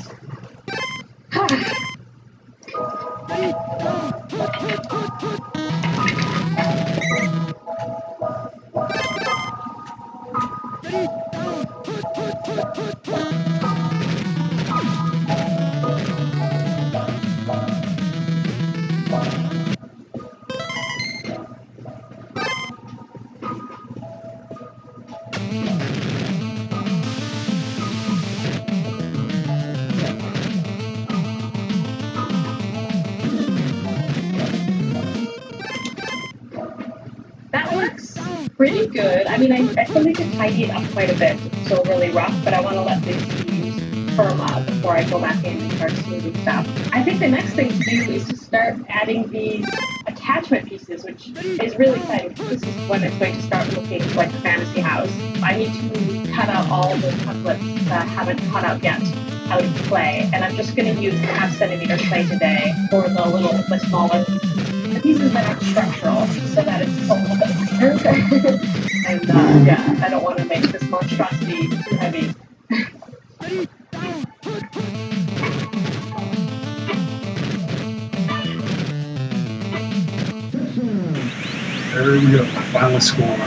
Pretty good. I mean, I still need to tidy it up quite a bit. It's still really rough, but I want to let these leaves firm up before I go back in and start smoothing stuff. I think the next thing to do is to start adding these attachment pieces, which is really exciting because this is when it's going to start looking like a fantasy house. I need to cut out all the templates that I haven't cut out yet out of clay, and I'm just going to use half centimeter clay today for the smaller pieces that are structural, so that it's a little bit lighter. And yeah, I don't want to make this monstrosity too heavy. There we go, final score.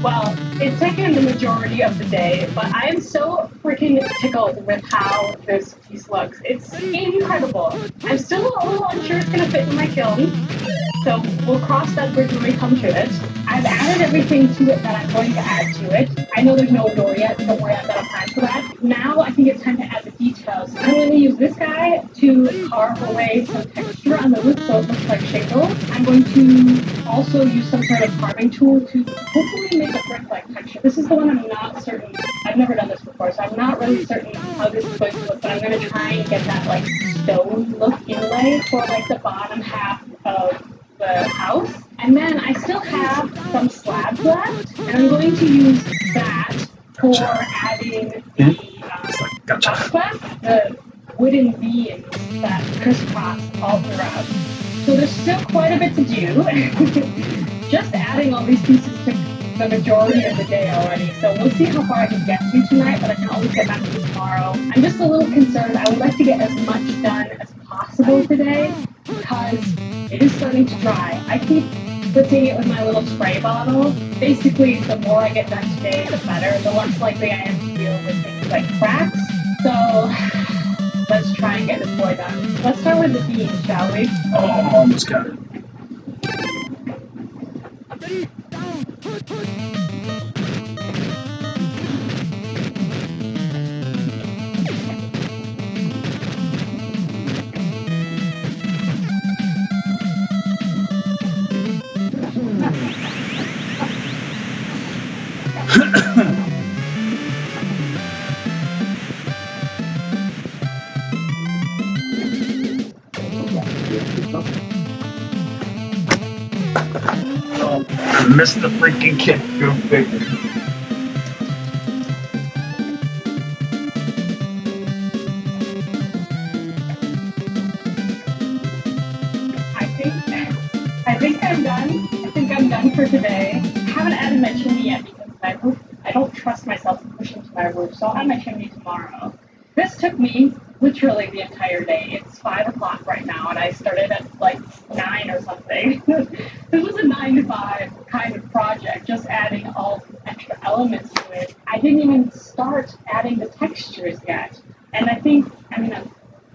Well, it's taken the majority of the day, but I am so freaking tickled with how this piece looks. It's incredible. I'm still a little unsure it's going to fit in my kiln, so we'll cross that bridge when we come to it. I've added everything to it that I'm going to add to it. I know there's no door yet, so don't worry, I've got a plan for that. Now I think it's time to add the details. I'm going to use this guy to carve away some texture on the roof so it looks like shingles. I'm going to also use some sort of carving tool to hopefully make a brick-like texture. This is the one I'm not certain. I've never done this before, so I'm not really certain how this is going to look, but I'm going to try and get that like stone look inlay for like the bottom half of the house. And then I still have some slabs left, and I'm going to use that for adding the the wooden beams that crisscross all throughout. So there's still quite a bit to do. Just adding all these pieces took the majority of the day already, so we'll see how far I can get to tonight, but I can always get back to this tomorrow. I'm just a little concerned. I would like to get as much done as possible today because it is starting to dry. I keep spritzing it with my little spray bottle. Basically, the more I get done today, the better. The less likely I am to deal with things like cracks. So let's try and get this boy done. Let's start with the beans, shall we? Oh, almost got it. Oh, I missed the freaking kick. Go figure. I think I'm done. I think I'm done for today. I haven't added my chimney yet because I don't trust myself to push into my roof, so I'll add my chimney tomorrow. This took me literally the entire day. It's 5 o'clock right now, and I started at like 9 or something. This was a 9 to 5 kind of project, just adding all extra elements to it. I didn't even start adding the textures yet, and I'm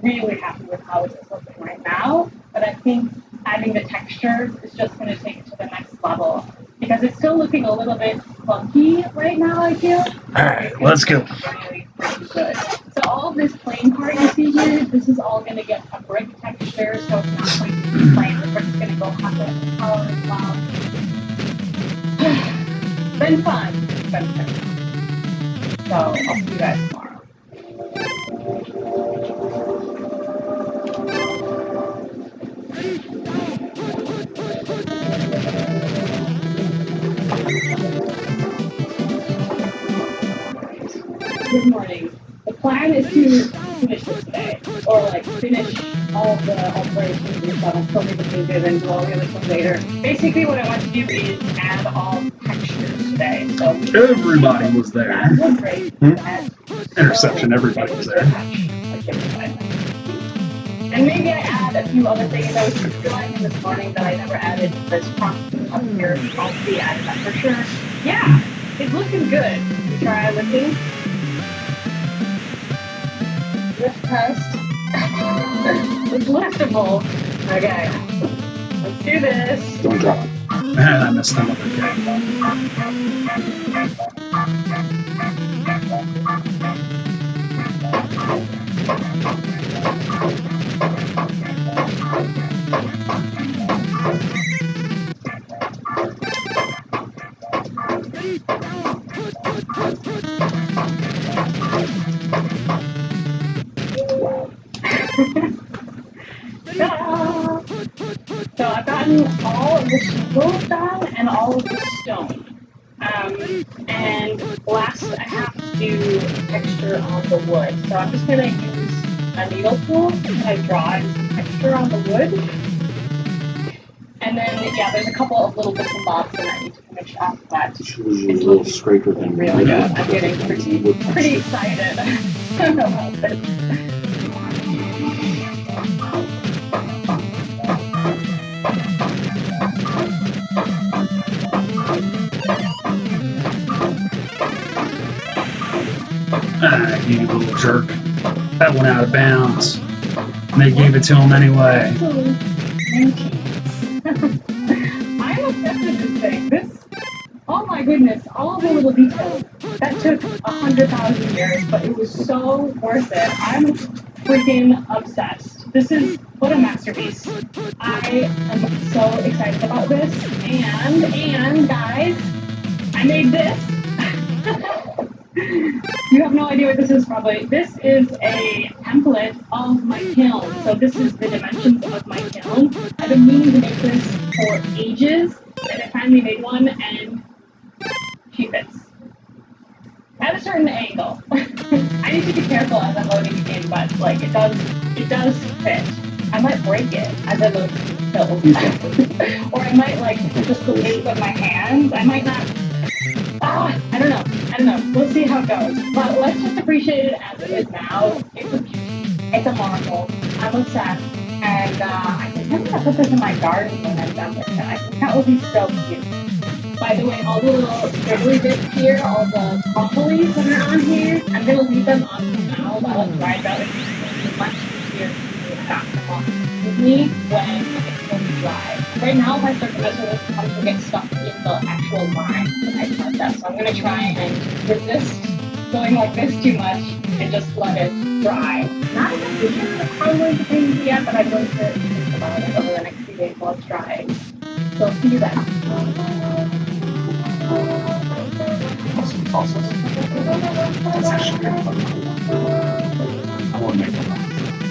really happy with how it's looking right now, but I think adding the texture is just going to take it to the next level because it's still looking a little bit funky right now, I feel. Alright, let's go. Really good. So all of this plain part you see here, this is all going to get a brick texture, so it's not going to be plain. The brick's going to go hot with the color as well. Been fun. Been fun. So I'll see you guys tomorrow. Good morning. The plan is to finish this today, or like finish all the alterations and stuff. I'll still need the pages and do all the other stuff later. Basically, what I want to do is add all textures today. So everybody was there. That was great. Interception, everybody was there. And maybe I add a few other things. I was just realizing this morning that I never added this processing up here. I'll be added that for sure. Yeah, it's looking good. You try lifting. Lift test. It's liftable. Okay. Let's do this. Don't drop it. Man, I missed another kick. So I've gotten all of the shingles done and all of the stone. And last I have to do texture on the wood. So I'm just going to use a needle tool and draw in some texture on the wood. And then, yeah, there's a couple of little bits and bobs that I need to finish off that. She was a little scraper than really good. I'm getting pretty excited about this. You little jerk. That went out of bounds. And they gave it to him anyway. Absolute I'm obsessed with this thing. Oh my goodness, all the little details. That took 100,000 years, but it was so worth it. I'm freaking obsessed. This is what a masterpiece. I am so excited about this. And guys, I made this. You have no idea what this is probably. This is a template of my kiln. So this is the dimensions of my kiln. I've been meaning to make this for ages, and I finally made one, and she fits. At a certain angle. I need to be careful as I'm loading the game, but like it does fit. I might break it as I load the kiln. Or I might like just go in with my hands. I might not. I don't know. We'll see how it goes. But let's just appreciate it as it is now. It's a beauty. It's a marvel. I'm obsessed. And I think I'm gonna put this in my garden when I'm done with it. I think that would be so cute. By the way, all the little squiggly bits here, all the crumblies that are on here, I'm gonna leave them on for now while it dries out. It's much easier to knock them off with me when it's fully dry. Right now, if I start to mess with this, I'm gonna get stuck in the actual line that I cut that. So I'm gonna try and resist going like this too much and just let it dry. Not in a position of how I'm going to change it yet, but I'm going to think about it over the next few days while it's drying. So see you then. Awesome. That's actually good fun. I want to make one.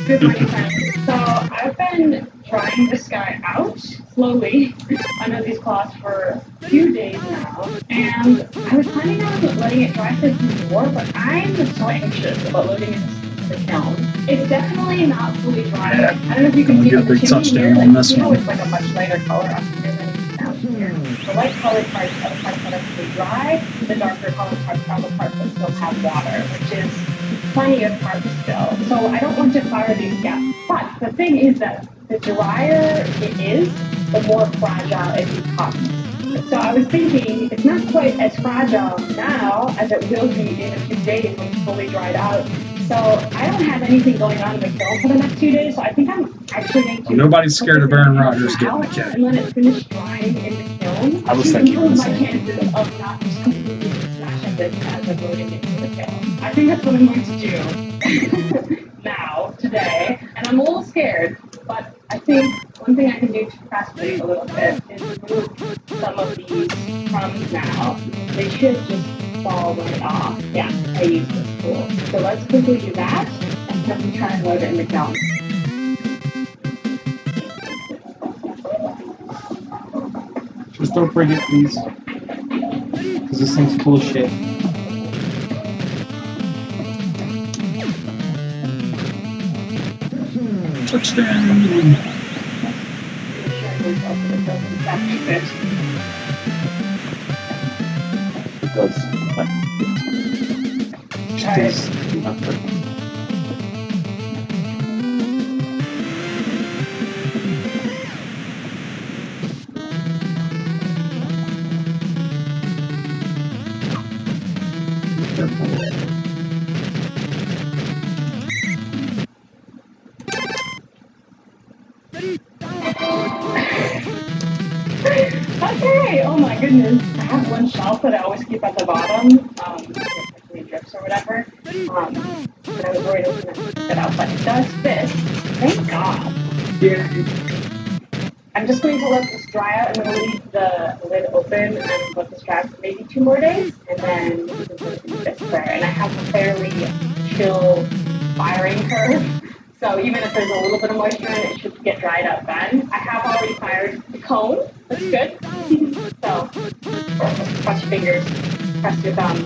Good morning, friends. So I've been trying this guy out slowly under these cloths for a few days now, and I was planning on letting it dry for a few more, but I'm so anxious about loading it into the kiln. It's definitely not fully dry. Yeah. I don't know if you can see Get a the big chimney touchdown here. on this one. It's like a much lighter color up here than it's down here. The light colored parts are the parts that are fully dry, the darker colored parts are the parts that still have water, which is plenty of parts still. So I don't want to fire these gaps. But the thing is that the drier it is, the more fragile it becomes. So I was thinking it's not quite as fragile now as it will be in a few days when it's fully dried out. So I don't have anything going on in the kiln for the next 2 days, so I think I'm actually going to... Nobody's scared of Aaron Rodgers getting the kick. And let it finish drying in the kiln. I was thinking improve the my same. chances of not just completely smashing this as I'm loading it into the kiln. I think that's what I'm going to do now, today. And I'm a little scared, but I think one thing I can do to procrastinate a little bit is remove some of these crumbs now. They should just fall right off. Yeah, I use this tool. So let's quickly do that, and then we try and load it in the kiln. Just don't break it, please. Because this thing's full of shit. Touchdown! It does. Just not perfect. Okay, oh my goodness. I have one shelf that I always keep at the bottom, especially drips or whatever. But I was worried it was going to fit out, but it does fit. Thank God. Yeah. I'm just going to let this dry out. I'm going to leave the lid open and let this dry for maybe 2 more days, and then we can put it in this sprayer. And I have a fairly chill firing curve. So even if there's a little bit of moisture in it, it should get dried up then. I have already fired the cone. That's good. So, cross your fingers, press your thumbs.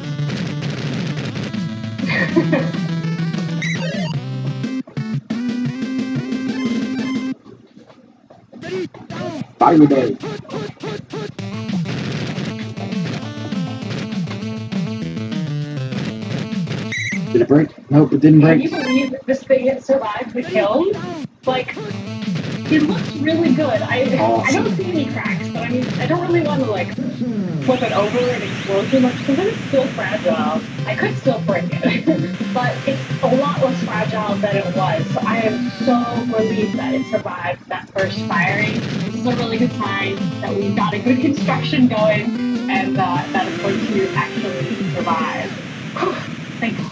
Fire day. Did it break? Nope, it didn't Can break. you believe that this thing survived the kiln? Like, it looks really good. I don't see any cracks, but I mean, I don't really want to like flip it over and explode too much because it's still fragile. I could still break it, but it's a lot less fragile than it was. So I am so relieved that it survived that first firing. This is a really good sign that we've got a good construction going and that it's going to actually survive. Thank God.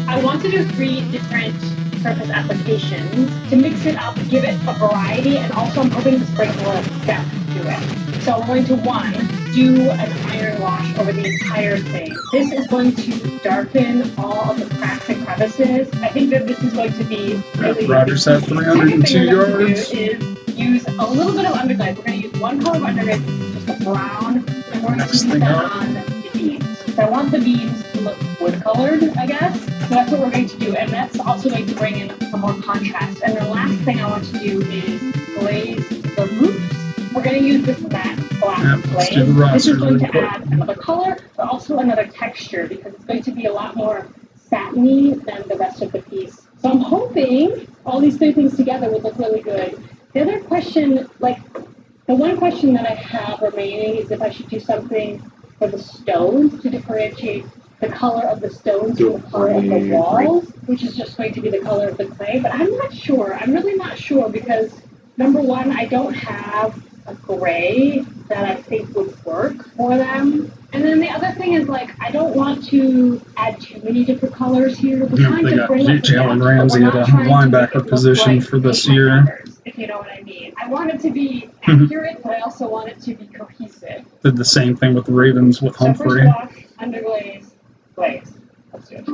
I want to do 3 different surface applications to mix it up, give it a variety, and also I'm hoping to sprinkle a depth to it. So I'm going to, 1, do an iron wash over the entire thing. This is going to darken all of the cracks and crevices. I think that this is going to be really... Roger's at 302 yards. Is use a little bit of underglaze. We're going to use 1 color of underglaze, just a brown, and we're going to use that on the beams. So I want the beams to look wood-colored, I guess. So that's what we're going to do, and that's also going to bring in some more contrast. And the last thing I want to do is glaze the roofs. We're going to use this matte black glaze. This is going to add another color, but also another texture, because it's going to be a lot more satiny than the rest of the piece. So I'm hoping all these 3 things together would look really good. The other question, the one question that I have remaining is if I should do something for the stones to differentiate the color of the stones from the color of the walls, which is just going to be the color of the clay. But I'm not sure. I'm really not sure because, number 1, I don't have a gray that I think would work for them. And then the other thing is, I don't want to add too many different colors here. We're trying they to got bring up Jalen Ramsey at a linebacker position for this year. Colors, if you know what I mean. I want it to be accurate, but I also want it to be cohesive. Did the same thing with the Ravens with Humphrey. So first wash, underglaze, glaze. Let's do it.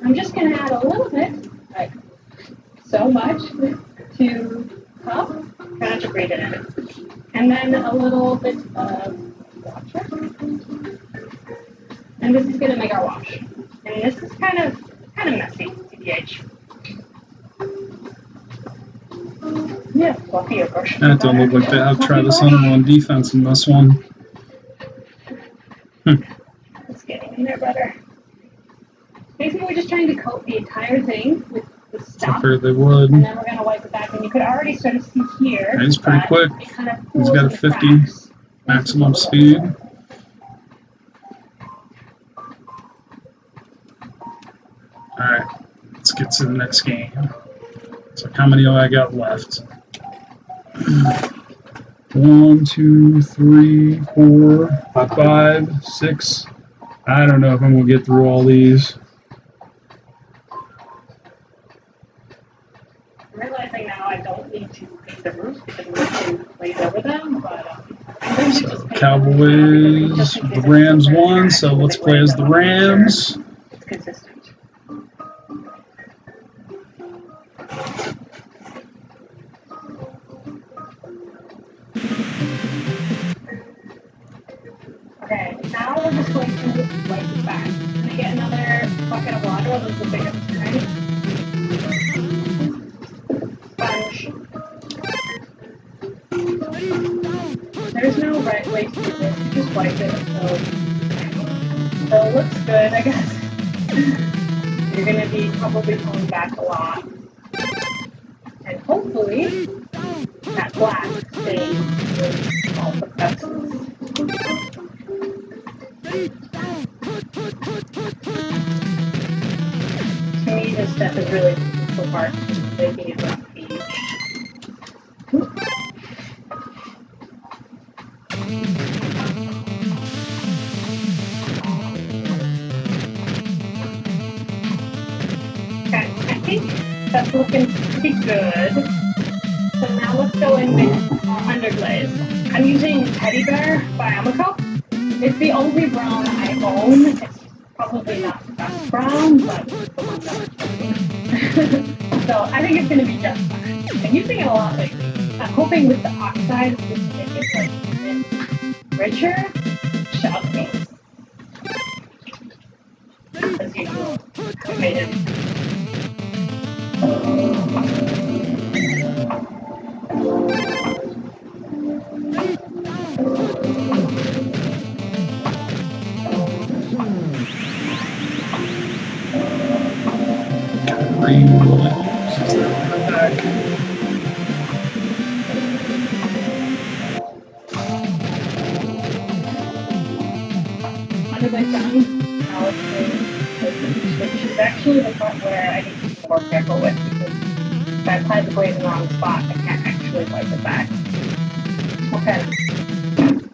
I'm just going to add a little bit, so much, to cup. Try not to breathe it in. And then a little bit of water. And this is going to make our wash. And this is kind of messy, TBH. Yeah, fluffy or brush. That don't look like they have Travis Hunter on defense in this one. It's getting in there better. Basically, we're just trying to coat the entire thing with the stuff. I figured they would. And then we're going to wipe it back. And you could already sort of see here. He's pretty quick. Kind of He's got a 50 maximum speed. Alright, let's get to the next game. So how many do I got left? 1, 2, 3, 4, 5, 6. I don't know if I'm going to get through all these. I'm realizing now I don't need to paint the roof because we can glaze over them, but So Cowboys, the Rams won, so let's play as the Rams. It's consistent. Okay, now we're just going to wipe it back. I'm going to get another bucket of water, a little bit bigger this time. Sponge. There's no right way to do this. You just wipe it. So it looks good, I guess. You're going to be probably pulling back a lot. And hopefully, that black stays with all the crevices. To me, this step is really the difficult part, making it rough page. Okay, I think that's looking pretty good. So now let's go in with underglaze. I'm using Teddy Bear by Amico. It's the only brown I own. It's probably not the best brown, but it's the one that I'm using. So I think it's going to be just fine. I'm using it a lot lately. I'm hoping with the oxide to make it a bit richer. Shall we? As usual, I made it. Underglaze down. actually the part where I need to be more careful with, because if I apply the blade in the wrong spot, I can't actually wipe it back. Okay.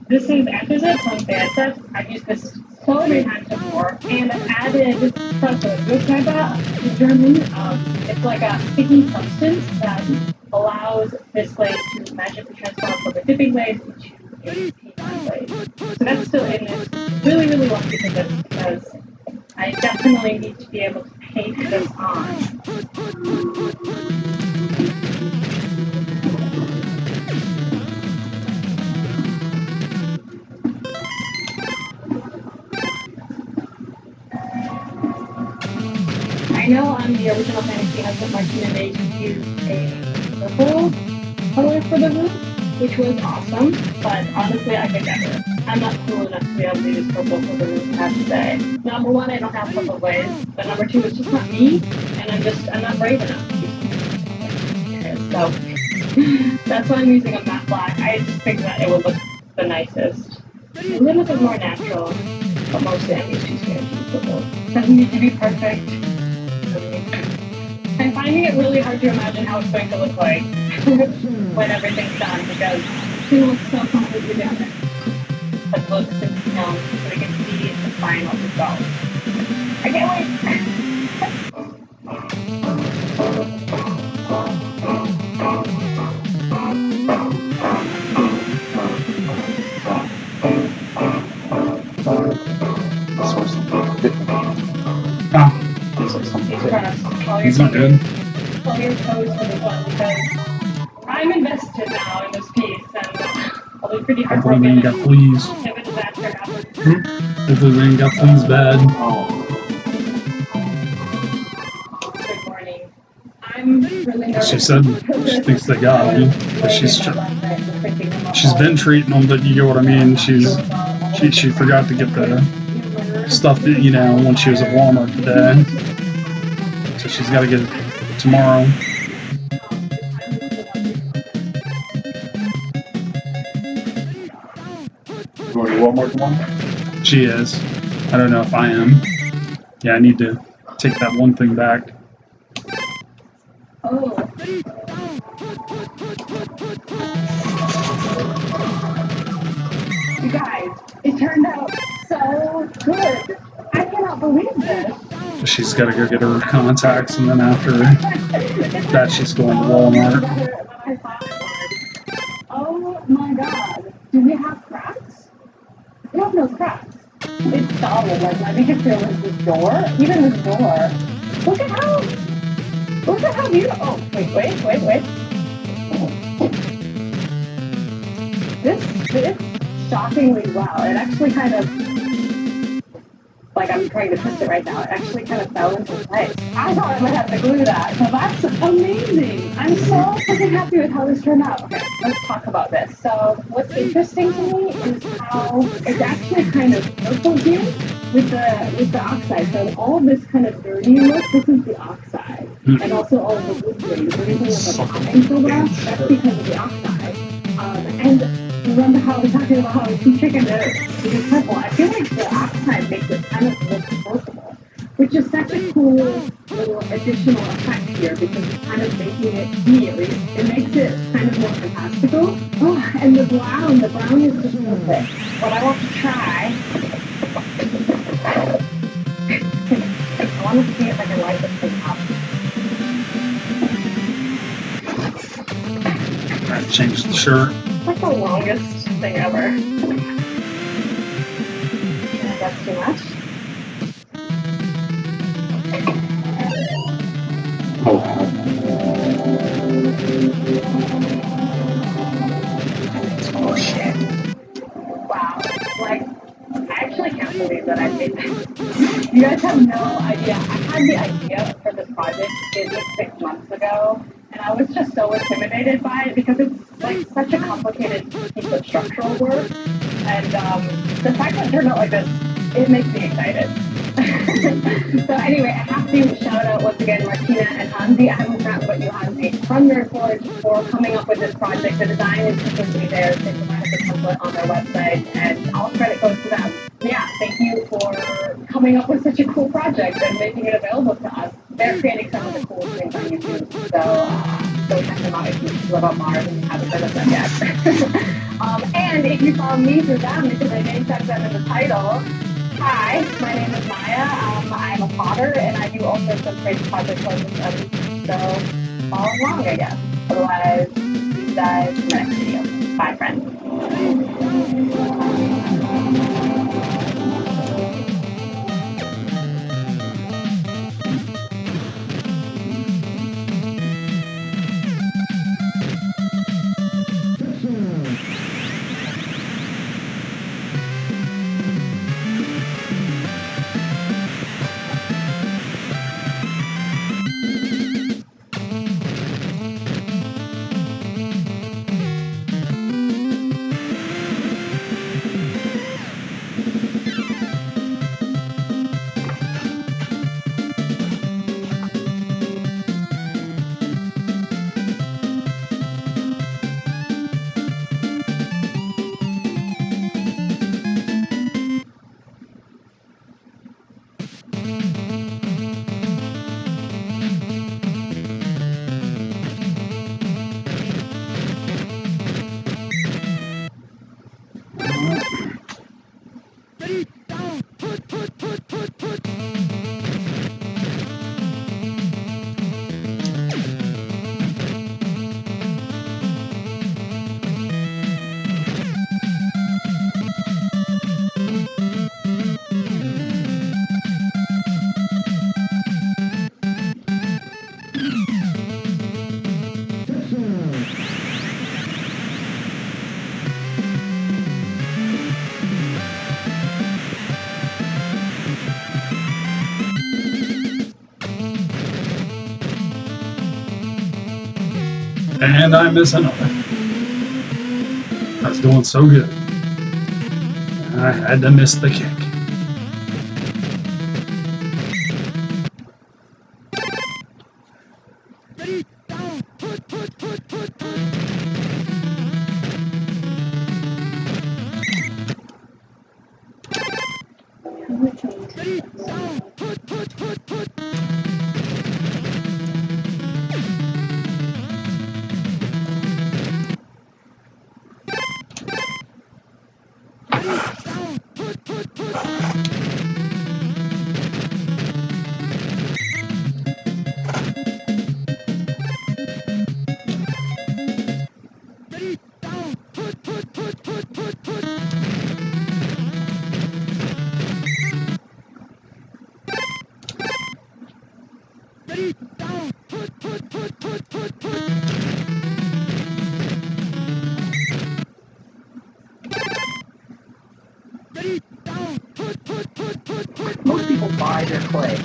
This is Antizip from BASF. I've used this so many times before, and I've added Preaseason in German. It's like a sticky substance that allows this blade to magically transform from a dipping blade into a P9 blade. So that's still in this. Really, really lucky for this, because I definitely need to be able to paint this on. I know on the original Fantasy has that Martina made use a purple color for the roof, which was awesome, but honestly I could never. I'm not cool enough to be able to use purple for the roof, I have to say. Number one, I don't have purple blades, but number two, it's just not me, and I'm not brave enough to use it. So that's why I'm using a matte black. I just think that it would look the nicest. A little bit more natural, but mostly I'm just too scared to use purple. Doesn't need to be perfect. I'm finding it really hard to imagine how it's going to look like when everything's done, because it looks so completely different. But look, so we can see the final result. I can't wait! He's not good. Pull your toes for this one, because I'm invested now in this piece, and I'll be pretty Hopefully we heartbroken ain't got fleas. if a disaster happens. Hopefully we ain't got fleas bad. Good morning. I'm really nervous. She said she thinks they got them, but she's been treating them, but you get what I mean. She forgot to get the stuff that, you know, when she was at Walmart today. So she's got to get it tomorrow. You going to Walmart tomorrow? She is. I don't know if I am. Yeah, I need to take that one thing back. Oh. You guys, it turned out so good. I cannot believe this. She's got to go get her contacts, and then after that, she's going to Walmart. Oh my god. Do we have cracks? We have no cracks. It's solid. Like, my biggest fear was this door. Even this door. Look at how beautiful. Oh, wait. This fits shockingly well. It actually kind of, like, I'm trying to twist it right now. It actually kind of fell into place. I thought I might have to glue that, so that's amazing. I'm so freaking happy with how this turned out. Okay, let's talk about this. So what's interesting to me is how it's actually kind of purple here with the oxide. So all of this kind of dirty look, this is the oxide. And also all of the wood grains, everything with the popping soda, that's because of the oxide. And remember how we were talking about how it's chicken to be purple? I feel like the oxide makes it kind of look purple, which is such a cool little additional effect here, because it's kind of making it, me at least, it makes it kind of more fantastical. Oh, and the brown is just perfect. What I want to try, I want to see if I can light this thing up. I changed the shirt. That's the longest thing ever. That's too much. Oh, Oh shit. Wow. Like, I actually can't believe that I made this. You guys have no idea. I had the idea for this project maybe 6 months ago, and I was just so intimidated by it, because it's like such a complicated piece of structural work, and the fact that it turned out like this, it makes me excited. So anyway, I have to shout out once again Martina and Hansi. I haven't forgotten about you, Hansi, from Nerd Forge for coming up with this project. The design is completely theirs. They provided the template on their website, and all credit goes to them. Yeah, thank you for coming up with such a cool project and making it available to us. They're creating some of the coolest things on YouTube. So check them out if you live on Mars and you haven't heard of them yet. And if you follow me through them, because I name check them in the title. Hi, my name is Maya. I'm a potter and I do all sorts of crazy projects like this. So follow along, I guess. Otherwise, see you guys in the next video. Bye, friends. And I miss another. I was doing so good. I had to miss the kick. Most people buy their clay.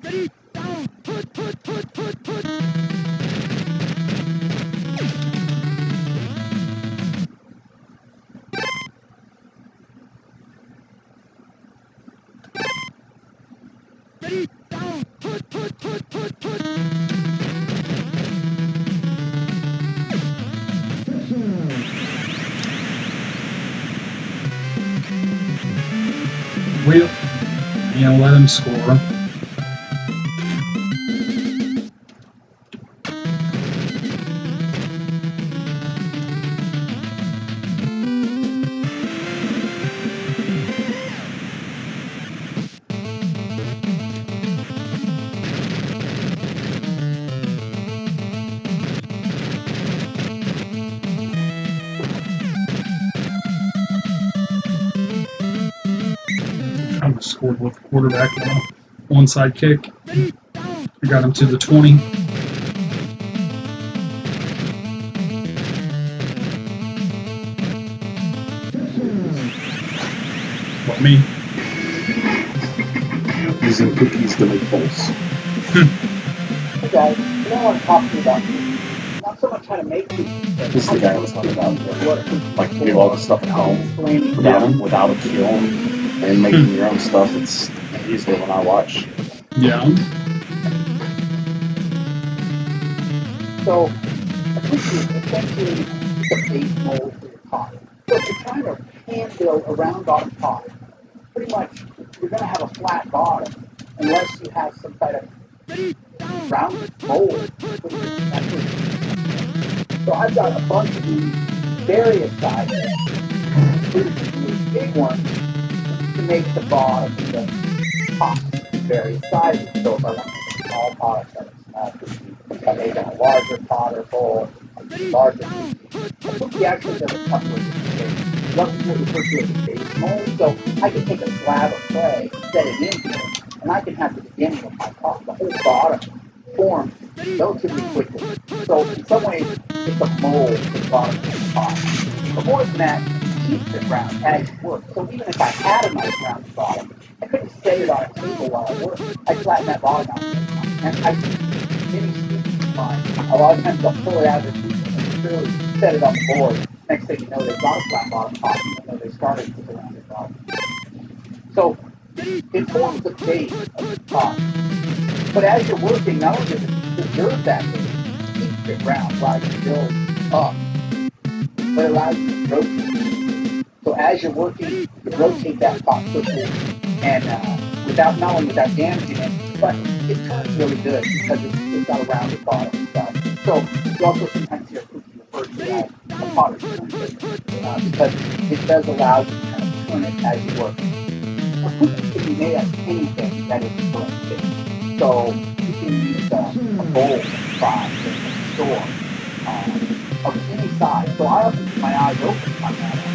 Well, let him score. Trying to score with the quarterback now. Onside kick. I got him to the 20. What, me? Using cookies to make bowls. Hey guys, you know what I'm talking about? Not so much how to make cookies. This is the guy I was talking about. Like to do all the stuff at home without a kiln and making your own stuff. He's the one I watch. Yeah. So, a cookie is essentially the base mold for your pot. So if you're trying to hand build a round bottom pot, pretty much you're going to have a flat bottom unless you have some kind of round mold. So I've got a bunch of these various sizes, these big ones to make the bottom of the pot in various sizes. So if I want to make a small pot, I set a small cookie. If I make a larger pot or bowl, a larger cookie. A cookie actually does a couple of different things. One is what we refer to as a base mold. So I can take a slab of clay, set it in here, and I can have the beginning of my pot, the whole bottom, formed relatively quickly. So in some ways, it's a mold for the bottom of the pot. But more than that, it keeps it round as you work. So even if I had a nice round bottom, I couldn't set it on a table while I work. I'd flatten that bottom out. And I many students of mine, a lot of times they'll pull it out of the table and literally set it on the board. Next thing you know, they've got a flat bottom pot, and they know they started with a rounded bottom. So it forms the base of the pot. But as you're working, not only does it preserve that base, keeps it round, allows you to build up, but it allows you to rotate. So as you're working, you rotate that pot quickly, and not only without damaging it, but it turns really good because it's got a rounded bottom itself. So you also sometimes hear a cookie referred to as a potter's turntable because it does allow you to kind of turn it as you work. A cookie can be made out of anything that is the correct shape. So you can use a bowl size in the store of any size. So I often keep my eyes open on that at a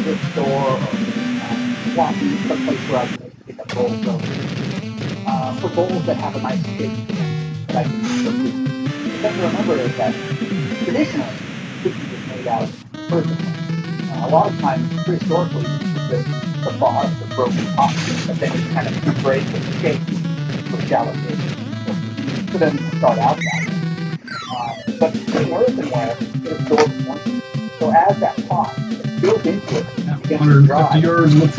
thrift store or walking someplace where I can pick up bowls for bowls that have a nice shape to them that I can use for cookies. The thing to remember is that traditionally cookies is made out of earthenware. A lot of times, prehistorically, it's just the bottom, the broken pot, but then you kind of break the shape for shallow shape. So then you start out that way. But being earthenware, it absorbs moisture. So as that pot builds into it, it begins to dry. 150 yards with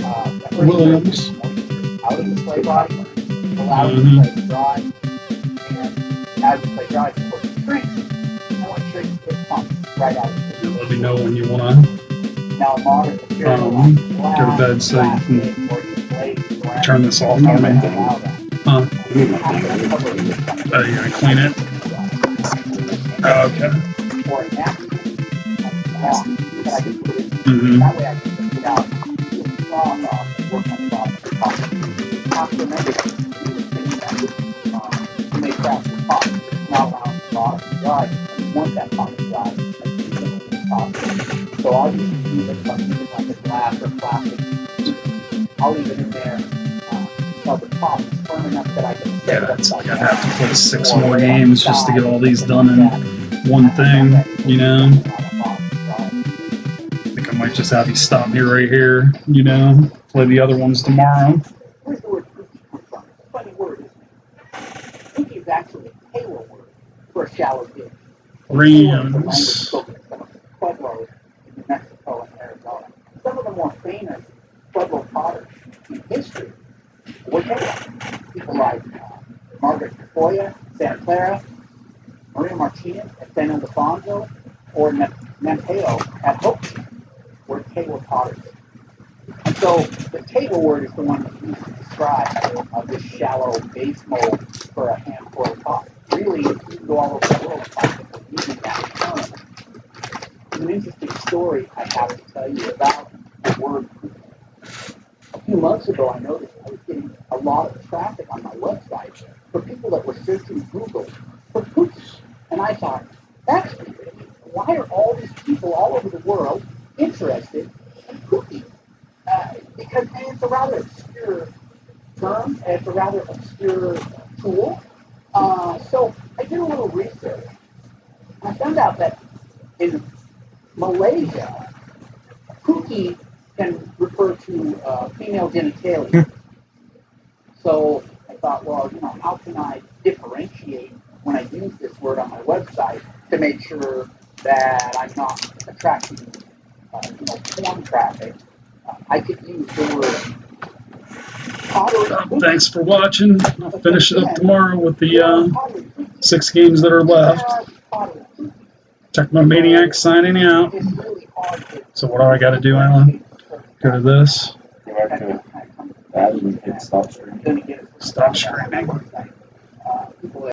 Williams. Out of the clay body, allows the clay to dry, and as the clay dries, of course, it shrinks. And when it shrinks, it pumps right out of the Let me know when you want to now modern material go to bed so you can turn this off for me. Huh? You're gonna clean it? Okay. Mm-hmm. That way I can just get out, get the cloth off, and work on the bottom of the pot. You have to remember that you may craft your pot, but it's not allowing the bottom to dry. And you want that pot to dry as easily as possible. So I'll usually use it like a glass or plastic. I'll leave it in there until the top is firm enough that I can set it up. It's like I'd have to play 6 more games just to get all these done in one thing, you know? I think I might just have you stop me right here, you know? Play the other ones tomorrow. Where's the word cookie come from? It's a funny word, isn't it? is actually a Taylor word for a shallow ditch. Rams. Pueblos in New Mexico and Arizona. Some of the more famous Pueblo potters in history were Taylor. People like Margaret Tafoya, Santa Clara, Maria Martinez at San Ildefonso, or Nampeo at Hope were Taylor potters. And so the table word is the one that's used to describe this shallow base mold for a handful of pots. Really, you can go all over the world and find people using that term. There's an interesting story I have to tell you about the word. A few months ago, I noticed I was getting a lot of traffic on my website for people that were searching Google for cookies. And I thought, that's weird. Why are all these people all over the world interested in cookies? Because it's a rather obscure term, and it's a rather obscure tool. So I did a little research. I found out that in Malaysia, cookie can refer to female genitalia. So I thought, well, how can I differentiate when I use this word on my website to make sure that I'm not attracting, porn traffic? I could use the word pottery. Thanks for watching. I'll finish it up tomorrow with the 6 games that are left. Tecmo Maniac signing out. So what do I got to do, Alan? Go to this. Go back to that and hit stop streaming. Stop streaming.